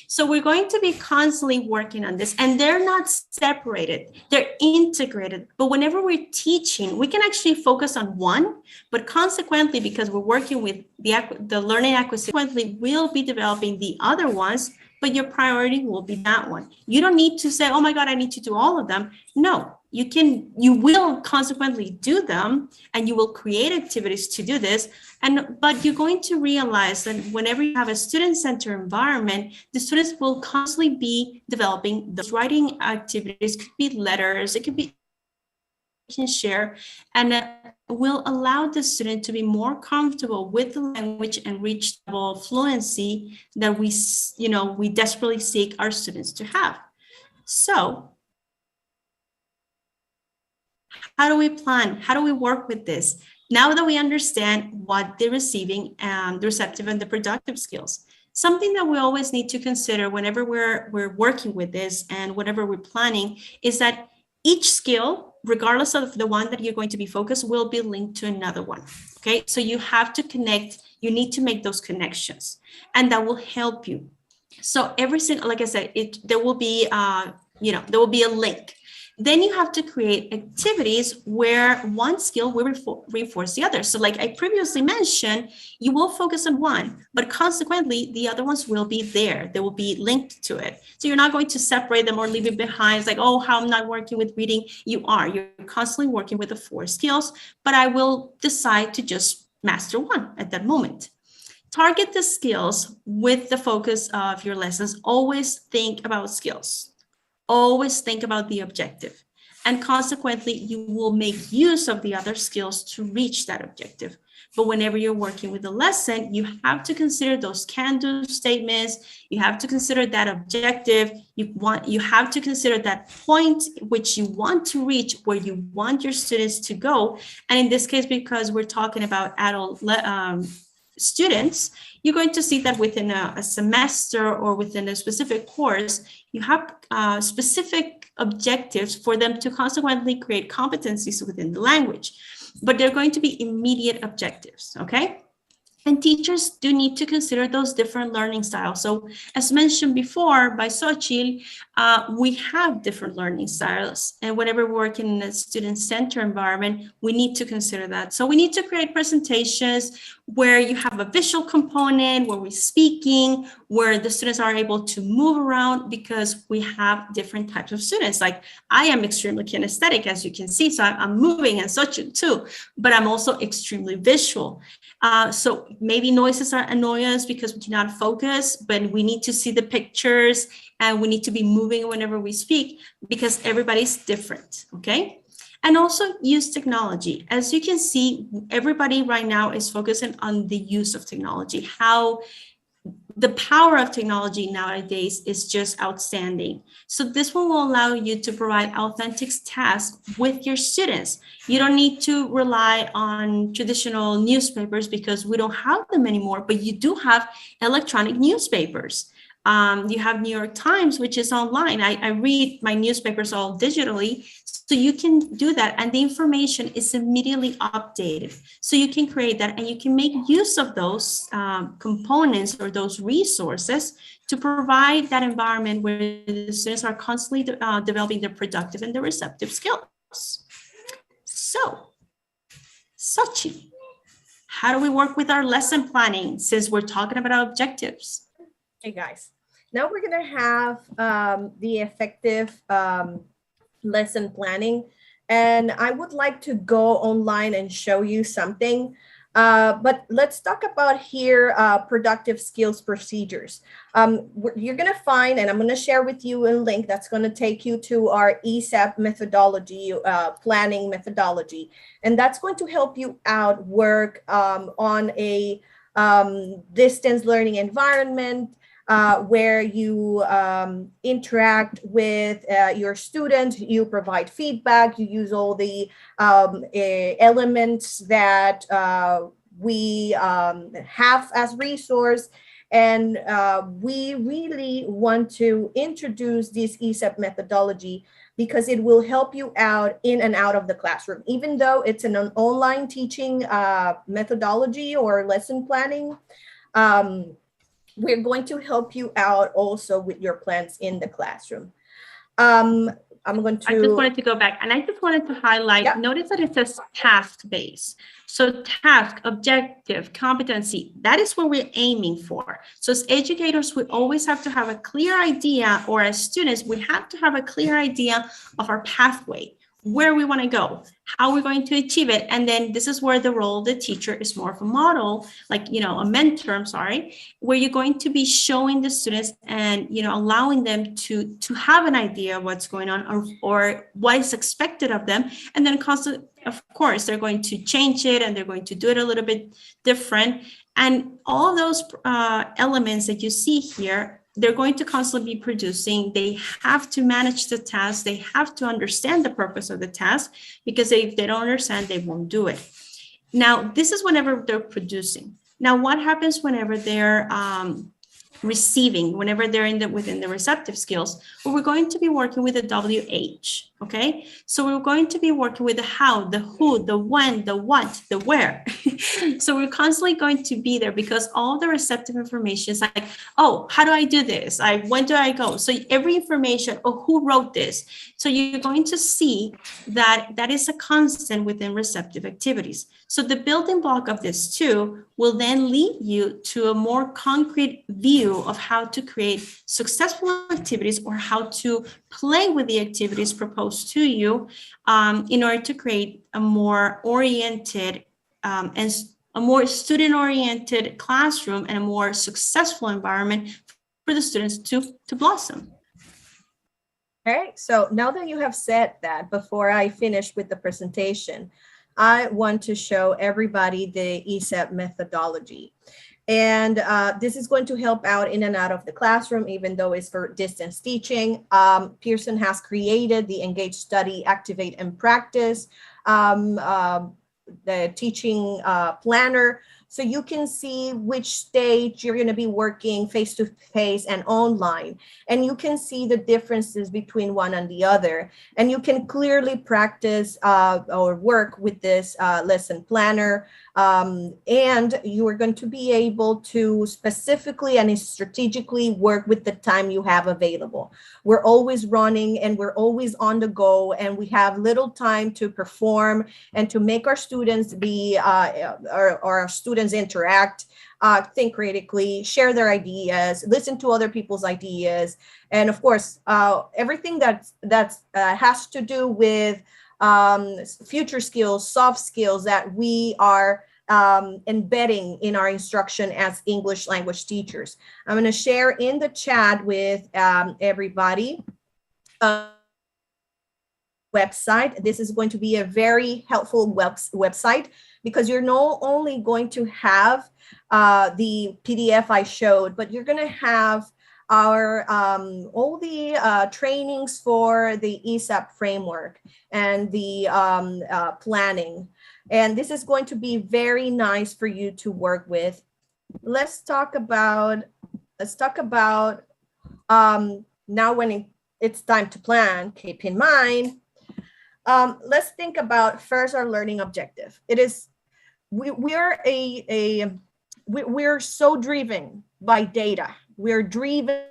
So we're going to be constantly working on this, and they're not separated. They're integrated. But whenever we're teaching, we can actually focus on one, but consequently, because we're working with the learning acquisition, we'll be developing the other ones, but your priority will be that one. You don't need to say, oh my God, I need to do all of them. No, you will consequently do them, and you will create activities to do this. But you're going to realize that whenever you have a student-centered environment, the students will constantly be developing those writing activities. Could be letters, it could be can share, and will allow the student to be more comfortable with the language and reach the level of fluency that we desperately seek our students to have. So how do we plan? How do we work with this? Now that we understand what the receiving and the receptive and the productive skills, something that we always need to consider whenever we're working with this and whenever we're planning is that each skill, regardless of the one that you're going to be focused, will be linked to another one. Okay, so you have to connect, you need to make those connections, and that will help you. So every single, like I said, there will be there will be a link. Then you have to create activities where one skill will reinforce the other. So like I previously mentioned, you will focus on one, but consequently, the other ones will be there. They will be linked to it. So you're not going to separate them or leave it behind. It's like, oh, how I'm not working with reading. You're constantly working with the 4 skills, but I will decide to just master one at that moment. Target the skills with the focus of your lessons. Always think about skills. Always think about the objective, and consequently, you will make use of the other skills to reach that objective. But whenever you're working with a lesson, you have to consider those can-do statements. You have to consider that objective. You have to consider that point which you want to reach, where you want your students to go. And in this case, because we're talking about adult students, you're going to see that within a semester or within a specific course, you have specific objectives for them to consequently create competencies within the language, but they're going to be immediate objectives, okay? And teachers do need to consider those different learning styles. So as mentioned before by Xochitl, we have different learning styles. And whenever we're working in a student-centered environment, we need to consider that. So we need to create presentations where you have a visual component, where we're speaking, where the students are able to move around, because we have different types of students. Like I am extremely kinesthetic, as you can see, so I'm moving and such too, but I'm also extremely visual. So maybe noises are annoy us because we cannot focus, but we need to see the pictures and we need to be moving whenever we speak because everybody's different, okay? And also use technology. As you can see, everybody right now is focusing on the use of technology, how the power of technology nowadays is just outstanding. So this one will allow you to provide authentic tasks with your students. You don't need to rely on traditional newspapers because we don't have them anymore, but you do have electronic newspapers. You have New York Times, which is online. I read my newspapers all digitally, so you can do that. And the information is immediately updated. So you can create that and you can make use of those components or those resources to provide that environment where the students are constantly developing their productive and their receptive skills. So, Sachi, how do we work with our lesson planning since we're talking about objectives? Hey guys, now we're going to have the effective lesson planning, and I would like to go online and show you something, but let's talk about here productive skills procedures. You're going to find, and I'm going to share with you a link that's going to take you to our ESAP methodology, planning methodology, and that's going to help you out work on a distance learning environment, where you interact with your students, you provide feedback, you use all the elements that we have as resource. And we really want to introduce this ESAP methodology because it will help you out in and out of the classroom. Even though it's an online teaching methodology or lesson planning, we're going to help you out also with your plans in the classroom. I just wanted to go back and I just wanted to highlight, notice that it says task-based. So task, objective, competency, that is what we're aiming for. So as educators, we always have to have a clear idea, or as students, we have to have a clear idea of our pathway, where we want to go, how we're going to achieve it. And then this is where the role of the teacher is more of a model, like, a mentor, I'm sorry, where you're going to be showing the students and, allowing them to have an idea of what's going on or what is expected of them. And then of course, they're going to change it and they're going to do it a little bit different. And all those elements that you see here, they're going to constantly be producing. They have to manage the task. They have to understand the purpose of the task, because if they don't understand, they won't do it. Now, this is whenever they're producing. Now, what happens whenever they're receiving, whenever they're within the receptive skills? Well, we're going to be working with the WH, okay? So we're going to be working with the how, the who, the when, the what, the where. So we're constantly going to be there because all the receptive information is like, oh, how do I do this? When do I go? So every information, oh, who wrote this? So you're going to see that that is a constant within receptive activities. So the building block of this too will then lead you to a more concrete view of how to create successful activities or how to play with the activities proposed to you in order to create a more oriented and a more student-oriented classroom and a more successful environment for the students to blossom. Okay, so now that you have said that, before I finish with the presentation, I want to show everybody the ESAP methodology. And this is going to help out in and out of the classroom, even though it's for distance teaching. Pearson has created the Engage, Study, Activate, and Practice, the teaching planner. So you can see which stage you're going to be working face-to-face and online. And you can see the differences between one and the other. And you can clearly practice or work with this lesson planner. And you are going to be able to specifically and strategically work with the time you have available. We're always running and we're always on the go, and we have little time to perform and to make our students be or our students interact, think critically, share their ideas, listen to other people's ideas, and of course, everything that has to do with future skills, soft skills that we are embedding in our instruction as English language teachers. I'm going to share in the chat with everybody website. This is going to be a very helpful website because you're not only going to have the PDF I showed, but you're going to have our all the trainings for the ESAP framework and the planning. And this is going to be very nice for you to work with. Let's talk about now when it's time to plan, keep in mind, let's think about first our learning objective. It is, we're so driven by data. We're driven,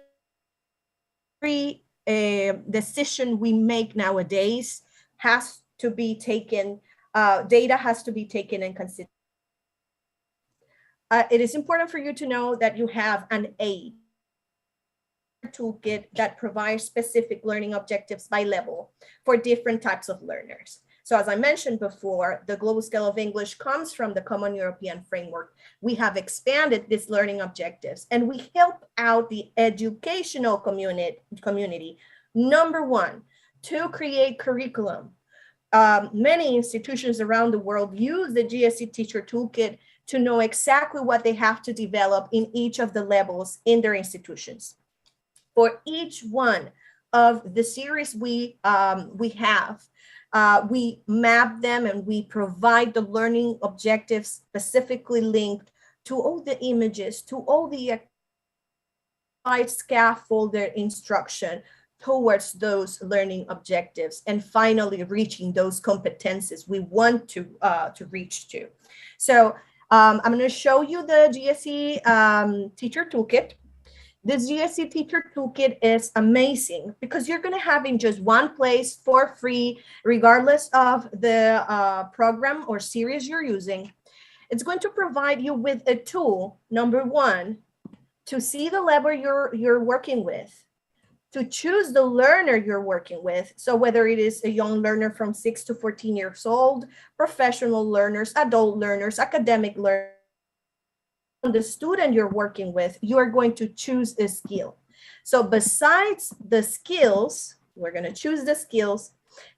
every decision we make nowadays has to be taken, data has to be taken in consideration. It is important for you to know that you have an aid toolkit that provides specific learning objectives by level for different types of learners. So as I mentioned before, the Global Scale of English comes from the Common European Framework. We have expanded these learning objectives and we help out the educational community. Number one, to create curriculum. Many institutions around the world use the GSE Teacher Toolkit to know exactly what they have to develop in each of the levels in their institutions. For each one of the series we have, we map them and we provide the learning objectives specifically linked to all the images, to all the scaffolded instruction towards those learning objectives, and finally reaching those competencies we want to reach to. So I'm going to show you the GSE Teacher Toolkit. This GSE Teacher Toolkit is amazing because you're going to have in just one place for free, regardless of the program or series you're using. It's going to provide you with a tool, number one, to see the level you're working with, to choose the learner you're working with. So whether it is a young learner from 6 to 14 years old, professional learners, adult learners, academic learners, the student you're working with, you are going to choose a skill. So besides the skills, we're going to choose the skills.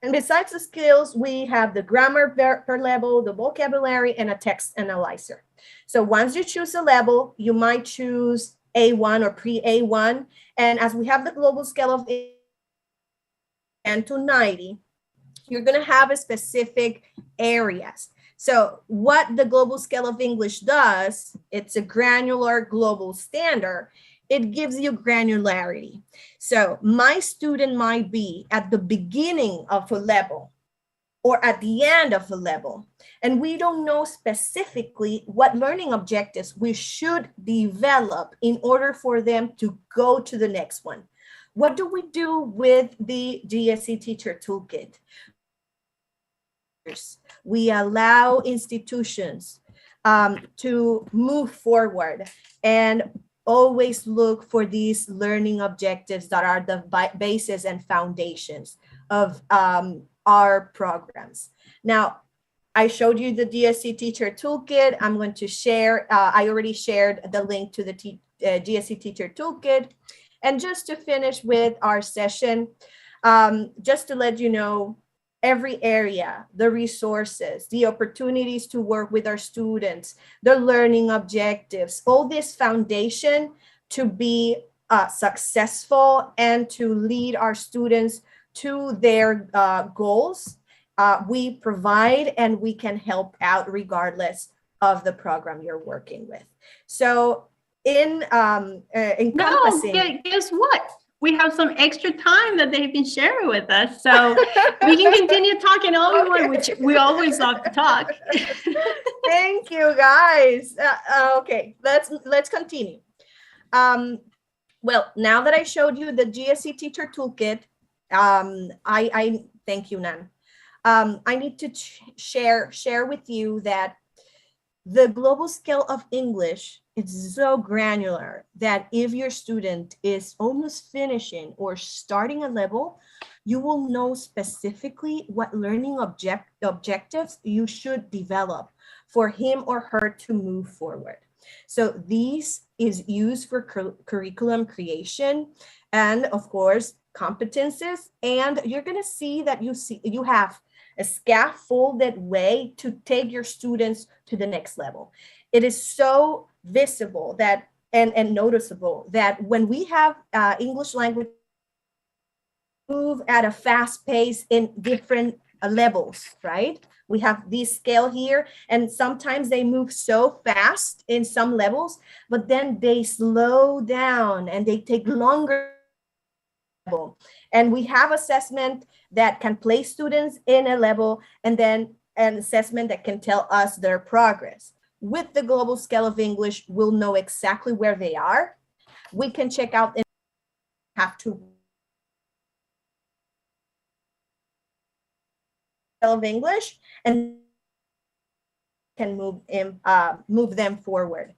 And besides the skills, we have the grammar per level, the vocabulary, and a text analyzer. So once you choose a level, you might choose A1 or pre-A1. And as we have the global scale of 10 to 90, you're going to have a specific areas. So what the Global Scale of English does, it's a granular global standard. It gives you granularity. So my student might be at the beginning of a level or at the end of a level, and we don't know specifically what learning objectives we should develop in order for them to go to the next one. What do we do with the GSE Teacher Toolkit? We allow institutions to move forward and always look for these learning objectives that are the basis and foundations of our programs. Now, I showed you the GSE Teacher Toolkit. I'm going to share, I already shared the link to the GSE Teacher Toolkit. And just to finish with our session, just to let you know, every area, the resources, the opportunities to work with our students, the learning objectives, all this foundation to be successful and to lead our students to their goals, we provide and we can help out regardless of the program you're working with. So in encompassing— No, guess what? We have some extra time that they've been sharing with us. So we can continue talking all we want, which we always love to talk. Thank you, guys. Okay, let's continue. Well, now that I showed you the GSE Teacher Toolkit, I thank you, Nan. I need to share with you that The global scale of English is so granular that if your student is almost finishing or starting a level, you will know specifically what learning objectives you should develop for him or her to move forward. So this is used for curriculum creation and, of course, competences. And you're going to see that you have a scaffolded way to take your students to the next level. It is so visible that and noticeable that when we have English language move at a fast pace in different levels, right? We have this scale here, and sometimes they move so fast in some levels, but then they slow down and they take longer. And we have assessment that can place students in a level, and then an assessment that can tell us their progress. With the global scale of English, we'll know exactly where they are. We can check out and have to of English and can move them forward.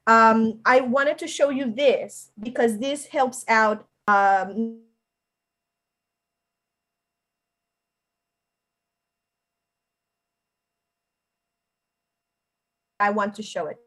I wanted to show you this because this helps out. I want to show it.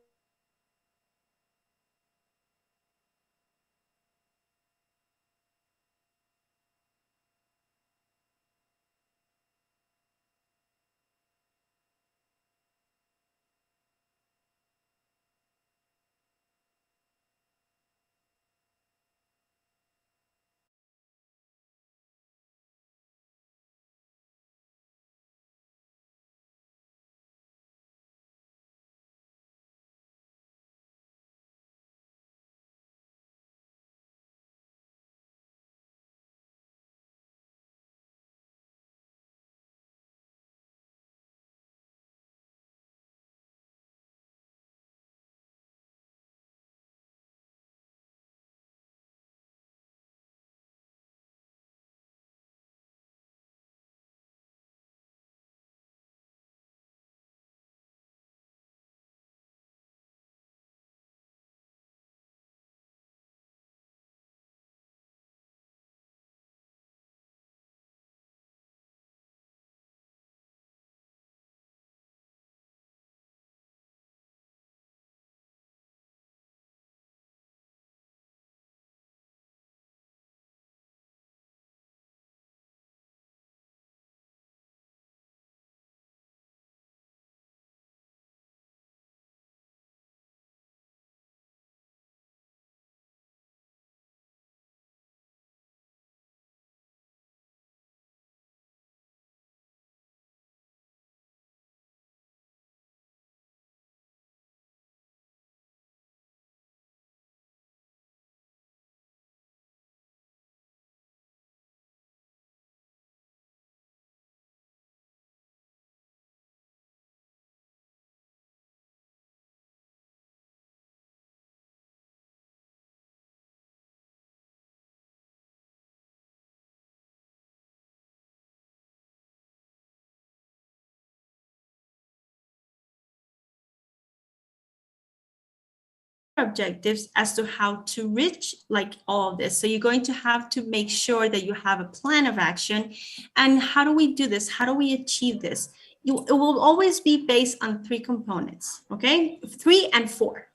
Objectives as to how to reach like all of this. So you're going to have to make sure that you have a plan of action. And how do we do this? How do we achieve this? It will always be based on 3 components, okay? 3 and 4.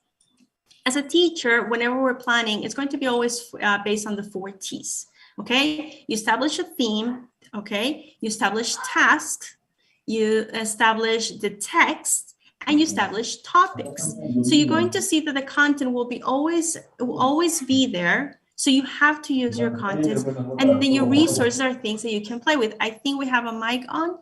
As a teacher, whenever we're planning, it's going to be always based on the 4 T's, okay? You establish a theme, okay? You establish tasks, you establish the text, and you establish topics. So you're going to see that the content will always be there. So you have to use your content, and then your resources are things that you can play with. I think we have a mic on.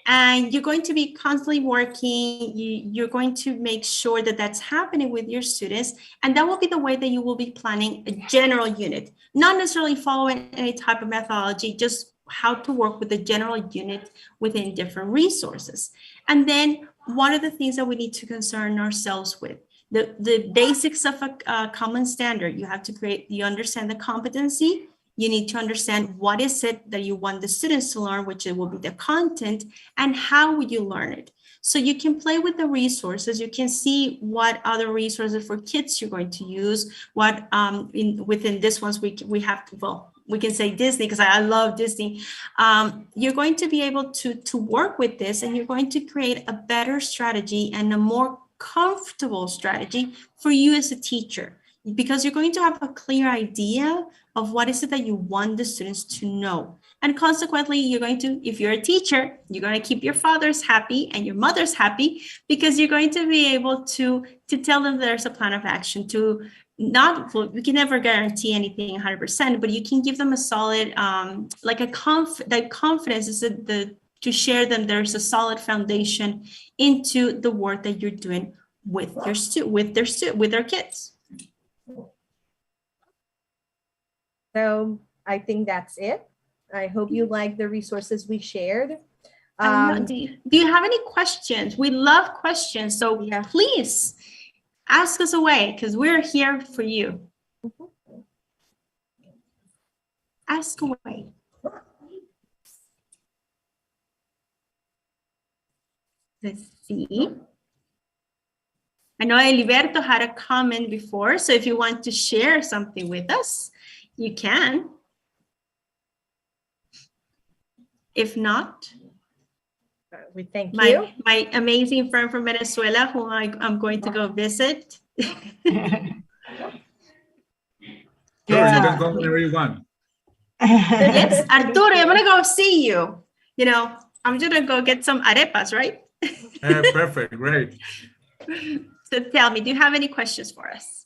And you're going to be constantly working. You're going to make sure that that's happening with your students. And that will be the way that you will be planning a general unit, not necessarily following any type of methodology, just how to work with the general unit within different resources. And then what are the things that we need to concern ourselves with? The basics of a common standard. You have to you understand the competency, You need to understand what is it that you want the students to learn, which it will be the content, and how would you learn it. So you can play with the resources. You can see what other resources for kids you're going to use. What within this ones we have, well, we can say Disney, because I love Disney. You're going to be able to work with this, and you're going to create a better strategy and a more comfortable strategy for you as a teacher, because you're going to have a clear idea of what is it that you want the students to know. And consequently, you're going to, if you're a teacher, you're going to keep your fathers happy and your mothers happy, because you're going to be able to tell them there's a plan of action. To not, well, we can never guarantee anything 100%, but you can give them a solid, like a that confidence is to share them there's a solid foundation into the work that you're doing with their kids. So I think that's it. I hope you like the resources we shared. Do you have any questions? We love questions. So yeah, please ask us away, because we're here for you. Ask away. Let's see. I know Eliberto had a comment before, so if you want to share something with us, you can. If not, we thank you. My amazing friend from Venezuela, who I'm going to go visit. Sure, you can go whenever you want. Yes, Arturo, I'm gonna go see you. You know, I'm gonna go get some arepas, right? Perfect, great. So tell me, do you have any questions for us?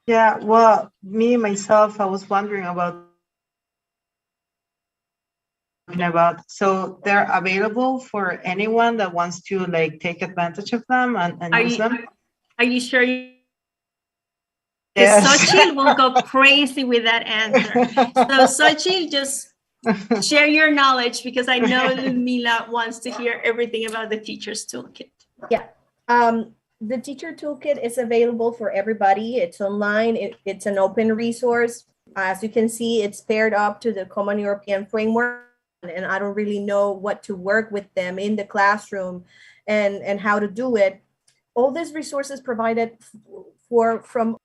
Yeah, well, myself, I was wondering about, so they're available for anyone that wants to like take advantage of them and use them? Are you sure? Yes. Xochitl will go crazy with that answer. So Xochitl, just share your knowledge, because I know Ludmila wants to hear everything about the Teacher's Toolkit. Yeah. The Teacher Toolkit is available for everybody. It's online. It's an open resource. As you can see, it's paired up to the Common European Framework, and I don't really know what to work with them in the classroom and how to do it. All these resources provided from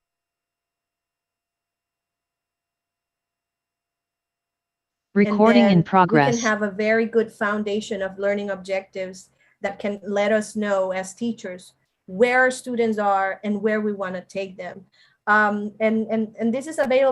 recording in progress. We can have a very good foundation of learning objectives that can let us know as teachers where our students are and where we want to take them. And this is available